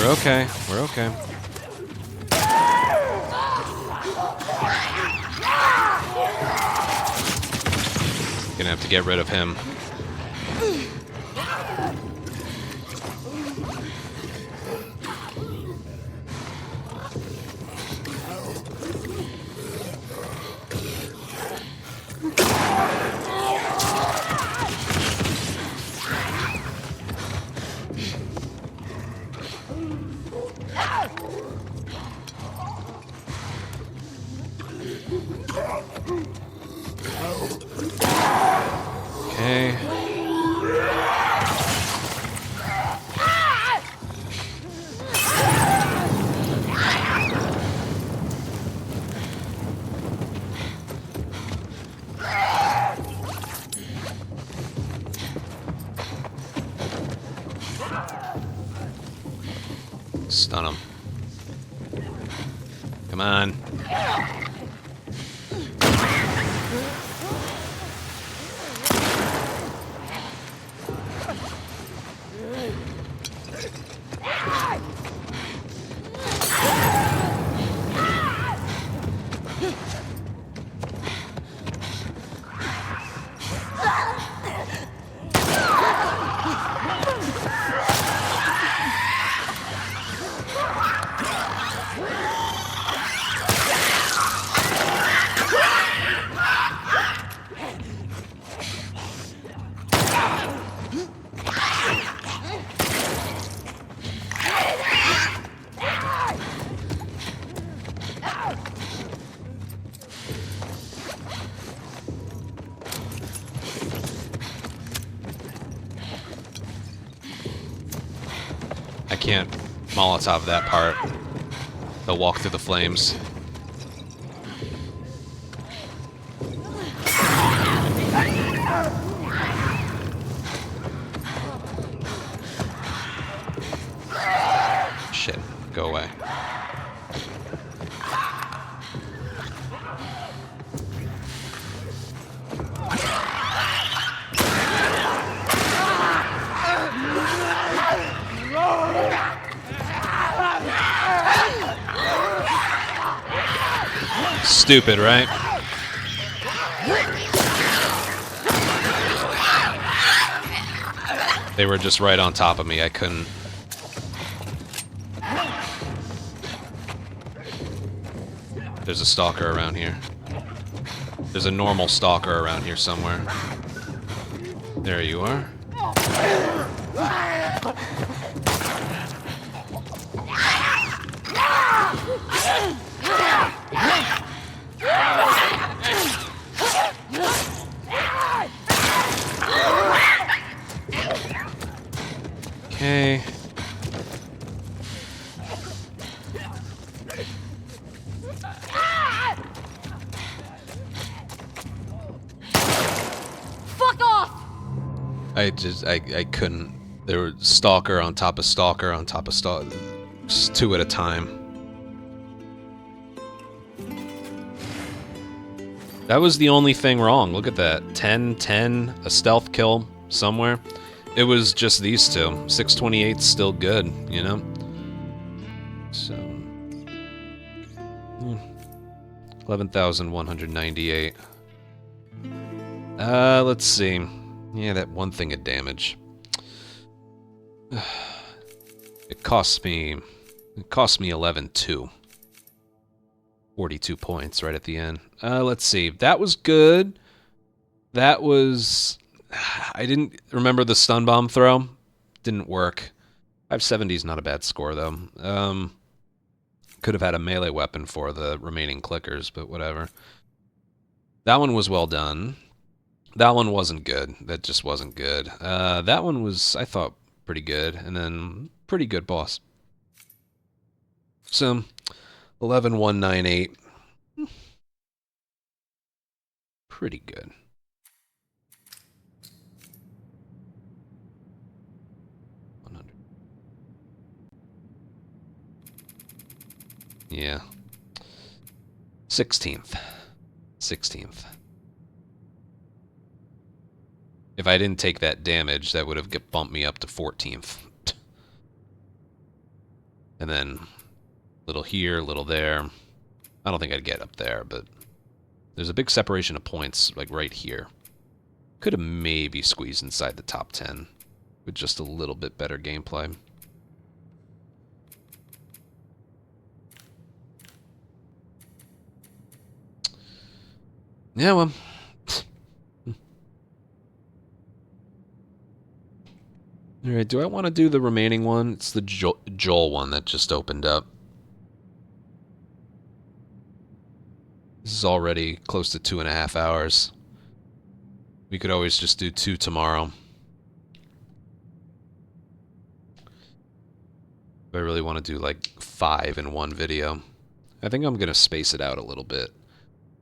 We're okay. We're okay. Gonna have to get rid of him. Okay. Stun him. Come on. I can't Molotov that part. They'll walk through the flames. Shit, go away. Stupid, right? They were just right on top of me. I couldn't. There's a stalker around here. There's a normal stalker around here somewhere. There you are. Okay. Fuck off! I couldn't. There were stalker on top of stalker on top of stalker. Just two at a time. That was the only thing wrong. Look at that. 10, 10, a stealth kill somewhere. It was just these two. 628's still good, you know? So... 11,198. Let's see. Yeah, that one thing of damage. It cost me 11.2. 42 points right at the end. Let's see. That was good. That was... I didn't remember the stun bomb throw. Didn't work. 570 is not a bad score, though. Could have had a melee weapon for the remaining clickers, but whatever. That one was well done. That one wasn't good. That just wasn't good. That one was, I thought, pretty good. And then, pretty good boss. So, 11,198. Pretty good. Yeah. 16th. 16th. If I didn't take that damage, that would have bumped me up to 14th. And then, little here, little there. I don't think I'd get up there, but there's a big separation of points, like right here. Could have maybe squeezed inside the top 10 with just a little bit better gameplay. Yeah, well. Alright, do I want to do the remaining one? It's the Joel one that just opened up. This is already close to 2.5 hours. We could always just do 2 tomorrow. If I really want to do like 5 in one video. I think I'm going to space it out a little bit.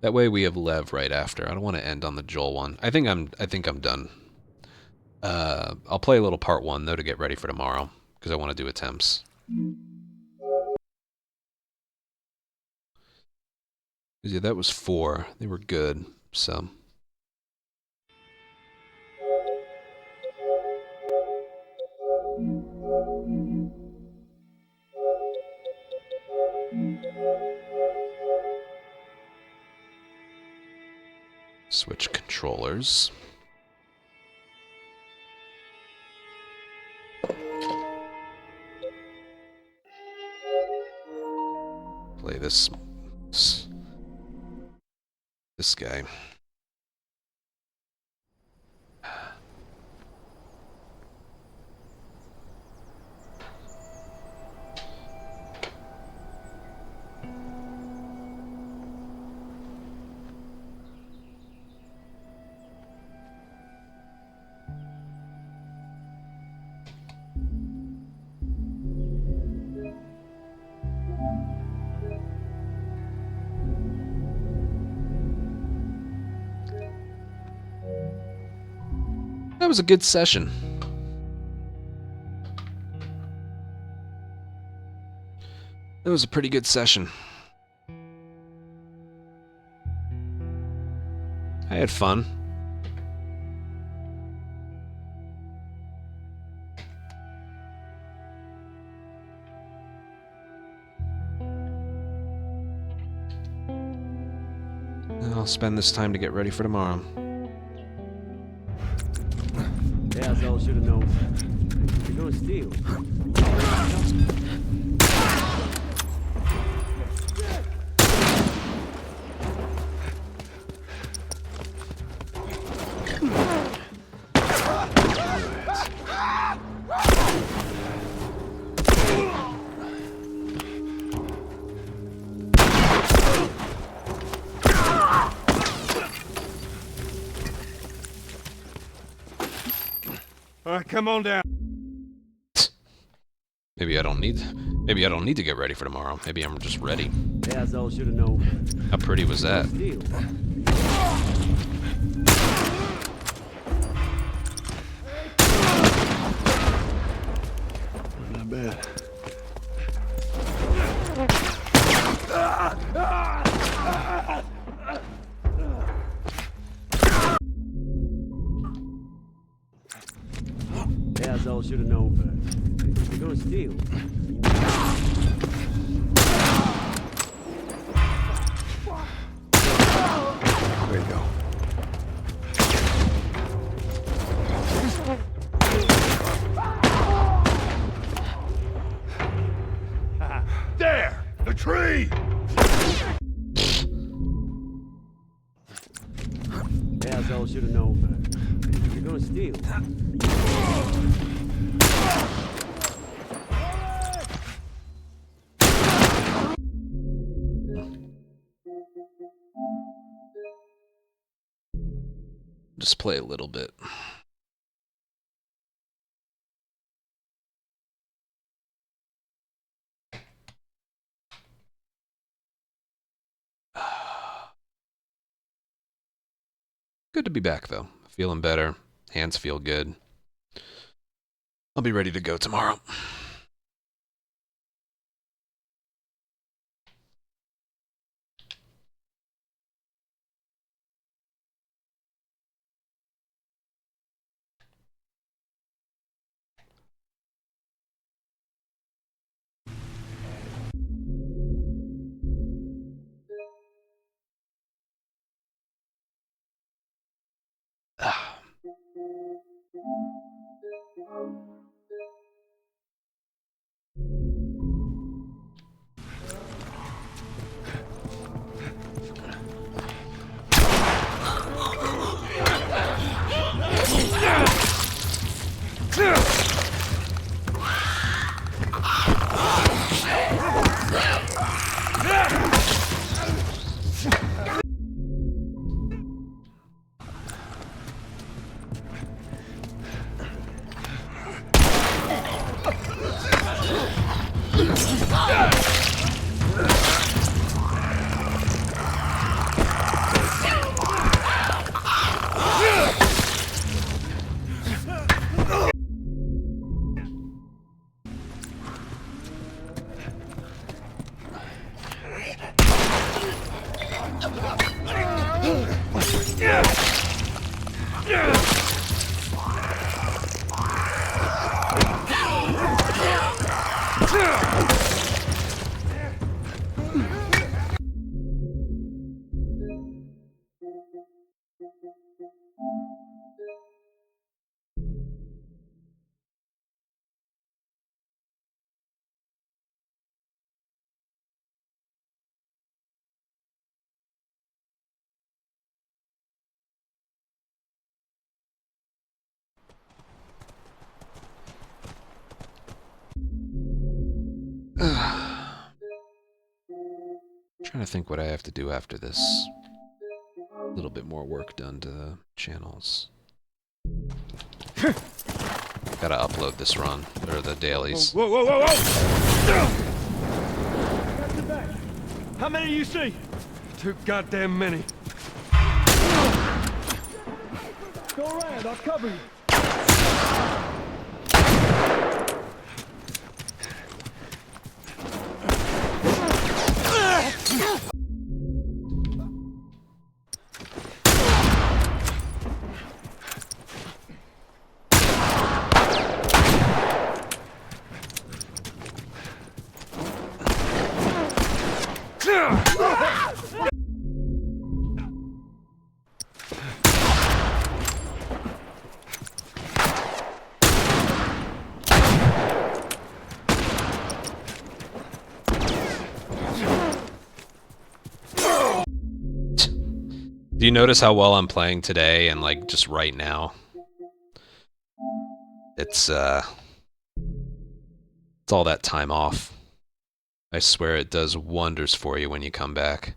That way we have Lev right after. I don't want to end on the Joel one. I think I'm done. I'll play a little part 1 though to get ready for tomorrow because I want to do attempts. Yeah, that was 4. They were good. So switch controllers. Play this guy. That was a good session. That was a pretty good session. I had fun. I'll spend this time to get ready for tomorrow. Yeah, so should have known. You're gonna steal. All right, come on down. Maybe I don't need to get ready for tomorrow. Maybe I'm just ready. Yeah, so should have known. How pretty was that? Steal. Not bad. Yeah, so should have known better. You're gonna steal. There you go. There! The tree! Yeah, so should have known better. You're gonna steal. Just play a little bit. Good to be back, though. Feeling better. Hands feel good. I'll be ready to go tomorrow. Trying to think what I have to do after this. A little bit more work done to the channels. Gotta upload this run, or the dailies. Whoa, whoa, whoa, whoa! How many do you see? Too goddamn many. Go around, I'll cover you. Do you notice how well I'm playing today and like just right now? It's all that time off. I swear it does wonders for you when you come back.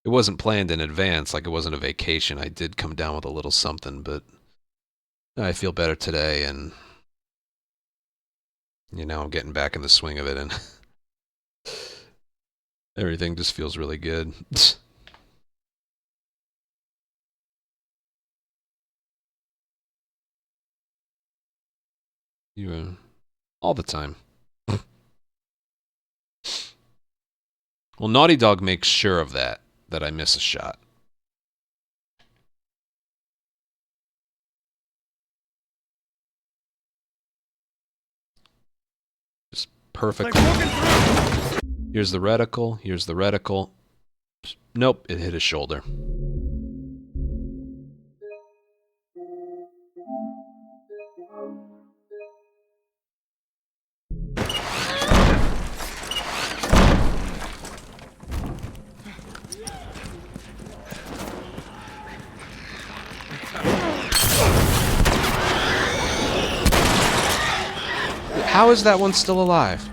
It wasn't planned in advance, like it wasn't a vacation. I did come down with a little something, but I feel better today, and you know, I'm getting back in the swing of it, and everything just feels really good. You all the time. Well, Naughty Dog makes sure of that I miss a shot. Just perfect. Here's the reticle. Here's the reticle. Nope, it hit his shoulder. How is that one still alive?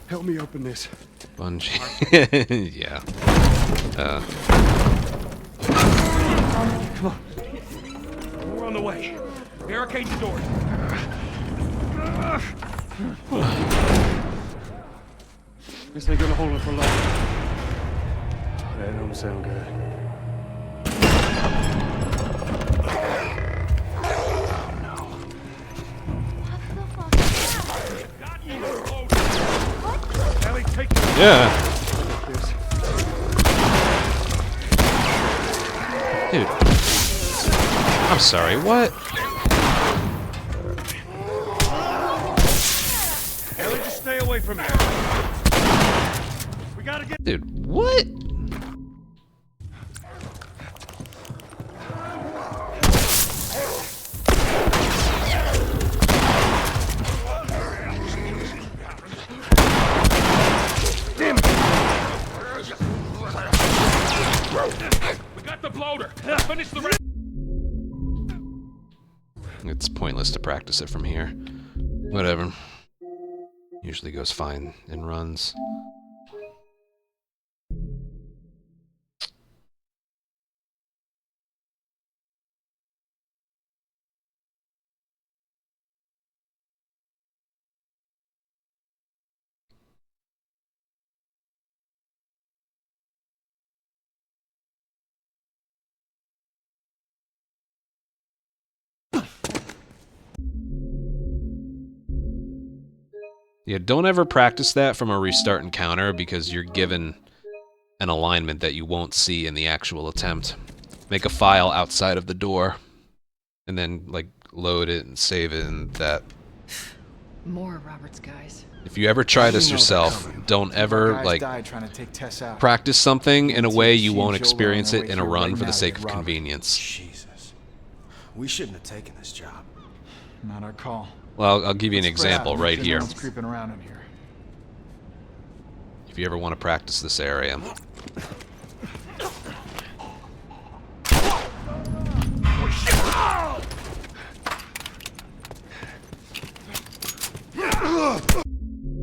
Help me open this. Bungee. Yeah. Come on. We're on the way. Barricade the door. This ain't gonna hold it for long. That don't sound good. Yeah. Dude. I'm sorry, what? Ellie, just stay away from here. We gotta get. Dude, what? We got the bloater. Let's finish the rest. It's pointless to practice it from here. Whatever. Usually goes fine in runs. Yeah, don't ever practice that from a restart encounter because you're given an alignment that you won't see in the actual attempt. Make a file outside of the door and then like load it and save it and that. More Robert's guys. If you ever try this yourself, don't ever like practice something in a way you won't experience it in a run for the sake of convenience. Jesus. We shouldn't have taken this job. Not our call. Well, I'll give you an example right here. Creeping around in here. If you ever want to practice this area.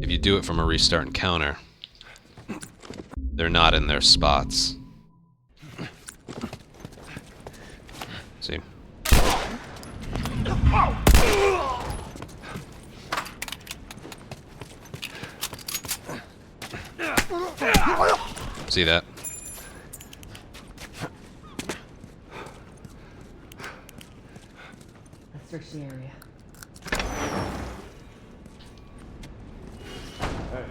If you do it from a restart encounter, they're not in their spots. See? See that? Let's search the area. Hey,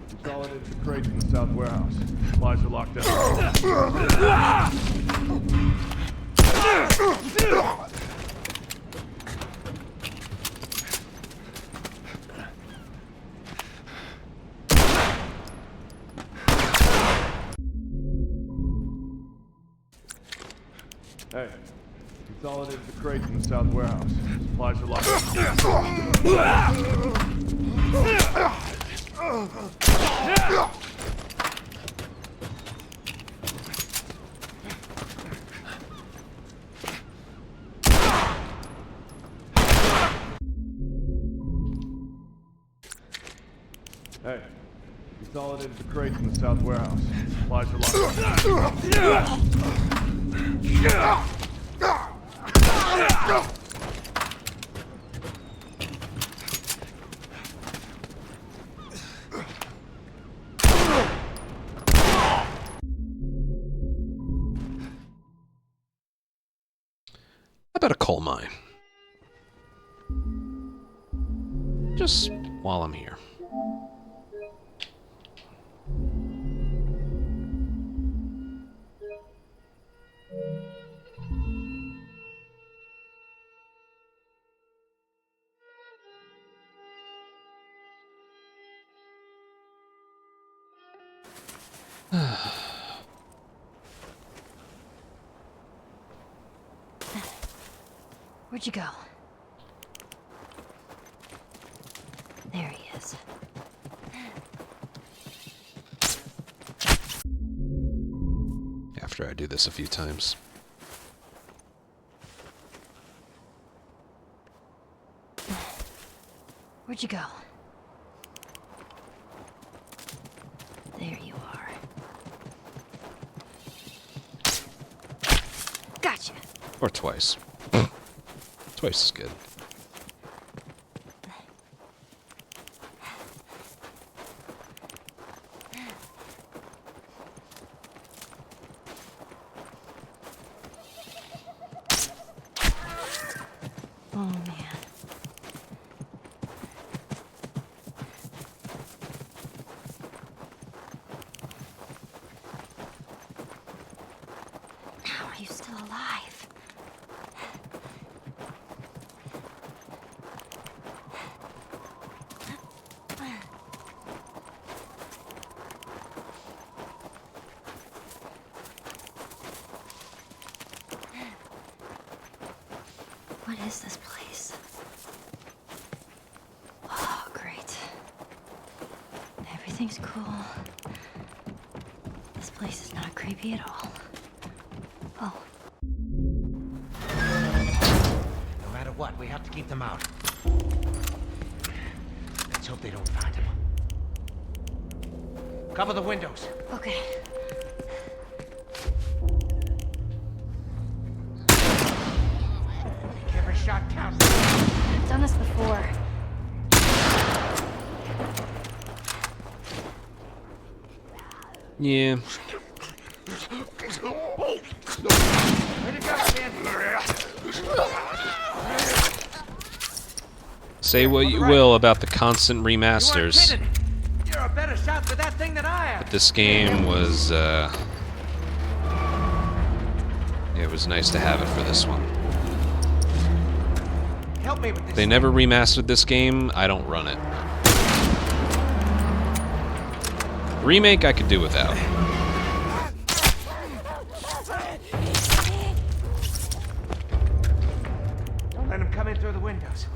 consolidated the crates in the south warehouse. Supplies are locked up. Hey, consolidated the crates in the south warehouse. Supplies are locked. Hey, consolidated the crates in the south warehouse. Supplies are locked. How about a coal mine? Just while I'm here. Where'd you go? There he is. After I do this a few times. Where'd you go? There you are. Gotcha. Or twice. Twice is good. Oh, man. How are you still alive? What is this place? Oh, great. Everything's cool. This place is not creepy at all. Oh. No matter what, we have to keep them out. Let's hope they don't find him. Cover the windows. Okay. Every shot counts. I've done this before. Yeah. Way to go, man. Say what you will about the constant remasters. You weren't kidding. You're a better shot for that thing than I am. This game was, it was nice to have it for this one. Help me with this. They never remastered this game, I don't run it. Remake I could do without. Don't let him come in through the windows.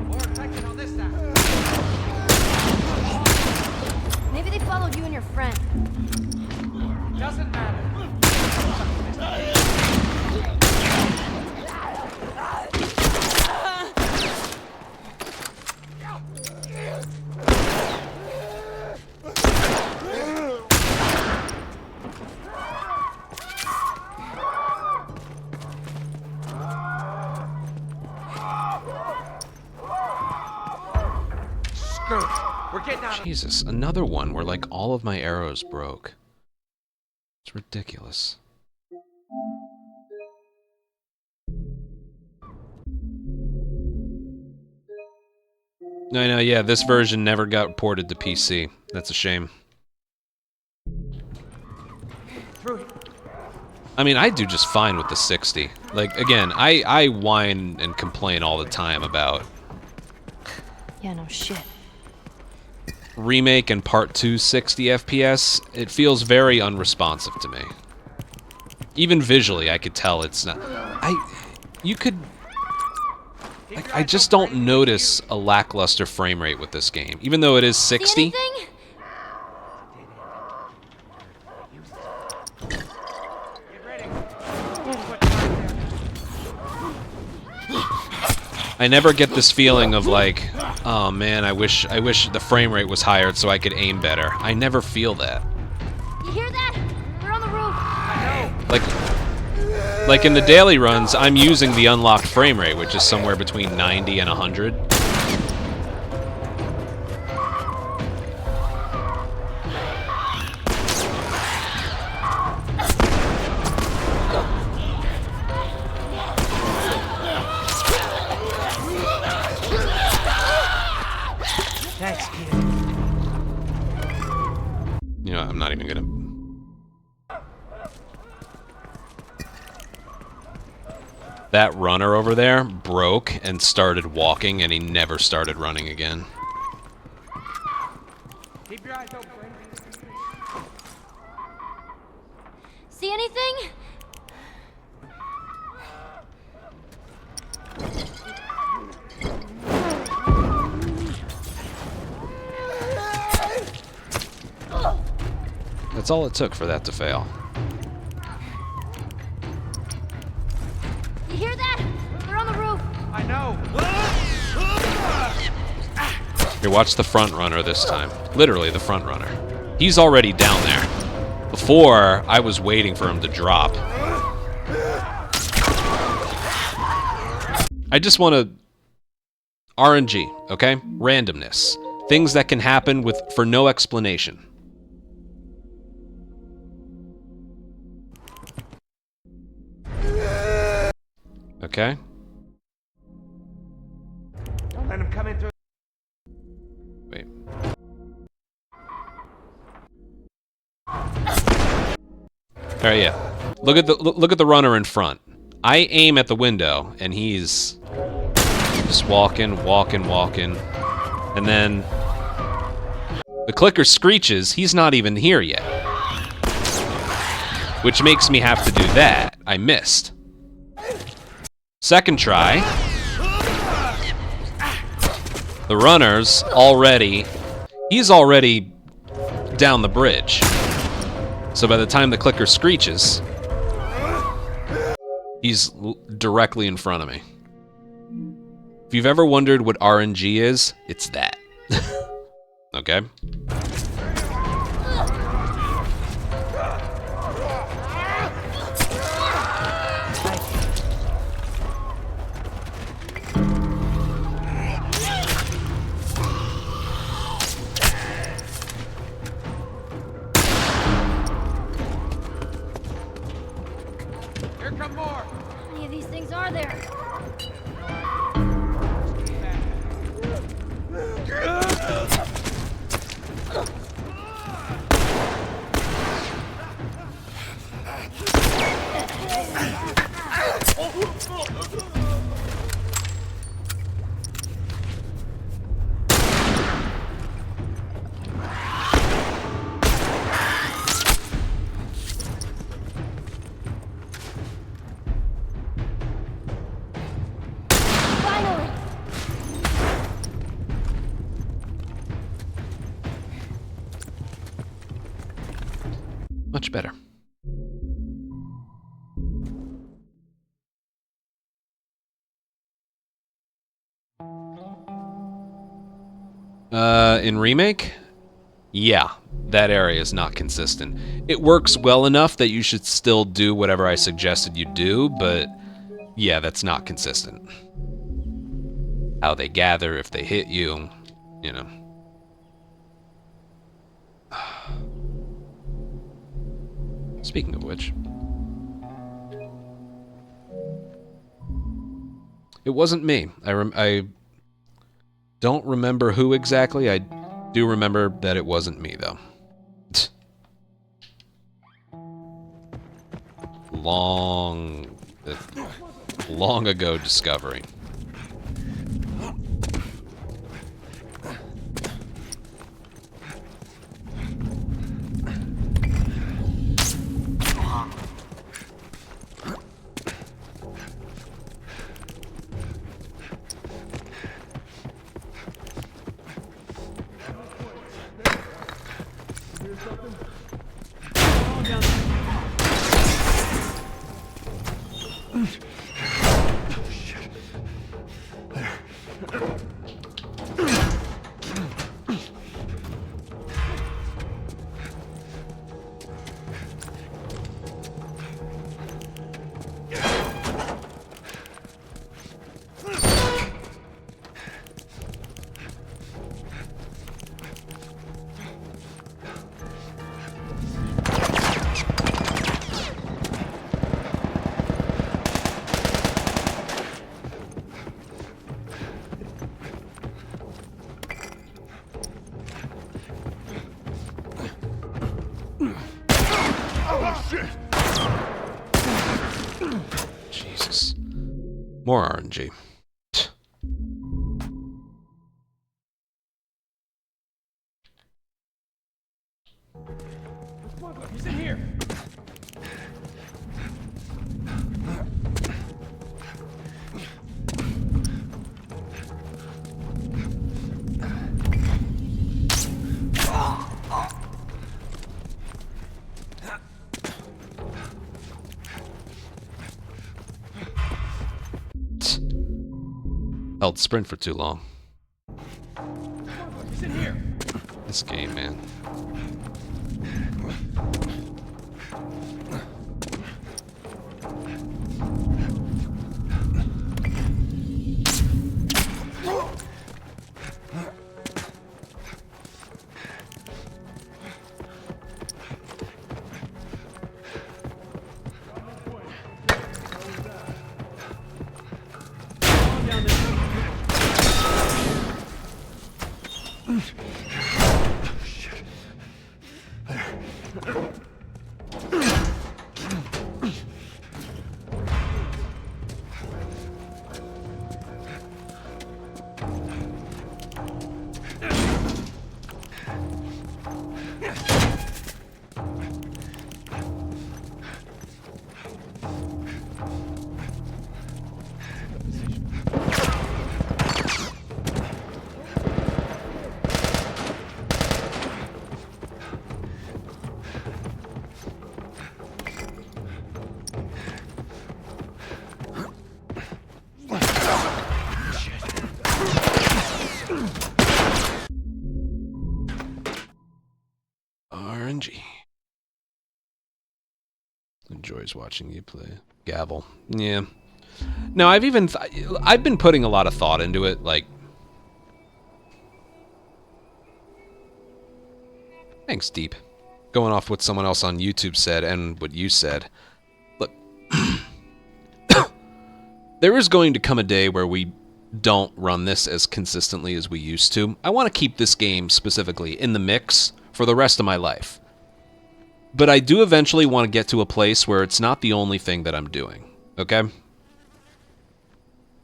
More infected on this side. Maybe they followed you and your friend. Doesn't matter. Screw it. We're getting out of Jesus, another one where like all of my arrows broke. It's ridiculous. No, no, yeah, this version never got ported to PC. That's a shame. through. I mean, I do just fine with the 60. Like, again, I whine and complain all the time about... Yeah, no shit. Remake and Part 2 60 FPS, it feels very unresponsive to me. Even visually, I could tell it's not. I just don't notice a lackluster frame rate with this game, even though it is 60. See anything? I never get this feeling of like, oh man, I wish the frame rate was higher so I could aim better. I never feel that. You hear that? They're on the roof. Like in the daily runs, I'm using the unlocked frame rate, which is somewhere between 90 and 100. Thanks, kid. You know, I'm not even gonna... That runner over there broke and started walking, and he never started running again. Keep your eyes open. See anything? That's all it took for that to fail. You hear that? They're on the roof. I know. Here, watch the front runner this time. Literally the front runner. He's already down there. Before, I was waiting for him to drop. I just want to... RNG, okay? Randomness. Things that can happen for no explanation. Okay? Don't let him come in through. Wait. Alright, yeah. Look at the runner in front. I aim at the window, and he's just walking. And then the clicker screeches, he's not even here yet. Which makes me have to do that. I missed. Second try. The runner's already... He's already down the bridge. So by the time the clicker screeches, he's directly in front of me. If you've ever wondered what RNG is, it's that. Okay? Here come more. How many of these things are there? Finally! Much better. In Remake? Yeah, that area is not consistent. It works well enough that you should still do whatever I suggested you do, but yeah, that's not consistent. How they gather, if they hit you, you know. Speaking of which, it wasn't me. I don't remember who exactly. I do remember that it wasn't me, though. Long ago discovery. Jesus. More RNG. He's in here. Held sprint for too long. He's in here. This game, man. RNG. Enjoys watching you play. Gavel. Yeah. No, I've been putting a lot of thought into it, like... Thanks, Deep. Going off what someone else on YouTube said and what you said. Look, there is going to come a day where we don't run this as consistently as we used to. I want to keep this game specifically in the mix for the rest of my life. But I do eventually want to get to a place where it's not the only thing that I'm doing. Okay?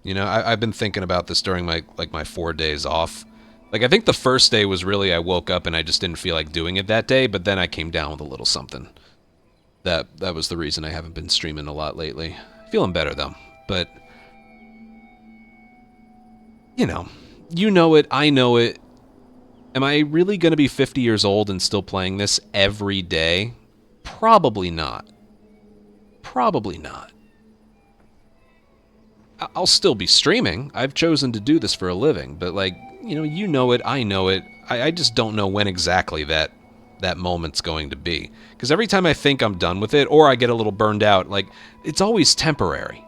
You know, I've been thinking about this during my 4 days off. Like, I think the first day was really I woke up and I just didn't feel like doing it that day, but then I came down with a little something. That was the reason I haven't been streaming a lot lately. Feeling better, though. But, you know it, I know it. Am I really going to be 50 years old and still playing this every day? Probably not. Probably not. I'll still be streaming. I've chosen to do this for a living, but like, you know it, I know it. I just don't know when exactly that moment's going to be. Because every time I think I'm done with it, or I get a little burned out, like, it's always temporary.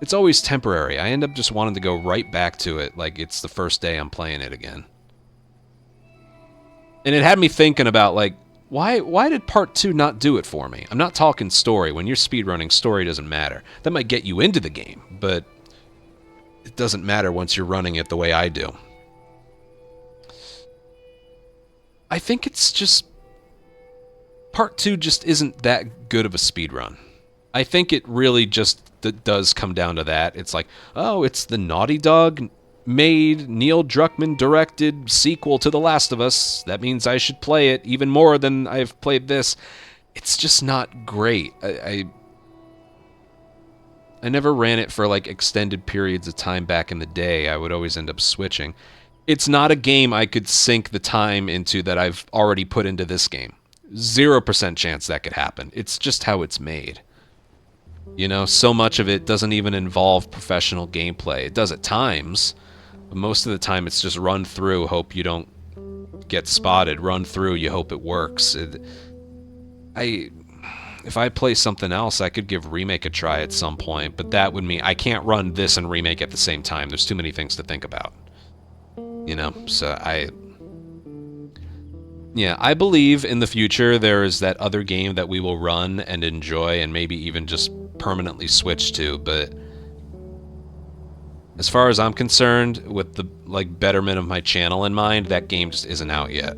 It's always temporary. I end up just wanting to go right back to it like it's the first day I'm playing it again. And it had me thinking about, like, why did part 2 not do it for me? I'm not talking story. When you're speedrunning, story doesn't matter. That might get you into the game, but it doesn't matter once you're running it the way I do. I think it's just... Part 2 just isn't that good of a speedrun. I think it really just does come down to that. It's like, oh, it's the Naughty Dog made, Neil Druckmann directed sequel to The Last of Us. That means I should play it even more than I've played this. It's just not great. I never ran it for like extended periods of time back in the day. I would always end up switching. It's not a game I could sink the time into that I've already put into this game. 0% chance that could happen. It's just how it's made. You know, so much of it doesn't even involve professional gameplay. It does at times, but most of the time it's just run through, hope you don't get spotted, run through, you hope it works. If I play something else, I could give Remake a try at some point, but that would mean I can't run this and Remake at the same time. There's too many things to think about. You know, so yeah, I believe in the future there is that other game that we will run and enjoy and maybe even just permanently switch to, but as far as I'm concerned, with the betterment of my channel in mind, that game just isn't out yet.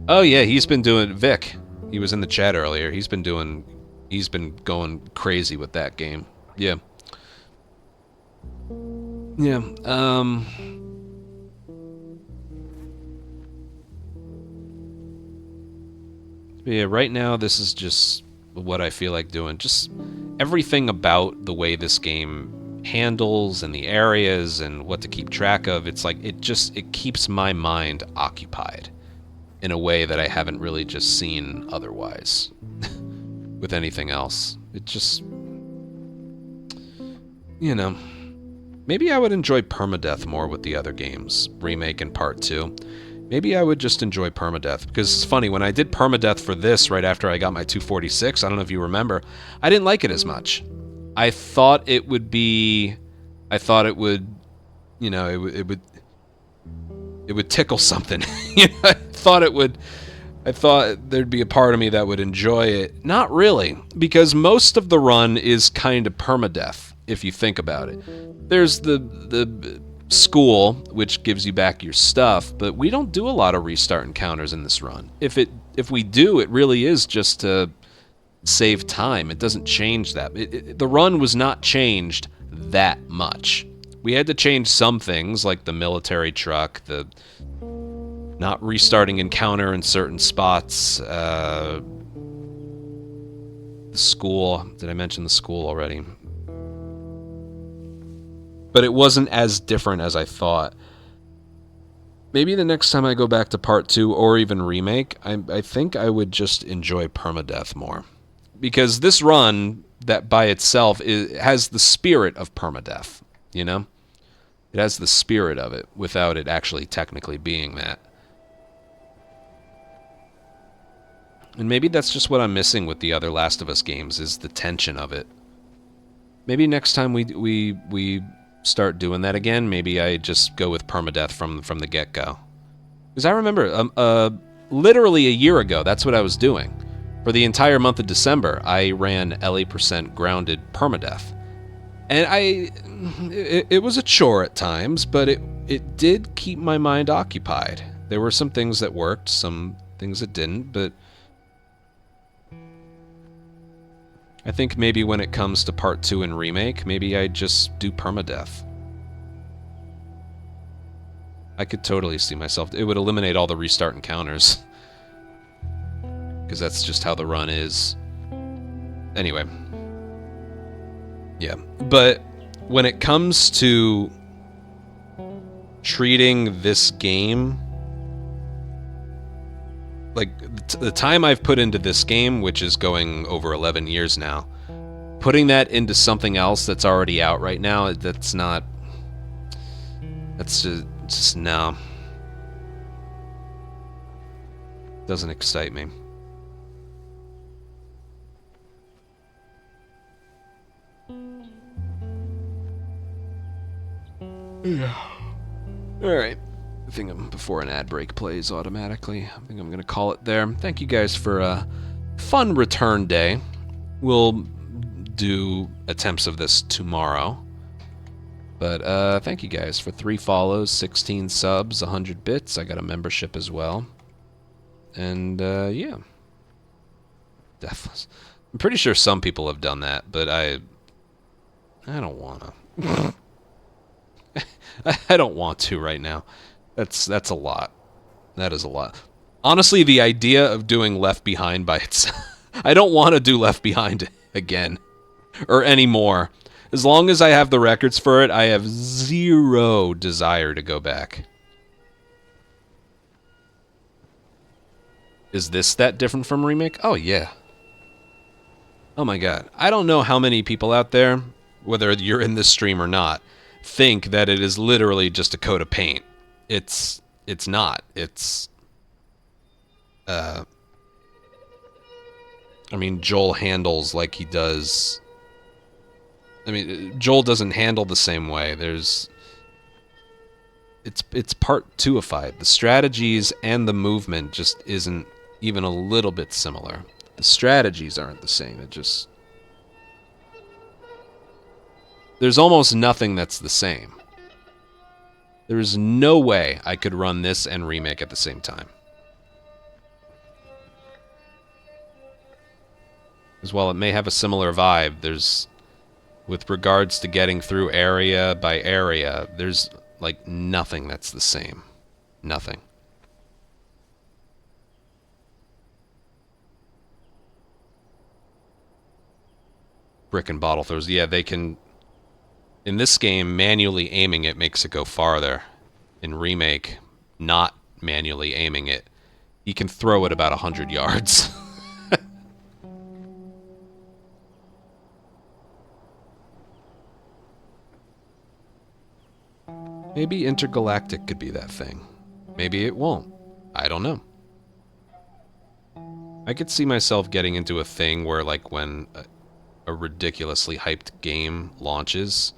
Oh yeah, he's been doing Vic. He was in the chat earlier. He's been going crazy with that game. Yeah. Yeah. Yeah, right now this is just what I feel like doing. Just everything about the way this game handles and the areas and what to keep track of. It's like it keeps my mind occupied in a way that I haven't really just seen otherwise with anything else. It just, you know, maybe I would enjoy permadeath more with the other games, Remake and Part 2. Maybe I would just enjoy permadeath, because it's funny, when I did permadeath for this right after I got my 246, I don't know if you remember, I didn't like it as much. I thought it would, you know, it would tickle something. You know, I thought there'd be a part of me that would enjoy it. Not really, because most of the run is kind of permadeath, if you think about it. There's the school, which gives you back your stuff, but we don't do a lot of restart encounters in this run. If we do, it really is just to save time. It doesn't change that. The run was not changed that much. We had to change some things, like the military truck, the not restarting encounter in certain spots, the school. Did I mention the school already? But it wasn't as different as I thought. Maybe the next time I go back to Part 2 or even Remake, I think I would just enjoy permadeath more. Because this run, that by itself, has the spirit of permadeath, you know? It has the spirit of it, without it actually technically being that. And maybe that's just what I'm missing with the other Last of Us games, is the tension of it. Maybe next time we start doing that again, maybe I just go with permadeath from the get-go. Because I remember, literally a year ago, that's what I was doing. For the entire month of December, I ran LA% grounded permadeath. And it was a chore at times, but it did keep my mind occupied. There were some things that worked, some things that didn't, but I think maybe when it comes to Part 2 and Remake, maybe I just do permadeath. I could totally see myself. It would eliminate all the restart encounters. Because that's just how the run is. Anyway. Yeah. But when it comes to treating this game, like the time I've put into this game, which is going over 11 years now, putting that into something else that's already out right now, that's just no. Doesn't excite me. Alright. I think before an ad break plays automatically, I think I'm going to call it there. Thank you guys for a fun return day. We'll do attempts of this tomorrow. But thank you guys for 3 follows, 16 subs, 100 bits. I got a membership as well. And yeah. Definitely. I'm pretty sure some people have done that, but I don't want to. I don't want to right now. That's a lot. That is a lot. Honestly, the idea of doing Left Behind by itself, I don't want to do Left Behind again or anymore. As long as I have the records for it, I have zero desire to go back. Is this that different from remake? Oh, yeah. Oh my god. I don't know how many people out there, whether you're in this stream or not, think that it is literally just a coat of paint. It's not. It's I mean, Joel handles like he does. I mean, Joel doesn't handle the same way. It's part 2ified. The strategies and the movement just isn't even a little bit similar. The strategies aren't the same. There's almost nothing that's the same. There's no way I could run this and remake at the same time. Because while it may have a similar vibe, with regards to getting through area by area, there's like nothing that's the same. Nothing. Brick and bottle throws. Yeah, they can... In this game, manually aiming it makes it go farther. In Remake, not manually aiming it, you can throw it about 100 yards. Maybe Intergalactic could be that thing. Maybe it won't. I don't know. I could see myself getting into a thing where, like, when a ridiculously hyped game launches,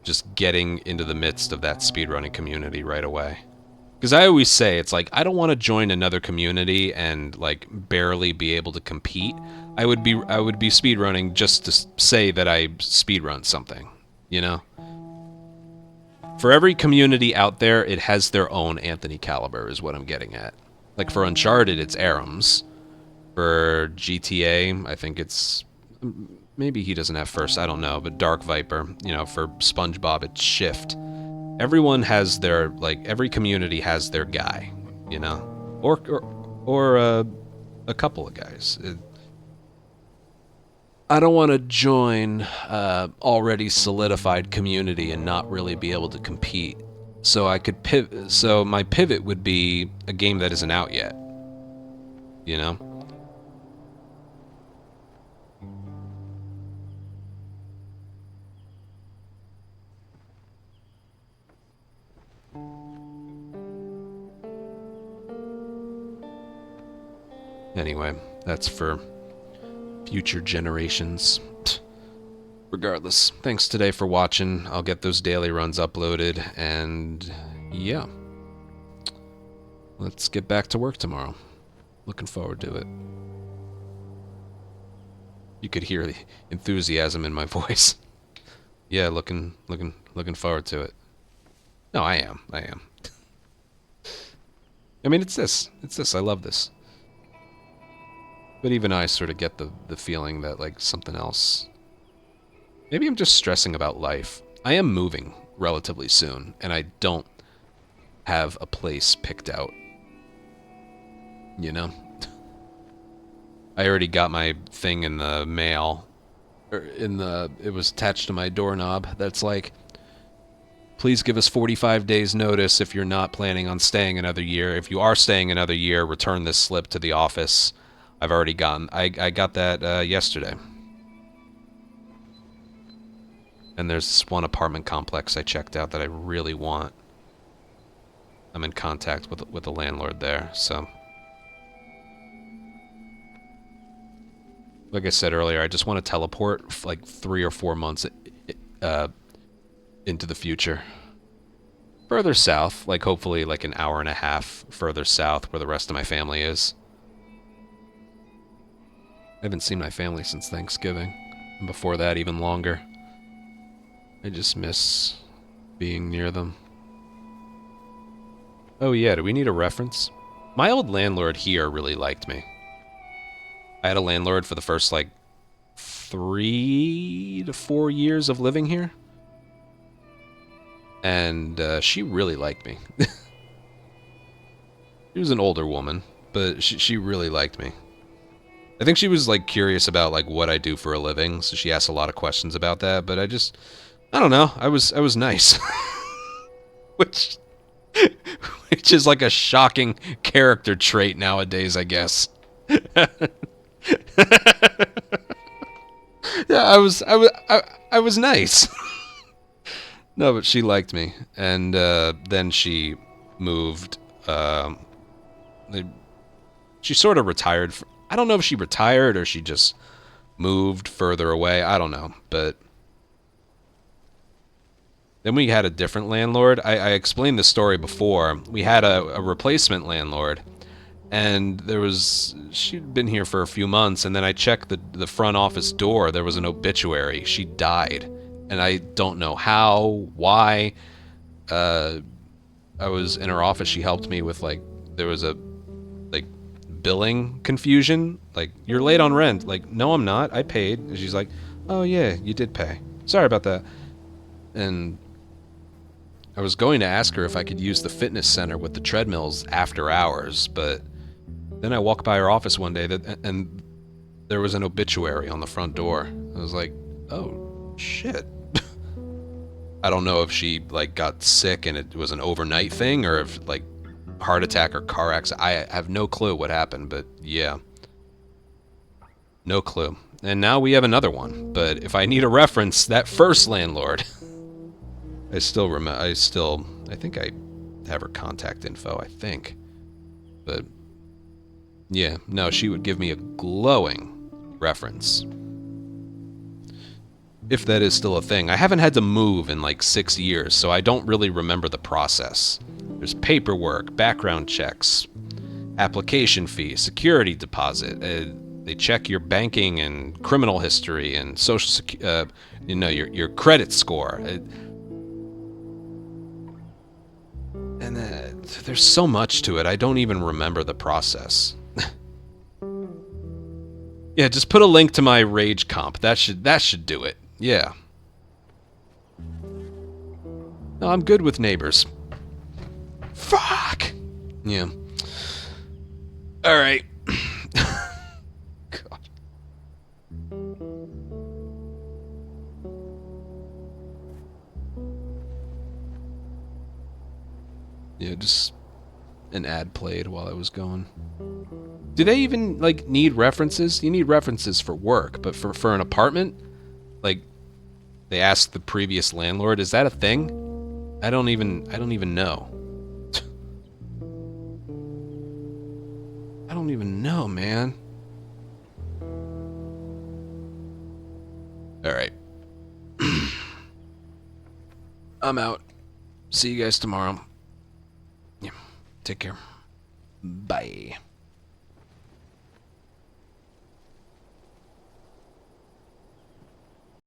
just getting into the midst of that speedrunning community right away. Because I always say, it's like, I don't want to join another community and, like, barely be able to compete. I would be speedrunning just to say that I speedrun something, you know? For every community out there, it has their own AnthonyCaliber, is what I'm getting at. Like, for Uncharted, it's Arams. For GTA, I think it's... Maybe he doesn't have first, I don't know, but Dark Viper. You know, for SpongeBob, it's Shift. Everyone has their, like, every community has their guy, you know? Or a couple of guys. I don't want to join already solidified community and not really be able to compete. So I could pivot. So my pivot would be a game that isn't out yet. You know? Anyway, that's for future generations. Regardless, thanks today for watching. I'll get those daily runs uploaded, and yeah. Let's get back to work tomorrow. Looking forward to it. You could hear the enthusiasm in my voice. Yeah, looking forward to it. No, I am. I mean, it's this. I love this. But even I sort of get the feeling that, like, something else... Maybe I'm just stressing about life. I am moving relatively soon, and I don't have a place picked out. You know? I already got my thing in the mail. It was attached to my doorknob. That's like, please give us 45 days notice if you're not planning on staying another year. If you are staying another year, return this slip to the office. I've already gotten... I got that yesterday. And there's this one apartment complex I checked out that I really want. I'm in contact with the landlord there, so... Like I said earlier, I just want to teleport like 3 or 4 months into the future. Further south, like hopefully like an hour and a half further south where the rest of my family is. I haven't seen my family since Thanksgiving, and before that even longer. I just miss being near them. Oh yeah, do we need a reference? My old landlord here really liked me. I had a landlord for the first, like, 3 to 4 years of living here. And she really liked me. She was an older woman, but she really liked me. I think she was, like, curious about, like, what I do for a living, so she asked a lot of questions about that, but I don't know, I was nice. Which is, like, a shocking character trait nowadays, I guess. Yeah, I was nice. No, but she liked me, and then she moved. She sort of retired. I don't know if she retired or she just moved further away. I don't know, but then we had a different landlord. I explained this story before. We had a replacement landlord, and she'd been here for a few months, and then I checked the front office door. There was an obituary. She died, and I don't know how, why. I was in her office. She helped me with, like, there was a, like, billing confusion. Like, you're late on rent. Like, no, I'm not. I paid. And she's like, oh, yeah, you did pay. Sorry about that. And I was going to ask her if I could use the fitness center with the treadmills after hours, but then I walked by her office one day and there was an obituary on the front door. I was like, oh, shit. I don't know if she, like, got sick and it was an overnight thing, or if, like, heart attack or car accident. I have no clue what happened, but yeah. No clue. And now we have another one. But if I need a reference, that first landlord. I still remember. I think I have her contact info, I think. But yeah, no, she would give me a glowing reference. If that is still a thing. I haven't had to move in like 6 years, so I don't really remember the process. There's paperwork, background checks, application fee, security deposit. They check your banking and criminal history and your credit score. And there's so much to it. I don't even remember the process. Yeah, just put a link to my Rage comp. That should do it. Yeah. No, I'm good with neighbors. Fuck. Yeah. All right. God. Yeah, just an ad played while I was going. Do they even, like, need references? You need references for work, but for an apartment? Like, they asked the previous landlord, is that a thing? I don't even know. I don't even know, man. Alright. I'm out. See you guys tomorrow. Yeah. Take care. Bye.